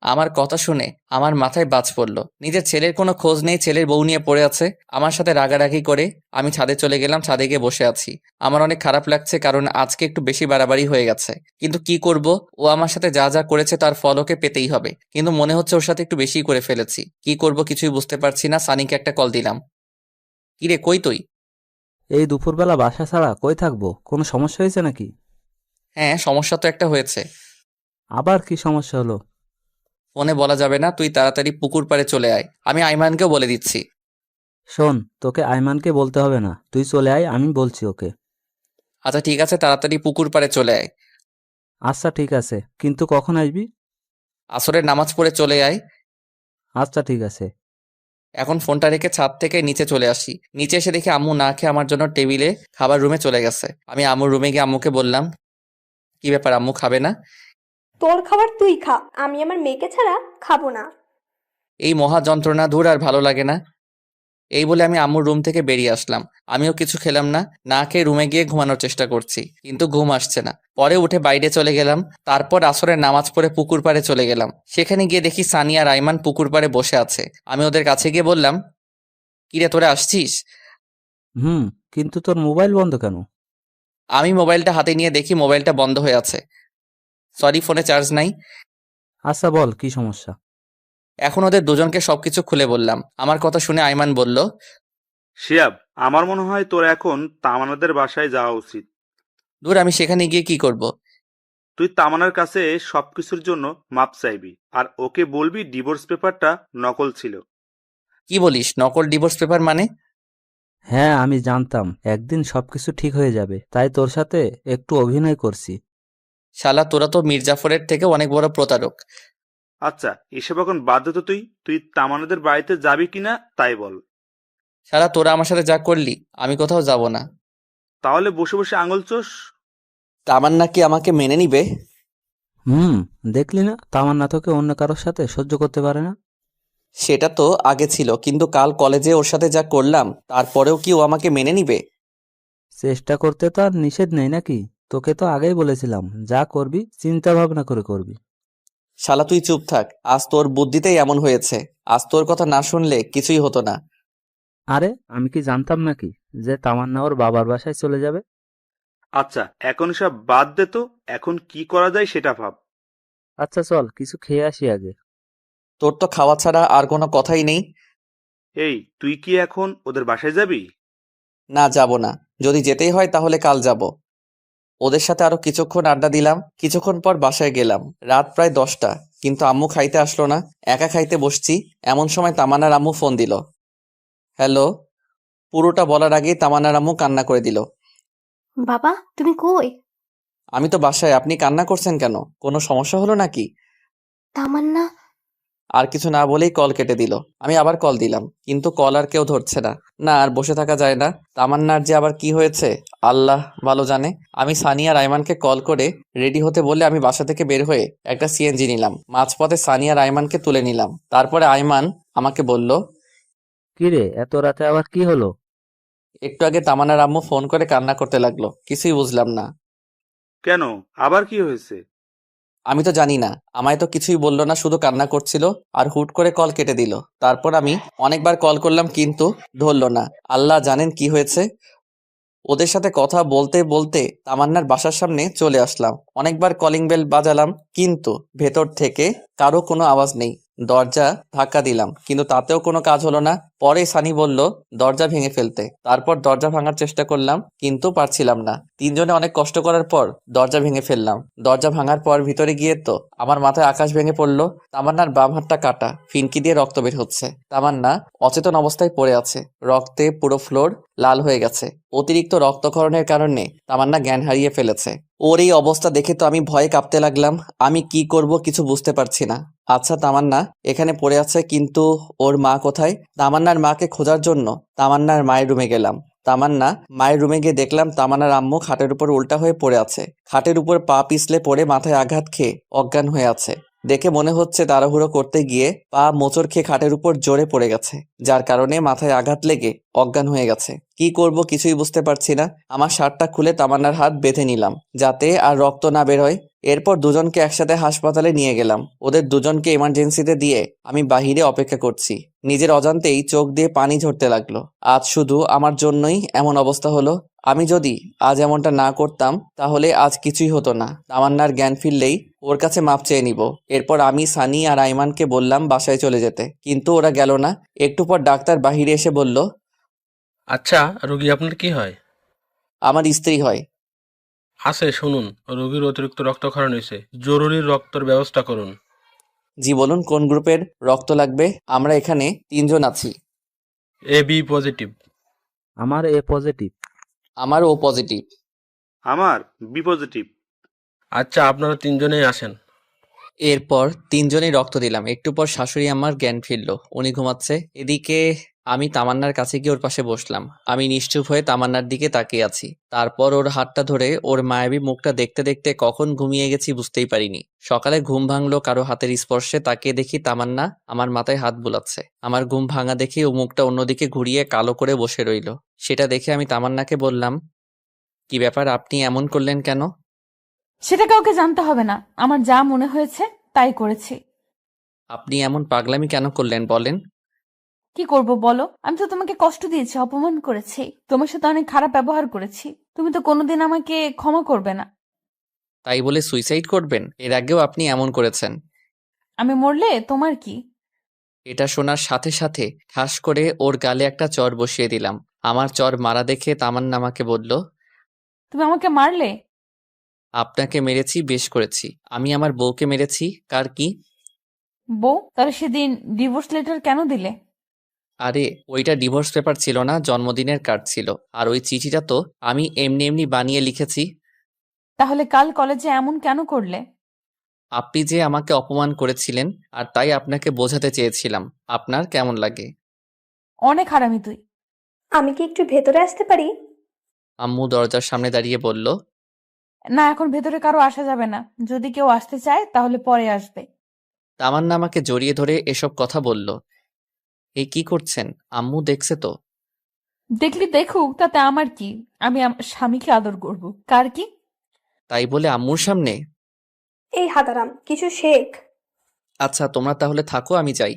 আমার কথা শুনে আমার মাথায় বাজ পড়ল। নিজের ছেলের কোনো খোঁজ নেই, ছেলের বউ নিয়ে পড়ে আছে। আমার সাথে রাগারাগি করে আমি ছাদে চলে গেলাম। ছাদে গিয়ে বসে আছি। আমার অনেক খারাপ লাগছে, কারণ আজকে একটু বেশি বাড়াবাড়ি হয়ে গেছে। কিন্তু কি করব, ও আমার সাথে যা যা করেছে তার ফল ওকে পেতেই হবে। কিন্তু মনে হচ্ছে ওর সাথে একটু বেশি করে ফেলেছি। কি করব কিছুই বুঝতে পারছি না। সানিকে একটা কল দিলাম। কিরে, কই তুই? এই দুপুরবেলা বাসা ছাড়া কই থাকবো? কোনো সমস্যা হয়েছে নাকি? হ্যাঁ, সমস্যা তো একটা হয়েছে। আবার কি সমস্যা হলো? ফোনে বলা যাবে না, তুই তাড়াতাড়ি পুকুর পাড়ে চলে আয়। আমি আইমানকেও বলে দিচ্ছি। শোন, তোকে আইমানকে বলতে হবে না, তুই চলে আয়, আমি বলছি ওকে। আচ্ছা ঠিক আছে, তাড়াতাড়ি পুকুর পাড়ে চলে আয়। আচ্ছা ঠিক আছে, কিন্তু কখন আসবি? আসরের নামাজ পড়ে চলে আয়। আচ্ছা ঠিক আছে। এখন ফোনটা রেখে ছাদ থেকে নিচে চলে আসি। নিচে এসে দেখি আম্মু না খেয়ে আমার জন্য টেবিলে খাবার রুমে চলে গেছে। আমি আম্মুর রুমে গিয়ে আম্মুকে বললাম, কি ব্যাপার আম্মু, খাবে না? তোর খাবার তুই খা, আমি আমার মেয়েকে ছাড়া খাবো না। এই মহা যন্ত্রণা দূর আর ভালো লাগে না। এই বলে আমি আম্মুর রুম থেকে বেরিয়ে আসলাম। আমিও কিছু খেলাম না, না খেয়ে রুমে গিয়ে ঘুমানোর চেষ্টা করছি, কিন্তু ঘুম আসছে না। পরে উঠে বাইরে চলে গেলাম। তারপর আসরের নামাজ পড়ে পুকুর পাড়ে চলে গেলাম। সেখানে গিয়ে দেখি সানি আর আইমান পুকুর পাড়ে বসে আছে। আমি ওদের কাছে গিয়ে বললাম, কিরে তোরা আসছিস? হুম, কিন্তু তোর মোবাইল বন্ধ কেন? আমি মোবাইলটা হাতে নিয়ে দেখি মোবাইলটা বন্ধ হয়ে আছে। সরি, ফোনে চার্জ নাই। আচ্ছা বল, কি সমস্যা? এখন ওদের দুজনকে সবকিছু খুলে বললাম। আমার কথা শুনে আইমান বলল, শিয়াব, আমার মনে হয় তোর এখন তামান্নাদের বাসায় যাওয়া উচিত। দূর, আমি সেখানে গিয়ে কি করব? তুই তামান্নার কাছে সবকিছুর জন্য মাপ চাইবি, আর ওকে বলবি ডিভোর্স পেপারটা নকল ছিল। কি বলিস, নকল ডিভোর্স পেপার মানে? হ্যাঁ, আমি জানতাম একদিন সবকিছু ঠিক হয়ে যাবে, তাই তোর সাথে একটু অভিনয় করছি। শালা, তোরা তো মির্জাফরের থেকে অনেক বড় প্রতারক। আচ্ছা, এসব এখন বাদ দে তো। তুই তামান্নাদের বাড়িতে যাবি কিনা তাই বল। শালা, তোরা আমার সাথে যা করলি, আমি কোথাও যাব না। তাহলে বসে বসে আঙুল চোষ। তামান্না কি আমাকে মেনে নিবে? হুম, দেখলি না, তামান্না তোকে অন্য কারোর সাথে সহ্য করতে পারে না। সেটা তো আগে ছিল, কিন্তু কাল কলেজে ওর সাথে যা করলাম, তারপরেও কি ও আমাকে মেনে নিবে? চেষ্টা করতে তো আর নিষেধ নেই নাকি? তোকে তো আগেই বলেছিলাম, যা করবি চিন্তা ভাবনা করে করবি। শালা তুই চুপ থাক, আজ তোর বুদ্ধিতেই এমন হয়েছে। আজ তোর কথা না শুনলে কিছুই হতো না। আরে আমি কি জানতাম নাকি যে তামান্না ওর বাবার বাসায় চলে যাবে? আচ্ছা, এখন সব বাদ দে তো। এখন কি করা যায় সেটা ভাব। আচ্ছা চল, কিছু খেয়ে আসি আগে। তোর তো খাওয়া ছাড়া আর কোনো কথাই নেই। এই, তুই কি এখন ওদের বাসায় যাবি? না, যাব না। যদি যেতেই হয় তাহলে কাল যাব। ওদের সাথে আরো কিছুক্ষণ আড্ডা দিলাম। কিছুক্ষণ পর বাসায় গেলাম। রাত প্রায় 10টা, কিন্তু আম্মু খাইতে আসলো না। একা খাইতে বসছি, এমন সময় তামান্নার আম্মু ফোন দিল। হ্যালো। পুরোটা বলার আগেই তামান্নার আম্মু কান্না করে দিল। বাবা, তুমি কই? আমি তো বাসায়, আপনি কান্না করছেন কেন? কোনো সমস্যা হলো নাকি? তামান্না? আর কিছু না বলেই কল কেটে দিল। আমি আবার কল দিলাম, কিন্তু কল আর কেউ ধরছে না। না, আর বসে থাকা যায় না। তামান্নার যে আবার কি হয়েছে আল্লাহ ভালো জানে। আমি সানিয়া রাইমানকে কল করে রেডি হতে বললে আমি বাসা থেকে বের হয়ে একটা সিএনজি নিলাম। মাঝপথে সানিয়া রাইমানকে তুলে নিলাম। তারপরে আইমান আমাকে বলল, কি রে, এত রাতে আবার কি হলো? একটু আগে তামান্নার আম্মু ফোন করে কান্না করতে লাগলো। কিছুই বুঝলাম না। কেন, আবার কি হয়েছে? আমি তো জানি না, আমায় তো কিছুই বললো না, শুধু কান্না করছিল আর হুট করে কল কেটে দিল। তারপর আমি অনেকবার কল করলাম, কিন্তু ধরলো না। আল্লাহ জানেন কি হয়েছে। ওদের সাথে কথা বলতে বলতে তামান্নার বাসার সামনে চলে আসলাম। অনেকবার কলিং বেল বাজালাম, কিন্তু ভেতর থেকে কারো কোনো আওয়াজ নেই। দরজা ধাক্কা দিলাম, কিন্তু তাতেও কোনো কাজ হলো না। পরে সানি বলল দরজা ভেঙে ফেলতে। তারপর দরজা ভাঙার চেষ্টা করলাম, কিন্তু পারছিলাম না। তিনজনে অনেক কষ্ট করার পর দরজা ভেঙে ফেললাম। দরজা ভাঙার পর ভিতরে গিয়ে তো আমার মাথায় আকাশ ভেঙে পড়লো। তামান্নার বাম হাতটা কাটা, ফিনকি দিয়ে রক্ত বের হচ্ছে। তামান্না অচেতন অবস্থায় পড়ে আছে। রক্তে পুরো ফ্লোর লাল হয়ে গেছে। অতিরিক্ত রক্তক্ষরণের কারণে তামান্না জ্ঞান হারিয়ে ফেলেছে। ওর এই অবস্থা দেখে তো আমি ভয়ে কাঁপতে লাগলাম। আমি কি করব কিছু বুঝতে পারছি না। আচ্ছা, তামান্না এখানে পড়ে আছে, কিন্তু ওর মা কোথায়? তামান্নার মাকে খোঁজার জন্য তামান্নার মায়ের রুমে গেলাম। তামান্না মায়ের রুমে গিয়ে দেখলাম তামান্নার আম্মু খাটের উপর উল্টা হয়ে পড়ে আছে। খাটের উপর পা পিছলে পড়ে মাথায় আঘাত খেয়ে অজ্ঞান হয়ে আছে। দেখে মনে হচ্ছে তাড়াহুড়ো করতে গিয়ে পা মোচড় খেয়ে খাটের উপর জোরে পড়ে গেছে, যার কারণে মাথায় আঘাত লেগে অজ্ঞান হয়ে গেছে। কি করব কিছুই বুঝতে পারছি না। আমার শার্টটা খুলে তামান্নার হাত বেঁধে নিলাম, যাতে আর রক্ত না বের হয়। এরপর দুজনকে একসাথে হাসপাতালে নিয়ে গেলাম। ওদের দুজনকে এমার্জেন্সিতে দিয়ে আমি বাহিরে অপেক্ষা করছি। নিজের অজান্তেই চোখ দিয়ে পানি ঝরতে লাগলো। আজ শুধু আমার জন্যই এমন অবস্থা হলো। আমি যদি আজ এমনটা না করতাম তাহলে আজ কিছুই হতো না। তামান্নার জ্ঞান ফিরলেই ওর কাছে মাপ চেয়ে নিব। এরপর আমি সানি আর আইমানকে বললাম বাসায় চলে যেতে, কিন্তু ওরা গেল না। একটু পর ডাক্তার বাহিরে এসে বলল, আচ্ছা, রোগী আপনার কি হয়? আমার স্ত্রী হয়। আছে, শুনুন। রোগীর অতিরিক্ত রক্তক্ষরণ হয়েছে, জরুরি রক্তের ব্যবস্থা করুন। জি বলুন, কোন গ্রুপের রক্ত লাগবে? আমরা এখানে 3 জন আছি। A B positive. আমার এ পজিটিভ। আমার ও পজিটিভ। আমার বি পজিটিভ। আচ্ছা, আপনারা 3জনেই আসেন। এরপর 3 জনেই রক্ত দিলাম। একটু পর শাশুড়ি আমার জ্ঞান ফিরল, উনি ঘুমাচ্ছে। এদিকে আমি তামান্নার কাছে গিয়ে ওর পাশে বসলাম। আমি নিশ্চুপ হয়ে তামান্নার দিকে তাকিয়ে আছি। তারপর ওর হাতটা ধরে ওর মায়াবী মুখটা দেখতে দেখতে কখন ঘুমিয়ে গেছি বুঝতেই পারিনি। সকালে ঘুম ভাঙলো কারো হাতের স্পর্শে। তাকিয়ে দেখি তামান্না আমার মাথায় হাত বুলাচ্ছে। আমার ঘুম ভাঙা দেখে ও মুখটা অন্যদিকে ঘুরিয়ে কালো করে বসে রইল। সেটা দেখে আমি তামান্নাকে বললাম, কি ব্যাপার, আপনি এমন করলেন কেন? সেটা কাউকে জানতে হবে না, আমার যা মনে হয়েছে তাই করেছি। আপনি এমন পাগলামি কেন করলেন বলেন? কি করব বলো? আমি তো তোমাকে কষ্ট দিয়েছি, অপমান করেছি, তোমার সাথে অনেক খারাপ ব্যবহার করেছি। তুমি তো কোনোদিন আমাকে ক্ষমা করবে না। তাই বলে সুইসাইড করবেন? এর আগেও আপনি এমন করেছেন। আমি মরলে তোমার কি? এটা শোনার সাথে সাথে ঠাস করে ওর গালে একটা চড় বসিয়ে দিলাম। আমার চড় মারা দেখে তামান্না আমাকে বলল, তুমি আমাকে মারলে? আপনাকে মেরেছি, বেশ করেছি। আমি আমার বউকে মেরেছি, কার কি? বউ? তাহলে সেদিন ডিভোর্স লেটার কেন দিলে? আরে ওইটা ডিভোর্স পেপার ছিল না, জন্মদিনের কার্ড ছিল। আর ওই চিঠিটা তো আমি এমনি এমনি বানিয়ে লিখেছি। তাহলে কাল কলেজে এমন কেন করলে? আপনি যে আমাকে অপমান করেছিলেন, আর তাই আপনাকে বোঝাতে চেয়েছিলাম। আপনার কেমন লাগে? অনেক হারামি তুই। আমি কি একটু ভেতরে আসতে পারি? আম্মু দরজার সামনে দাঁড়িয়ে বলল। না, এখন ভেতরে কারো আসা যাবে না। যদি কেউ আসতে চায় তাহলে পরে আসবে। তামান্না আমাকে জড়িয়ে ধরে এসব কথা বলল। এই কি করছেন? আম্মু দেখছে তো? দেখলি দেখুক, তাতে আমার কি? আমি আমার স্বামীকে আদর করব, কার কি? তাই বলে আম্মুর সামনে? এই হাদারাম, কিছু শেখ। আচ্ছা তোমরা তাহলে থাকো, আমি যাই।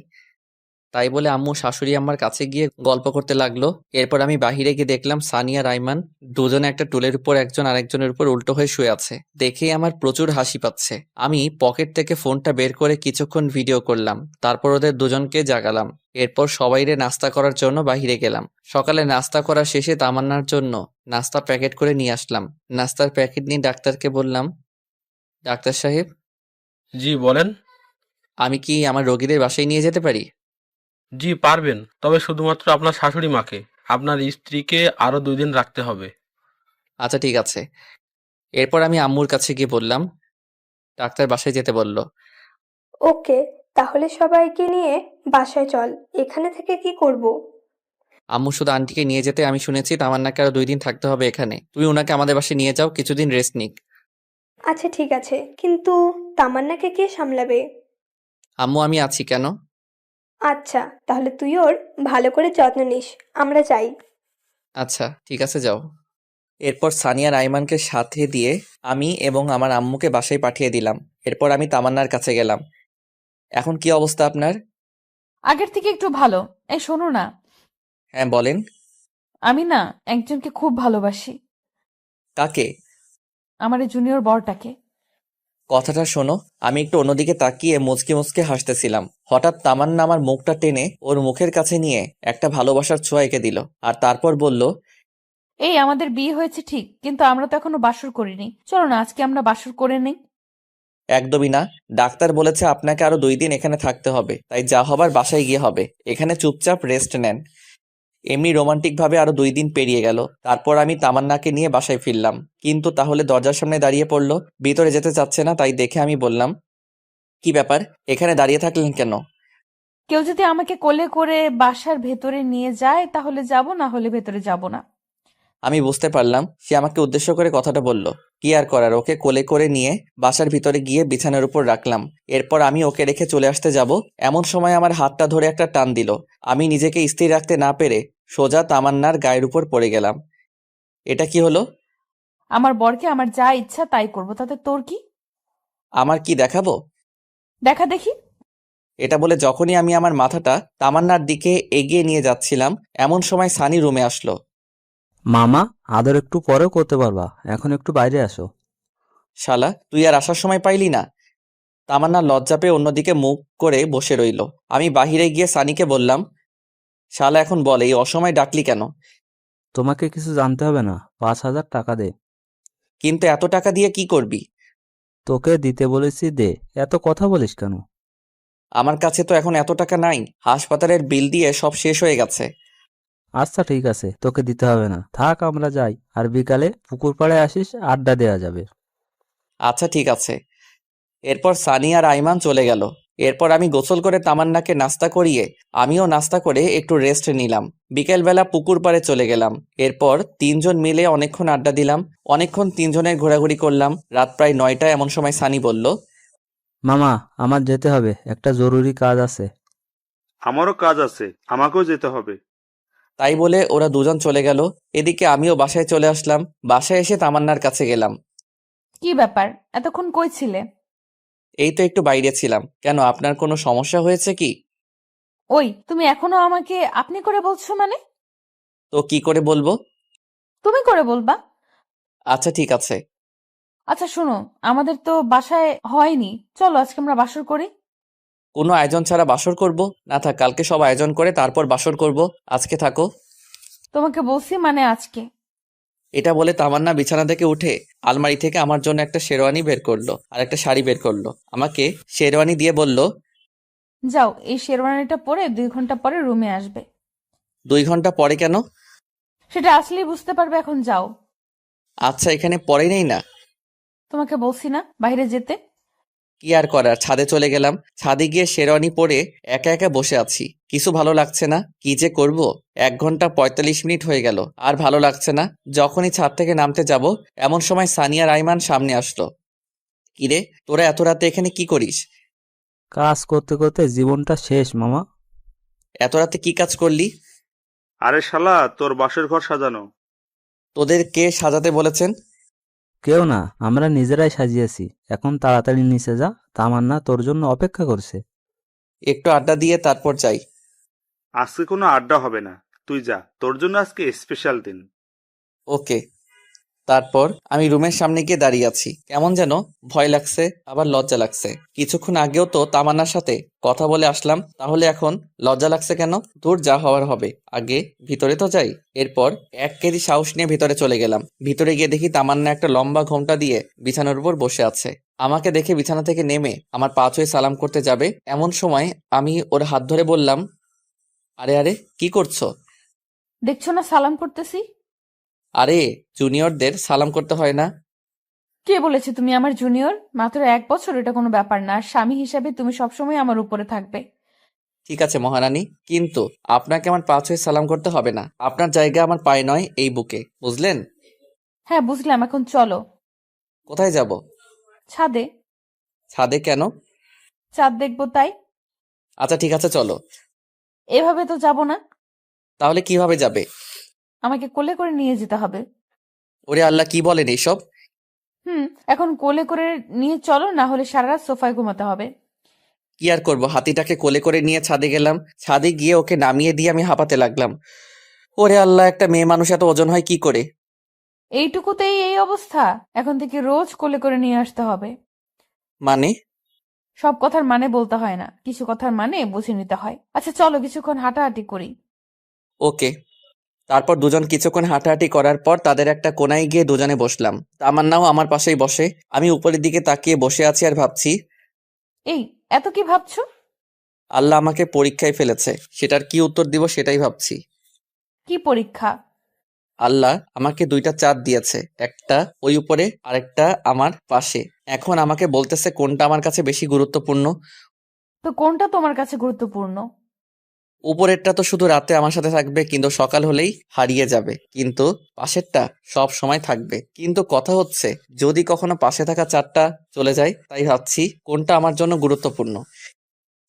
তাই বলে আম্মু শাশুড়ি আম্মার কাছে গিয়ে গল্প করতে লাগলো। এরপর আমি বাহিরে গিয়ে দেখলাম সানিয়া রাইমান দুজনে একটা টুলের উপর একজন আরেকজনের উপর উল্টো হয়ে শুয়ে আছে। দেখেই আমার প্রচুর হাসি পাচ্ছে। আমি পকেট থেকে ফোনটা বের করে কিছুক্ষণ ভিডিও করলাম। তারপর ওদের দুজনকে জাগালাম। এরপর সবাইরে নাস্তা করার জন্য বাহিরে গেলাম। সকালে নাস্তা করা শেষে তামান্নার জন্য নাস্তা প্যাকেট করে নিয়ে আসলাম। নাস্তার প্যাকেট নিয়ে ডাক্তারকে বললাম, ডাক্তার সাহেব, জি বলেন। আমি কি আমার রোগীদের বাসায় নিয়ে যেতে পারি? জি পারবেন, তবে শুধুমাত্র আপনার শাশুড়ি মাকে। আপনার স্ত্রীকে আরো 2 দিন রাখতে হবে। আচ্ছা ঠিক আছে। এরপর আমি আম্মুর কাছে গিয়ে বললাম, ডাক্তার বাসায় যেতে বলল। ওকে, তাহলে সবাইকে নিয়ে বাসায় চল। এখানে থেকে কি করব? আম্মু শুধু আন্টিকে নিয়ে যেতে, আমি শুনেছি তামান্নাকে আরো 2 দিন থাকতে হবে এখানে। তুমি ওনাকে আমাদের বাসায় নিয়ে যাও, কিছুদিন রেস্ট নিক। আচ্ছা ঠিক আছে, কিন্তু তামান্নাকে কে সামলাবে? আম্মু আমি আছি, কেন? আচ্ছা, তাহলে তুই ওর ভালো করে যত্ন নিস। আমরা যাই। আচ্ছা ঠিক আছে, যাও। এরপর সানিয়া রাইমানকে সাথে দিয়ে আমি এবং আমার আম্মুকে বাসায় পাঠিয়ে দিলাম। এরপর আমি তামান্নার কাছে গেলাম। এখন কি অবস্থা আপনার? আগের থেকে একটু ভালো। এই শোনো না, হ্যাঁ বলেন। আমি না একজনকে খুব ভালোবাসি। কাকে? আমার এই জুনিয়র বরটাকে। কথাটা শোনো। আমি একটু অন্যদিকে তাকিয়ে মুচকি মুচকি হাসতেছিলাম। হঠাৎ তামান্না আমার মুখটা টেনে ওর মুখের কাছে নিয়ে একটা ভালোবাসার ছোঁয়া এঁকে দিল। আর তারপর বলল, এই আমাদের বিয়ে হয়েছে ঠিক, কিন্তু আমরা তো এখনো বাসর করিনি। চলো না আজকে আমরা বাসর করে নেই। একদমই না। ডাক্তার বলেছে আপনাকে আরো 2 দিন এখানে থাকতে হবে, তাই যা হবার বাসায় গিয়ে হবে। এখানে চুপচাপ রেস্ট নেন। এমনি রোমান্টিক ভাবে আরো 2 দিন পেরিয়ে গেল। তারপর আমি তামান্নাকে নিয়ে বাসায় ফিরলাম, কিন্তু তাহলে দরজার সামনে দাঁড়িয়ে পড়লো। ভিতরে যেতে চাচ্ছে না, তাই দেখে আমি বললাম, কি ব্যাপার, এখানে দাঁড়িয়ে থাকলেন কেন? কেউ যদি আমাকে কোলে করে বাসার ভেতরে নিয়ে যায় তাহলে যাব, না হলে ভেতরে যাব না। আমি বুঝতে পারলাম সে আমাকে উদ্দেশ্য করে কথাটা বলল। কি আর করার, ওকে কোলে করে নিয়ে বাসার ভিতরে গিয়ে বিছানার উপর রাখলাম। এরপর আমি ওকে রেখে চলে আসতে যাব, এমন সময় আমার হাতটা ধরে একটা টান দিল। আমি নিজেকে স্থির রাখতে না পেরে সোজা তামান্নার গায়ের উপর পড়ে গেলাম। এটা কি হলো? আমার বরকে আমার যা ইচ্ছা তাই করব, তাতে তোর কি? আমার কি দেখাবো? দেখা দেখি। এটা বলে যখনই আমি আমার মাথাটা তামান্নার দিকে এগিয়ে নিয়ে যাচ্ছিলাম, এমন সময় সানি রুমে আসলো। মামা, আদর একটু পরেও করতে পারবা, এখন একটু বাইরে আসো। শালা, তুই আর আসার সময় পাইলি না? তামান্না লজ্জা পেয়ে অন্যদিকে মুখ করে বসে রইল। আমি বাহিরে গিয়ে সানিকে বললাম, শালা এখন বল, এই অসময় ডাকলি কেন? তোমাকে কিছু জানতে হবে না, 5,000 টাকা দে। কিন্তু এত টাকা দিয়ে কি করবি? তোকে দিতে বলেছি দে, এত কথা বলিস কেন? আমার কাছে তো এখন এত টাকা নাই, হাসপাতালের বিল দিয়ে সব শেষ হয়ে গেছে। আচ্ছা ঠিক আছে, তোকে দিতে হবে না, থাক আমরা যাই, আর বিকালে পুকুর পাড়ে আসিস, আড্ডা দেওয়া যাবে। আচ্ছা ঠিক আছে। এরপর সানি আর আইমান চলে গেল। এরপর আমি গোসল করে তামান্নাকে নাস্তা করিয়ে আমিও নাস্তা করে একটু রেস্ট নিলাম। বিকেলবেলা পুকুর পাড়ে চলে গেলাম। এরপর তিনজন মিলে অনেকক্ষণ আড্ডা দিলাম, অনেকক্ষণ তিনজনের ঘোরাঘুরি করলাম। রাত প্রায় 9টা এমন সময় সানি বলল, মামা, আমার যেতে হবে, একটা জরুরি কাজ আছে। আমারও কাজ আছে, আমাকেও যেতে হবে। তাই বলে ওরা দুজন চলে গেল। এদিকে আমিও বাসায় চলে আসলাম। বাসায় এসে তামান্নার কাছে গেলাম। কি ব্যাপার, এতক্ষণ কই ছিলে? এই তো একটু বাইরে ছিলাম। কেন, আপনার কোনো সমস্যা হয়েছে কি? ওই, তুমি এখনো আমাকে আপনি করে বলছো মানে? তো কি করে বলবো? তুমি করে বলবা। আচ্ছা ঠিক আছে। আচ্ছা শোনো, আমাদের তো বাসায় হয়নি, চলো আজকে আমরা বাসর করি। কোনো আয়োজন ছাড়া বাসর করব? না থাক, কালকে সব আয়োজন করে তারপর বাসর করব। আজকে থাকো। তোমাকে বলছি মানে আজকে। এটা বলে তামান্না বিছানা থেকে উঠে আলমারি থেকে আমার জন্য একটা শেরওয়ানি বের করলো আর একটা শাড়ি বের করলো। আমাকে শেরওয়ানি দিয়ে বলল, যাও, এই শেরওয়ানিটা পরে 2 ঘন্টা পরে রুমে আসবে। 2 ঘন্টা পরে কেন? সেটা আসলেই বুঝতে পারবে, এখন যাও। আচ্ছা, এখানে পরে নেই না? তোমাকে বলছি না বাইরে যেতে। কি আর করার, ছাদে চলে গেলাম। ছাদে গিয়ে শেরওয়ানি পরে একা একা বসে আছি। কিছু ভালো লাগছে না, কি যে করব। 1 ঘন্টা 45 মিনিট হয়ে গেল, আর ভালো লাগছে না। যখনই ছাদ থেকে নামতে যাব এমন সময় সানিয়া রাইমান সামনে আসলো। কিরে, তোরা এত রাতে এখানে কি করিস? কাজ করতে করতে জীবনটা শেষ মামা। এত রাতে কি কাজ করলি? আরে শালা, তোর বাসর ঘর সাজানো। তোদের কে সাজাতে বলেছেন? কেউ না, আমরা নিজেরাই সাজিয়েছি। এখন তাড়াতাড়ি নিচে যা, তামান্না তোর জন্য অপেক্ষা করছে। একটু আড্ডা দিয়ে তারপর যাই। আজকে কোনো আড্ডা হবে না, তুই যা, তোর জন্য আজকে স্পেশাল দিন। ওকে। তারপর আমি রুমের সামনে গিয়ে দাঁড়িয়ে আছি। কেমন যেন ভয় লাগছে, আবার লজ্জা লাগছে। কিছুক্ষণ আগেও তো তামান্নার সাথে কথা বলে আসলাম, তাহলে এখন লজ্জা লাগছে কেন? দূর, যা হওয়ার হবে। আগে ভিতরে তো যাই। এরপর 1 কেজি সাহস নিয়ে ভিতরে চলে গেলাম। ভিতরে গিয়ে দেখি তামান্না একটা লম্বা ঘোমটা দিয়ে বিছানার উপর বসে আছে। আমাকে দেখে বিছানা থেকে নেমে আমার পা ছুঁয়ে সালাম করতে যাবে, এমন সময় আমি ওর হাত ধরে বললাম, আরে আরে, কি করছো? দেখছো না সালাম করতেছি? আরে, জুনিয়রদের সালাম করতে হয় না? কে বলেছে তুমি আমার জুনিয়র? মাত্র 1 বছর, এটা কোনো ব্যাপার না। আর স্বামী হিসাবে তুমি সবসময় আমার উপরে থাকবে। ঠিক আছে মহারানী, কিন্তু আপনাকে আমার পা ছুঁয়ে সালাম করতে হবে না। আপনার জায়গা আমার পায়ে নয়, এই বুকে, বুঝলেন? হ্যাঁ বুঝলাম, এখন চলো। কোথায় যাব? ছাদে। ছাদে কেন? চাঁদ দেখবো তাই। আচ্ছা ঠিক আছে, চলো। এভাবে তো যাব না। তাহলে কিভাবে যাবে? আমাকে কোলে করে নিয়ে যেতে হবে। ওরে আল্লাহ, কি বলেন এইসব? এখন কোলে করে নিয়ে চলো, না হলে সারা রাত সোফায় ঘুমাতে হবে। কি আর করবো, হাতিটাকে কোলে করে নিয়ে ছাদে গেলাম। ছাদে গিয়ে ওকে নামিয়ে দিয়ে আমি হাঁপাতে লাগলাম। ওরে আল্লাহ, একটা মেয়ে মানুষ এত ওজন হয় কি করে? এইটুকুতেই এই অবস্থা? এখন থেকে রোজ কোলে করে নিয়ে আসতে হবে। মানে? সব কথার মানে বলতে হয় না, কিছু কথার মানে বুঝে নিতে হয়। আচ্ছা চলো, কিছুক্ষণ হাঁটাহাঁটি করি। ওকে। তারপর দুজন কিছুক্ষণ হাঁটাহাঁটি করার পর তাদের একটা কোনায় গিয়ে দুজনে বসলাম। তামান্নাও আমার পাশেই বসে। আমি উপরের দিকে তাকিয়ে বসে আছি আর ভাবছি, এই, এত কি ভাবছো? আল্লাহ আমাকে পরীক্ষায় ফেলেছে, সেটার কি উত্তর দিব সেটাই ভাবছি। কি পরীক্ষা? আল্লাহ আমাকে 2টা চাঁদ দিয়েছে, একটা ওই উপরে আরেকটা আমার পাশে। এখন আমাকে বলতেছে কোনটা আমার কাছে বেশি গুরুত্বপূর্ণ। তো কোনটা তোমার কাছে গুরুত্বপূর্ণ? উপরেরটা তো শুধু রাতে আমার সাথে থাকবে, কিন্তু সকাল হলেই হারিয়ে যাবে। কিন্তু পাশেরটা সব সময় থাকবে। কিন্তু কথা হচ্ছে, যদি কখনো পাশে থাকা চাঁদটা চলে যায়, তাই ভাবছি কোনটা আমার জন্য গুরুত্বপূর্ণ।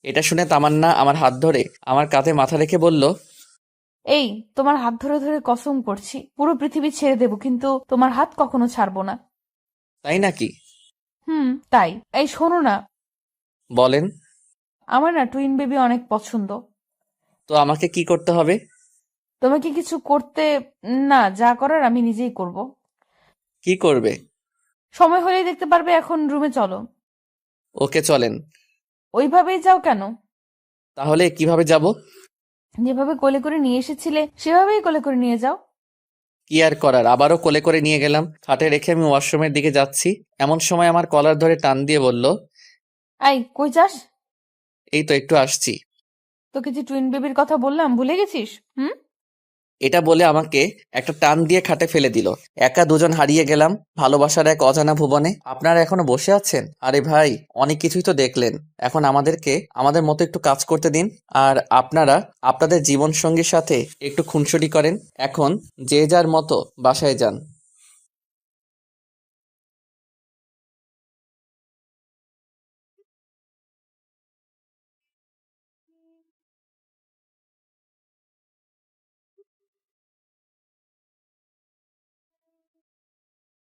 এটা শুনে তামান্না আমার হাত ধরে আমার কাঁধে মাথা রেখে বলল, এই, তোমার হাত ধরে ধরে কসম করছি পুরো পৃথিবী ছেড়ে দেব, কিন্তু তোমার হাত কখনো ছাড়বো না। তাই নাকি? তাই। এই শোনো না, বলেন। আমার না টুইন বেবি অনেক পছন্দ। তো আমাকে কি করতে হবে? তোমাকে কিছু করতে না, যা করার আমি নিজেই করব। কি করবে? সময় হলেই দেখতে পারবে। এখন রুমে চলো। ওকে, চলেন। ওইভাবেই যাও কেন? তাহলে কিভাবে যাব? যেভাবে কোলে করে নিয়ে এসেছিলে সেভাবেই কোলে করে নিয়ে যাও। কি আর করার, আবারও কোলে করে নিয়ে গেলাম। খাটে রেখে আমি ওয়াশরুমের দিকে যাচ্ছি, এমন সময় আমার কলার ধরে টান দিয়ে বলল, এই কই যাস? এই তো একটু আসছি। তোকে যে টুইন বেবির কথা বললাম ভুলে গেছিস? হুম? এটা বলে আমাকে একটা টান দিয়ে খাটে ফেলে দিল। একা দুজন হারিয়ে গেলাম ভালোবাসার এক অজানা ভুবনে। আপনারা এখনো বসে আছেন? আরে ভাই, অনেক কিছুই তো দেখলেন, এখন আমাদেরকে আমাদের মতো একটু কাজ করতে দিন। আর আপনারা আপনাদের জীবন সঙ্গীর সাথে একটু খুনসুটি করেন। এখন যে যার মতো বাসায় যান।